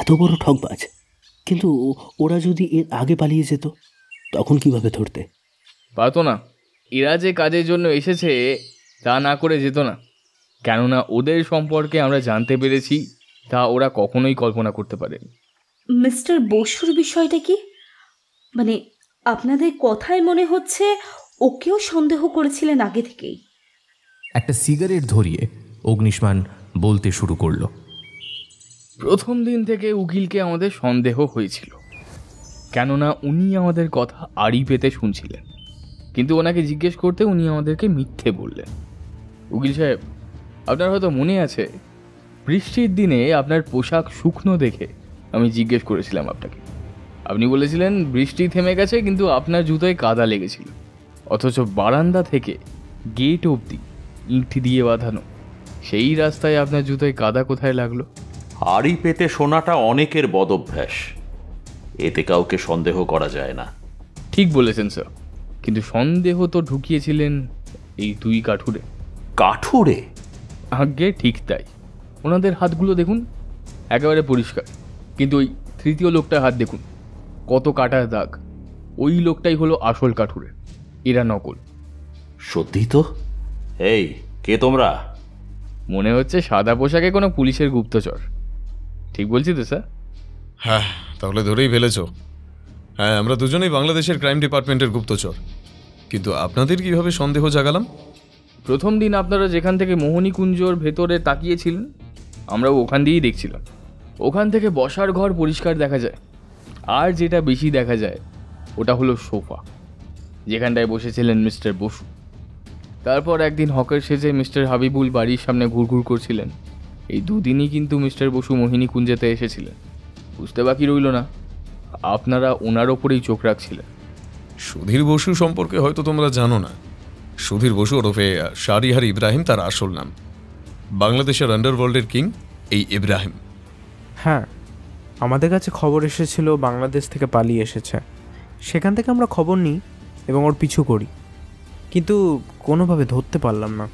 এত বড় ঠকবাজ! কিন্তু ওরা যদি এর আগে পালিয়ে যেত তখন কিভাবে ধরতে? পারতো না। এরা যে কাজের জন্য এসেছে তা না করে যেত না, কেননা ওদের সম্পর্কে আমরা জানতে পেরেছি তা ওরা কখনোই কল্পনা করতে পারেনি। মিস্টার বসুর বিষয়টা কি? মানে আপনাদের কথায় মনে হচ্ছে ওকেও সন্দেহ করেছিলেন আগে থেকেই। একটা সিগারেট ধরিয়ে অগ্নিশমান বলতে শুরু করলো। প্রথম দিন থেকে উকিলকে আমাদের সন্দেহ হয়েছিল, কেননা উনি আমাদের কথা আড়ি পেতে শুনছিলেন। কিন্তু ওনাকে জিজ্ঞেস করতে উনি আমাদেরকে মিথ্যে বললেন। উকিল সাহেব, আপনার হয়তো মনে আছে, বৃষ্টির দিনে আপনার পোশাক শুকনো দেখে আমি জিজ্ঞেস করেছিলাম আপনাকে, আপনি বলেছিলেন বৃষ্টি থেমে গেছে কিন্তু আপনার জুতোয় কাদা লেগেছিল, অথচ বারান্দা থেকে গেট অবধি ইট দিয়ে বাঁধানো, সেই রাস্তায় আপনার জুতোয় কাদা কোথায় লাগলো? হাড়ি পেতে শোনাটা অনেকের বদভ্যাস, এতে কাউকে সন্দেহ করা যায় না। ঠিক বলেছেন স্যার, কিন্তু সন্দেহ তো ঢুকিয়েছিলেন এই 2 কাঠুরে। কাঠুরে? আগে ঠিক তাই। ওনাদের হাতগুলো দেখুন, একেবারে পরিষ্কার, কিন্তু ওই তৃতীয় লোকটার হাত দেখুন, কত কাটার দাগ। ওই লোকটাই হলো আসল কাঠুরে, এরা নকল। সত্যি তো? এই কে তোমরা? মনে হচ্ছে সাদা পোশাকে কোনো পুলিশের গুপ্তচর। ঠিক বলছি তো স্যার? হ্যাঁ, তাহলে ধরেই ফেলেছ। হ্যাঁ, আমরা দুজনেই বাংলাদেশের ক্রাইম ডিপার্টমেন্টের গুপ্তচর। কিন্তু আপনাদের কিভাবে সন্দেহ জাগালাম? প্রথম দিন আপনারা যেখান থেকে মোহিনীকুঞ্জর ভেতরে তাকিয়েছিলেন, আমরাও ওখান দিয়েই দেখছিলাম। ওখান থেকে বসার ঘর পরিষ্কার দেখা যায়, আর যেটা বেশি দেখা যায় ওটা হলো সোফা, যেখানটায় বসেছিলেন মিস্টার বসু। তারপর একদিন হকার সেজে মিস্টার হাবিবুল বাড়ির সামনে ঘুরঘুর করছিলেন। এই 2 দিনই কিন্তু মিস্টার বসু মোহিনীকুঞ্জেতে এসেছিলেন। বুঝতে বাকি রইল না, আপনারা ওনার ওপরেই চোখ রাখছিলেন। সুধীর বসু সম্পর্কে হয়তো তোমরা জানো না। সুধীর বসু ওরফে শাহরিয়ার ইব্রাহিম তার আসল নাম। বাংলাদেশের আন্ডারওয়ার্ল্ডের কিং এই ইব্রাহিম। হ্যাঁ, আমাদের কাছে খবর এসেছিল বাংলাদেশ থেকে পালিয়ে এসেছে। সেখান থেকে আমরা খবর নিই এবং ওর পিছু করি, কিন্তু কোনোভাবে ধরতে পারলাম না।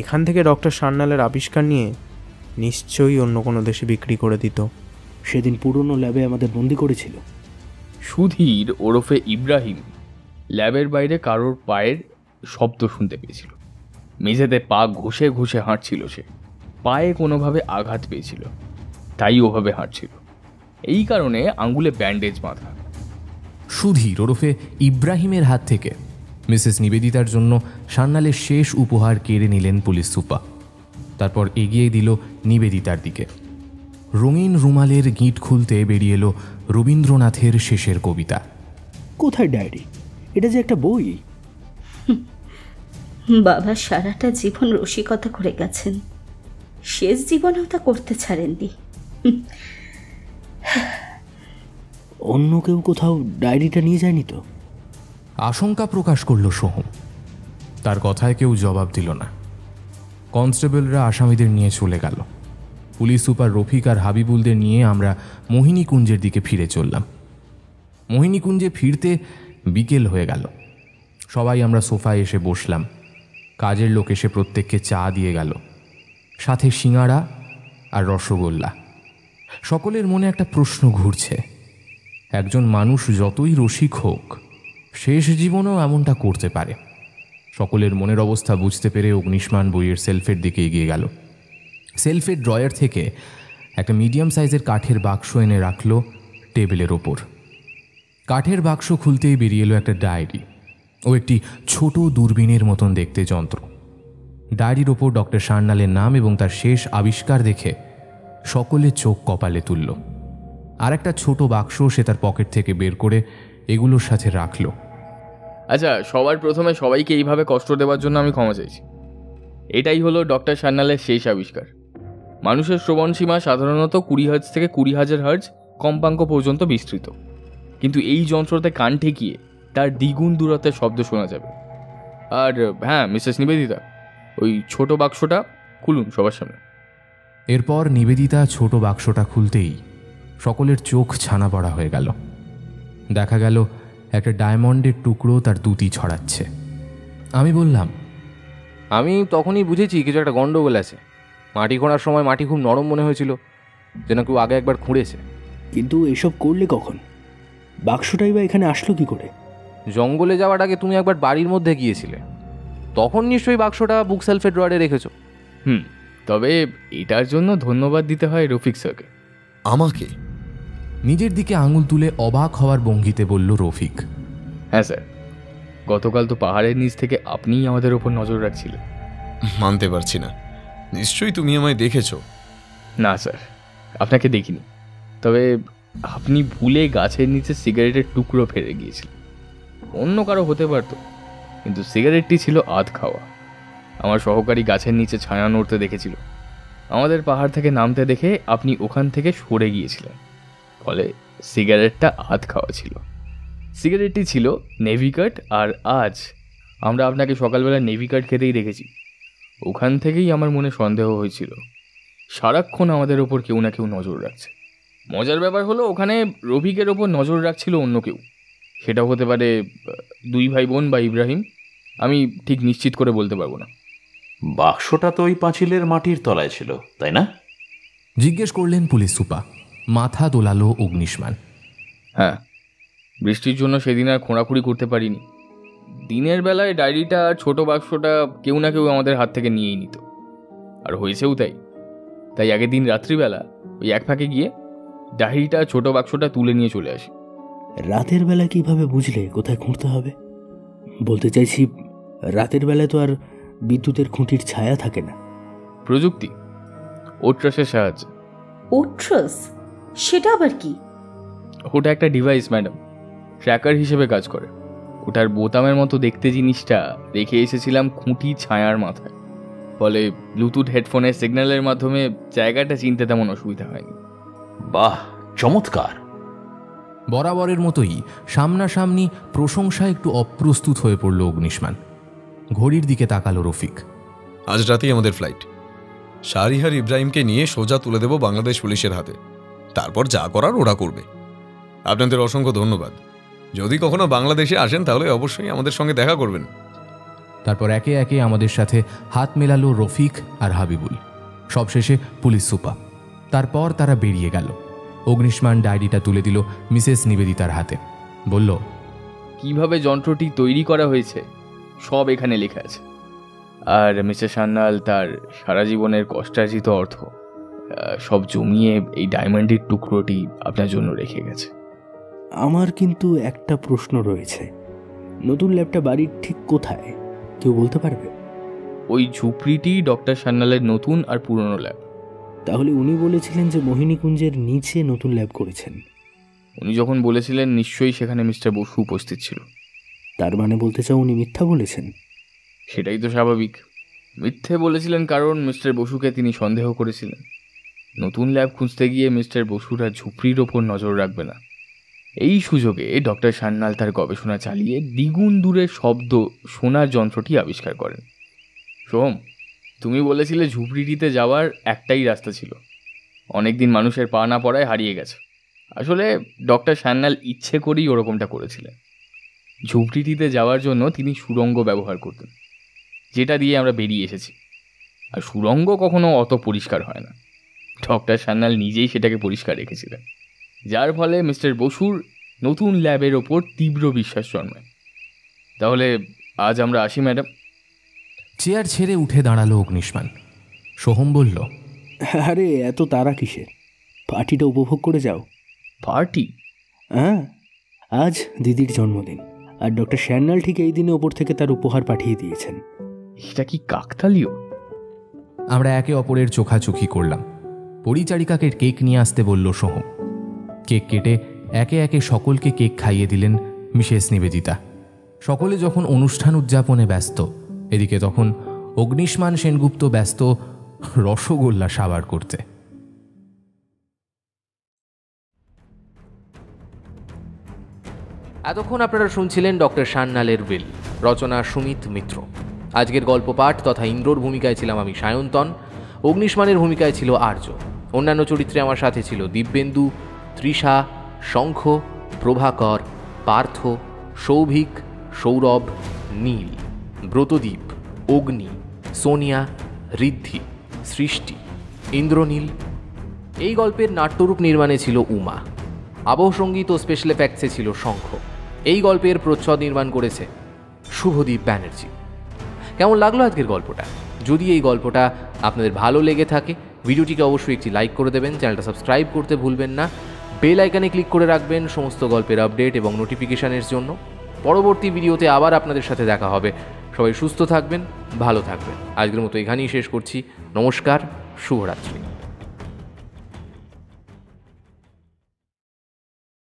এখান থেকে ডক্টর সান্যালের আবিষ্কার নিয়ে নিশ্চয়ই অন্য কোনো দেশে বিক্রি করে দিত। সেদিন পুরনো ল্যাবে আমাদের বন্দি করেছিল। সুধীর ওরফে ইব্রাহিম ল্যাবের বাইরে কারোর পায়ের শব্দ শুনতে পেয়েছিল। মেঝেতে পা ঘষে ঘষে হাঁটছিল সে। পায়ে কোনোভাবে আঘাত পেয়েছিল, তাই ওভাবে হাঁটছিল। এই কারণে আঙ্গুলে ব্যান্ডেজ বাঁধা। সুধীর ওরফে ইব্রাহিমের হাত থেকে মিসেস নিবেদিতার জন্য সান্যালের শেষ উপহার কেড়ে নিলেন পুলিশ সুপার। তারপর এগিয়ে দিল নিবেদিতার দিকে। রঙিন রুমালের গিঁট খুলতে বেরিয়ে এলো রবীন্দ্রনাথের শেষের কবিতা। কোথায় ডায়েরি? এটা যে একটা বই। বাবা সারাটা জীবন রসিকতা করে গেছেন, শেষ জীবনেও তা করতে ছাড়েননি। অন্য কেউ কোথাও ডায়েরিটা নিয়ে যায়নি তো? আশঙ্কা প্রকাশ করল সোহম। তার কথায় কেউ জবাব দিল না। কনস্টেবলরা আসামিদের নিয়ে চলে গেল। পুলিশ সুপার রফিক আর হাবিবুলদের নিয়ে আমরা মোহিনীকুঞ্জের দিকে ফিরে চললাম। মোহিনীকুঞ্জে ফিরতে বিকেল হয়ে গেল। সবাই আমরা সোফায় এসে বসলাম। কাজের লোক এসে প্রত্যেককে চা দিয়ে গেল, সাথে সিঙাড়া আর রসগোল্লা। সকলের মনে একটা প্রশ্ন ঘুরছে, একজন মানুষ যতই রসিক হোক শেষ জীবনেও এমনটা করতে পারে। সকলের মনের অবস্থা বুঝতে পেরে অগ্নিষ্মান বইয়ের সেলফের দিকে এগিয়ে গেল। সেলফের ড্রয়ার থেকে একটা মিডিয়াম সাইজের কাঠের বাক্স এনে রাখলো টেবিলের ওপর। কাঠের বাক্স খুলতেই বেরিয়ে এলো একটা ডায়েরি ও একটি ছোট দূরবীনের মতন দেখতে যন্ত্র। ডায়েরির ওপর ডক্টর সান্যালের নাম এবং তার শেষ আবিষ্কার দেখে সকলে চোখ কপালে তুলল। আর একটা ছোট বাক্স সে তার পকেট থেকে বের করে এগুলোর সাথে রাখলো। আচ্ছা, সবার প্রথমে সবাইকে এইভাবে কষ্ট দেওয়ার জন্য আমি ক্ষমা চাইছি। এটাই হলো ডক্টর সান্যালের শেষ আবিষ্কার। মানুষের শ্রবণ সীমা সাধারণত 20 হার্জ থেকে 20,000 হার্জ কম্পাঙ্ক পর্যন্ত বিস্তৃত, কিন্তু এই যন্ত্রতে কান ঠেকিয়ে তার দ্বিগুণ দূরত্বের শব্দ শোনা যাবে। আর হ্যাঁ, মিসেস নিবেদিতা, ওই ছোট বাক্সটা খুলুন সবার সামনে। এরপর নিবেদিতা ছোট বাক্সটা খুলতেই সকলের চোখ ছানা পড়া হয়ে গেল। দেখা গেল একটা ডায়মন্ডের টুকরো তার দুটি ছড়াচ্ছে। আমি বললাম, আমি তখনই বুঝেছি কিছু একটা গন্ডগোল আছে। মাটি খোঁড়ার সময় মাটি খুব নরম মনে হয়েছিল, যেন কেউ আগে একবার খুঁড়েছে। কিন্তু এসব করলে কখন? বাক্সটাই বা এখানে আসলো কি করে? জঙ্গলে যাওয়ার আগে তুমি একবার বাড়ির মধ্যে গিয়েছিলে, তখন নিশ্চয়ই বাক্সটা বুক সেলফের ড্রয়ারে রেখেছো। তবে এটার জন্য ধন্যবাদ দিতে হয় রফিক স্যারকে। আমাকে? নিজের দিকে আঙুল তুলে অবাক হওয়ার ভঙ্গিতে বলল রফিক। হ্যাঁ স্যার, গতকাল তো পাহাড়ের নিচ থেকে আপনিই আমাদের ওপর নজর রাখছিলেন। মানতে পারছি না, নিশ্চয়ই তুমি আমায় দেখেছো। না স্যার, আপনাকে দেখিনি, তবে আপনি ভুলে গাছের নিচে সিগারেটের টুকরো ফেলে গিয়েছিলেন। অন্য কারো হতে পারতো, কিন্তু সিগারেটটি ছিল আধ খাওয়া। আমার সহকারী গাছের নিচে ছায়া নড়তে দেখেছিল। আমাদের পাহাড় থেকে নামতে দেখে আপনি ওখান থেকে সরে গিয়েছিলেন। ফলে সিগারেটটা আধ খাওয়া ছিল। সিগারেটটি ছিল নেভি কাট, আর আজ আমরা আপনাকে সকালবেলা নেভি কাট খেতেই দেখেছি। ওখান থেকেই আমার মনে সন্দেহ হয়েছিল সারাক্ষণ আমাদের ওপর কেউ না কেউ নজর রাখছে। মজার ব্যাপার হলো ওখানে রফিকের ওপর নজর রাখছিল অন্য কেউ। সেটা হতে পারে 2 ভাই বোন বা ইব্রাহিম, আমি ঠিক নিশ্চিত করে বলতে পারবো না। বাক্সটা তো ওই পাঁচিলের মাটির তলায় ছিল, তাই না? জিজ্ঞেস করলেন পুলিশ সুপা। মাথা দোলালো অগ্নিশমান। হ্যাঁ, বৃষ্টির জন্য সেদিন আর খোঁড়াখুড়ি করতে পারিনি। দিনের বেলায় ডায়েরিটা আর ছোট বাক্সটা কেউ না কেউ আমাদের হাত থেকে নিয়েই নিত, আর হয়েছেও তাই আগের দিন রাত্রিবেলা ওই এক ফাঁকে গিয়ে ডায়েরিটা ছোট বাক্সটা তুলে নিয়ে চলে আসি। রাতের বেলা কিভাবে বুঝলে কোথায় খুঁড়তে হবে? বলতে চাইছি, রাতের বেলায় তো আর বিদ্যুতের খুঁটির ছায়া থাকে না। প্রযুক্তি, ওট্রাসের সাহায্যে। ওট্রাস? সেটা আবার কি? ওটা একটা ডিভাইস ম্যাডাম, ট্র্যাকার হিসেবে কাজ করে। ওটার বোতামের মতো দেখতে জিনিসটা রেখে এসেছিলাম খুঁটি ছায়ার মাথায়, ফলে ব্লুটুথ হেডফোনের সিগন্যালের মাধ্যমে জায়গাটা চিনতে তেমন অসুবিধা হয়নি। বাহ, চমৎকার। বরাবরের মতোই সামনাসামনি প্রশংসা একটু অপ্রস্তুত হয়ে পড়ল অগ্নিশমান। ঘড়ির দিকে তাকালো রফিক। আজ রাতেই আমাদের ফ্লাইট। শাহরিহার ইব্রাহিমকে নিয়ে সোজা তুলে দেব বাংলাদেশ পুলিশের হাতে, তারপর যা করার ওরা করবে। আপনাদের অসংখ্য ধন্যবাদ। যদি কখনো বাংলাদেশে আসেন তাহলে অবশ্যই আমাদের সঙ্গে দেখা করবেন। তারপর একে একে আমাদের সাথে হাত মেলালো রফিক আর হাবিবুল, সবশেষে পুলিশ সুপা। তারপর তারা বেরিয়ে গেল। অগ্নিশমান ডায়েরিটা তুলে দিল মিসেস নিবেদিতার হাতে, বলল, কিভাবে যন্ত্রটি তৈরি করা হয়েছে সব এখানে লেখা আছে। আর মিস্টার সান্যাল তার সারা জীবনের কষ্টার্জিত অর্থ সব জমিয়ে এই ডায়মন্ডের টুকরোটি আপনার জন্য রেখে গেছে। আমার কিন্তু একটা প্রশ্ন রয়েছে, নতুন ল্যাবটা বাড়ির ঠিক কোথায় কেউ বলতে পারবে? ওই ঝুপড়িটি ডক্টর সান্যালের নতুন আর পুরনো ল্যাব। তাহলে উনি বলেছিলেন যে মোহিনীকুঞ্জের নিচে নতুন ল্যাব করেছেন। উনি যখন বলেছিলেন নিশ্চয়ই সেখানে মিস্টার বসু উপস্থিত ছিল। তার মানে বলতে চাও উনি মিথ্যা বলেছেন? সেটাই তো স্বাভাবিক। মিথ্যে বলেছিলেন কারণ মিস্টার বসুকে তিনি সন্দেহ করেছিলেন। নতুন ল্যাব খুঁজতে গিয়ে মিস্টার বসুরা ঝুপড়ির ওপর নজর রাখবে না। এই সুযোগে ডক্টর সান্যাল তার গবেষণা চালিয়ে দ্বিগুণ দূরের শব্দ শোনার যন্ত্রটি আবিষ্কার করেন। সোহম, তুমি বলেছিলে ঝুপড়িটিতে যাওয়ার একটাই রাস্তা ছিল, অনেকদিন মানুষের পা না পড়ায় হারিয়ে গেছে। আসলে ডক্টর সান্যাল ইচ্ছে করেই ওরকমটা করেছিলেন। ঝুপড়িটিতে যাওয়ার জন্য তিনি সুড়ঙ্গ ব্যবহার করতেন, যেটা দিয়ে আমরা বেরিয়ে এসেছি। আর সুড়ঙ্গ কখনো অত পরিষ্কার হয় না। ডক্টর সান্যাল নিজেই সেটাকে পরিষ্কার রেখেছিলেন, যার ফলে মিস্টার বসুর নতুন ল্যাবের ওপর তীব্র বিশ্বাস জন্মায়। তাহলে আজ আমরা আসি ম্যাডাম। চেয়ার ছেড়ে উঠে দাঁড়ালো অগ্নিশমান। সোহম বলল, আরে এত তারা কিসের? পার্টিটা উপভোগ করে যাও। পার্টি? হ্যাঁ, আজ দিদির জন্মদিন, আর ডক্টর সান্যাল ঠিক এই দিনে ওপর থেকে তার উপহার পাঠিয়ে দিয়েছেন। এটা কি কাকতালীয়? আমরা একে অপরের চোখাচোখি করলাম। পরিচারিকাকে কেক নিয়ে আসতে বলল সোহম। কেক কেটে একে একে সকলকে কেক খাইয়ে দিলেন মিসেস নিবেদিতা। সকলে যখন অনুষ্ঠান উদযাপনে ব্যস্ত, এদিকে তখন অগ্নিশমান সেনগুপ্ত ব্যস্ত রসগোল্লা সাবার করতে। এতক্ষণ আপনারা শুনছিলেন ডক্টর সান্যালের উইল, রচনা সুমিত মিত্র। আজকের গল্প পাঠ তথা ইন্দ্রর ভূমিকায় ছিলাম আমি সায়ন্তন, অগ্নিশমানের ভূমিকায় ছিল আর্য। অন্যান্য চরিত্রে আমার সাথে ছিল দিব্যেন্দু, তৃষা, শঙ্খ, প্রভাকর, পার্থ, সৌভিক, সৌরভ, নীল, ব্রতদীপ, অগ্নি, সোনিয়া, ঋদ্ধি, সৃষ্টি, ইন্দ্রনীল। এই গল্পের নাট্যরূপ নির্মাণে ছিল উমা। আবহ সঙ্গীত ও স্পেশাল এফেক্টসে ছিল শঙ্খ। এই গল্পের প্রচ্ছদ নির্মাণ করেছে শুভদীপ ব্যানার্জি। কেমন লাগলো আজকের গল্পটা? যদি এই গল্পটা আপনাদের ভালো লেগে থাকে, ভিডিওটিকে অবশ্যই একটি লাইক করে দেবেন, চ্যানেলটা সাবস্ক্রাইব করতে ভুলবেন না, বেল আইকনে ক্লিক করে রাখবেন সমস্ত গল্পের আপডেট এবং নোটিফিকেশানের জন্য। পরবর্তী ভিডিওতে আবার আপনাদের সাথে দেখা হবে। সবাই সুস্থ থাকবেন, ভালো থাকবেন। আজকের মতো এখানেই শেষ করছি। নমস্কার, শুভরাত্রি।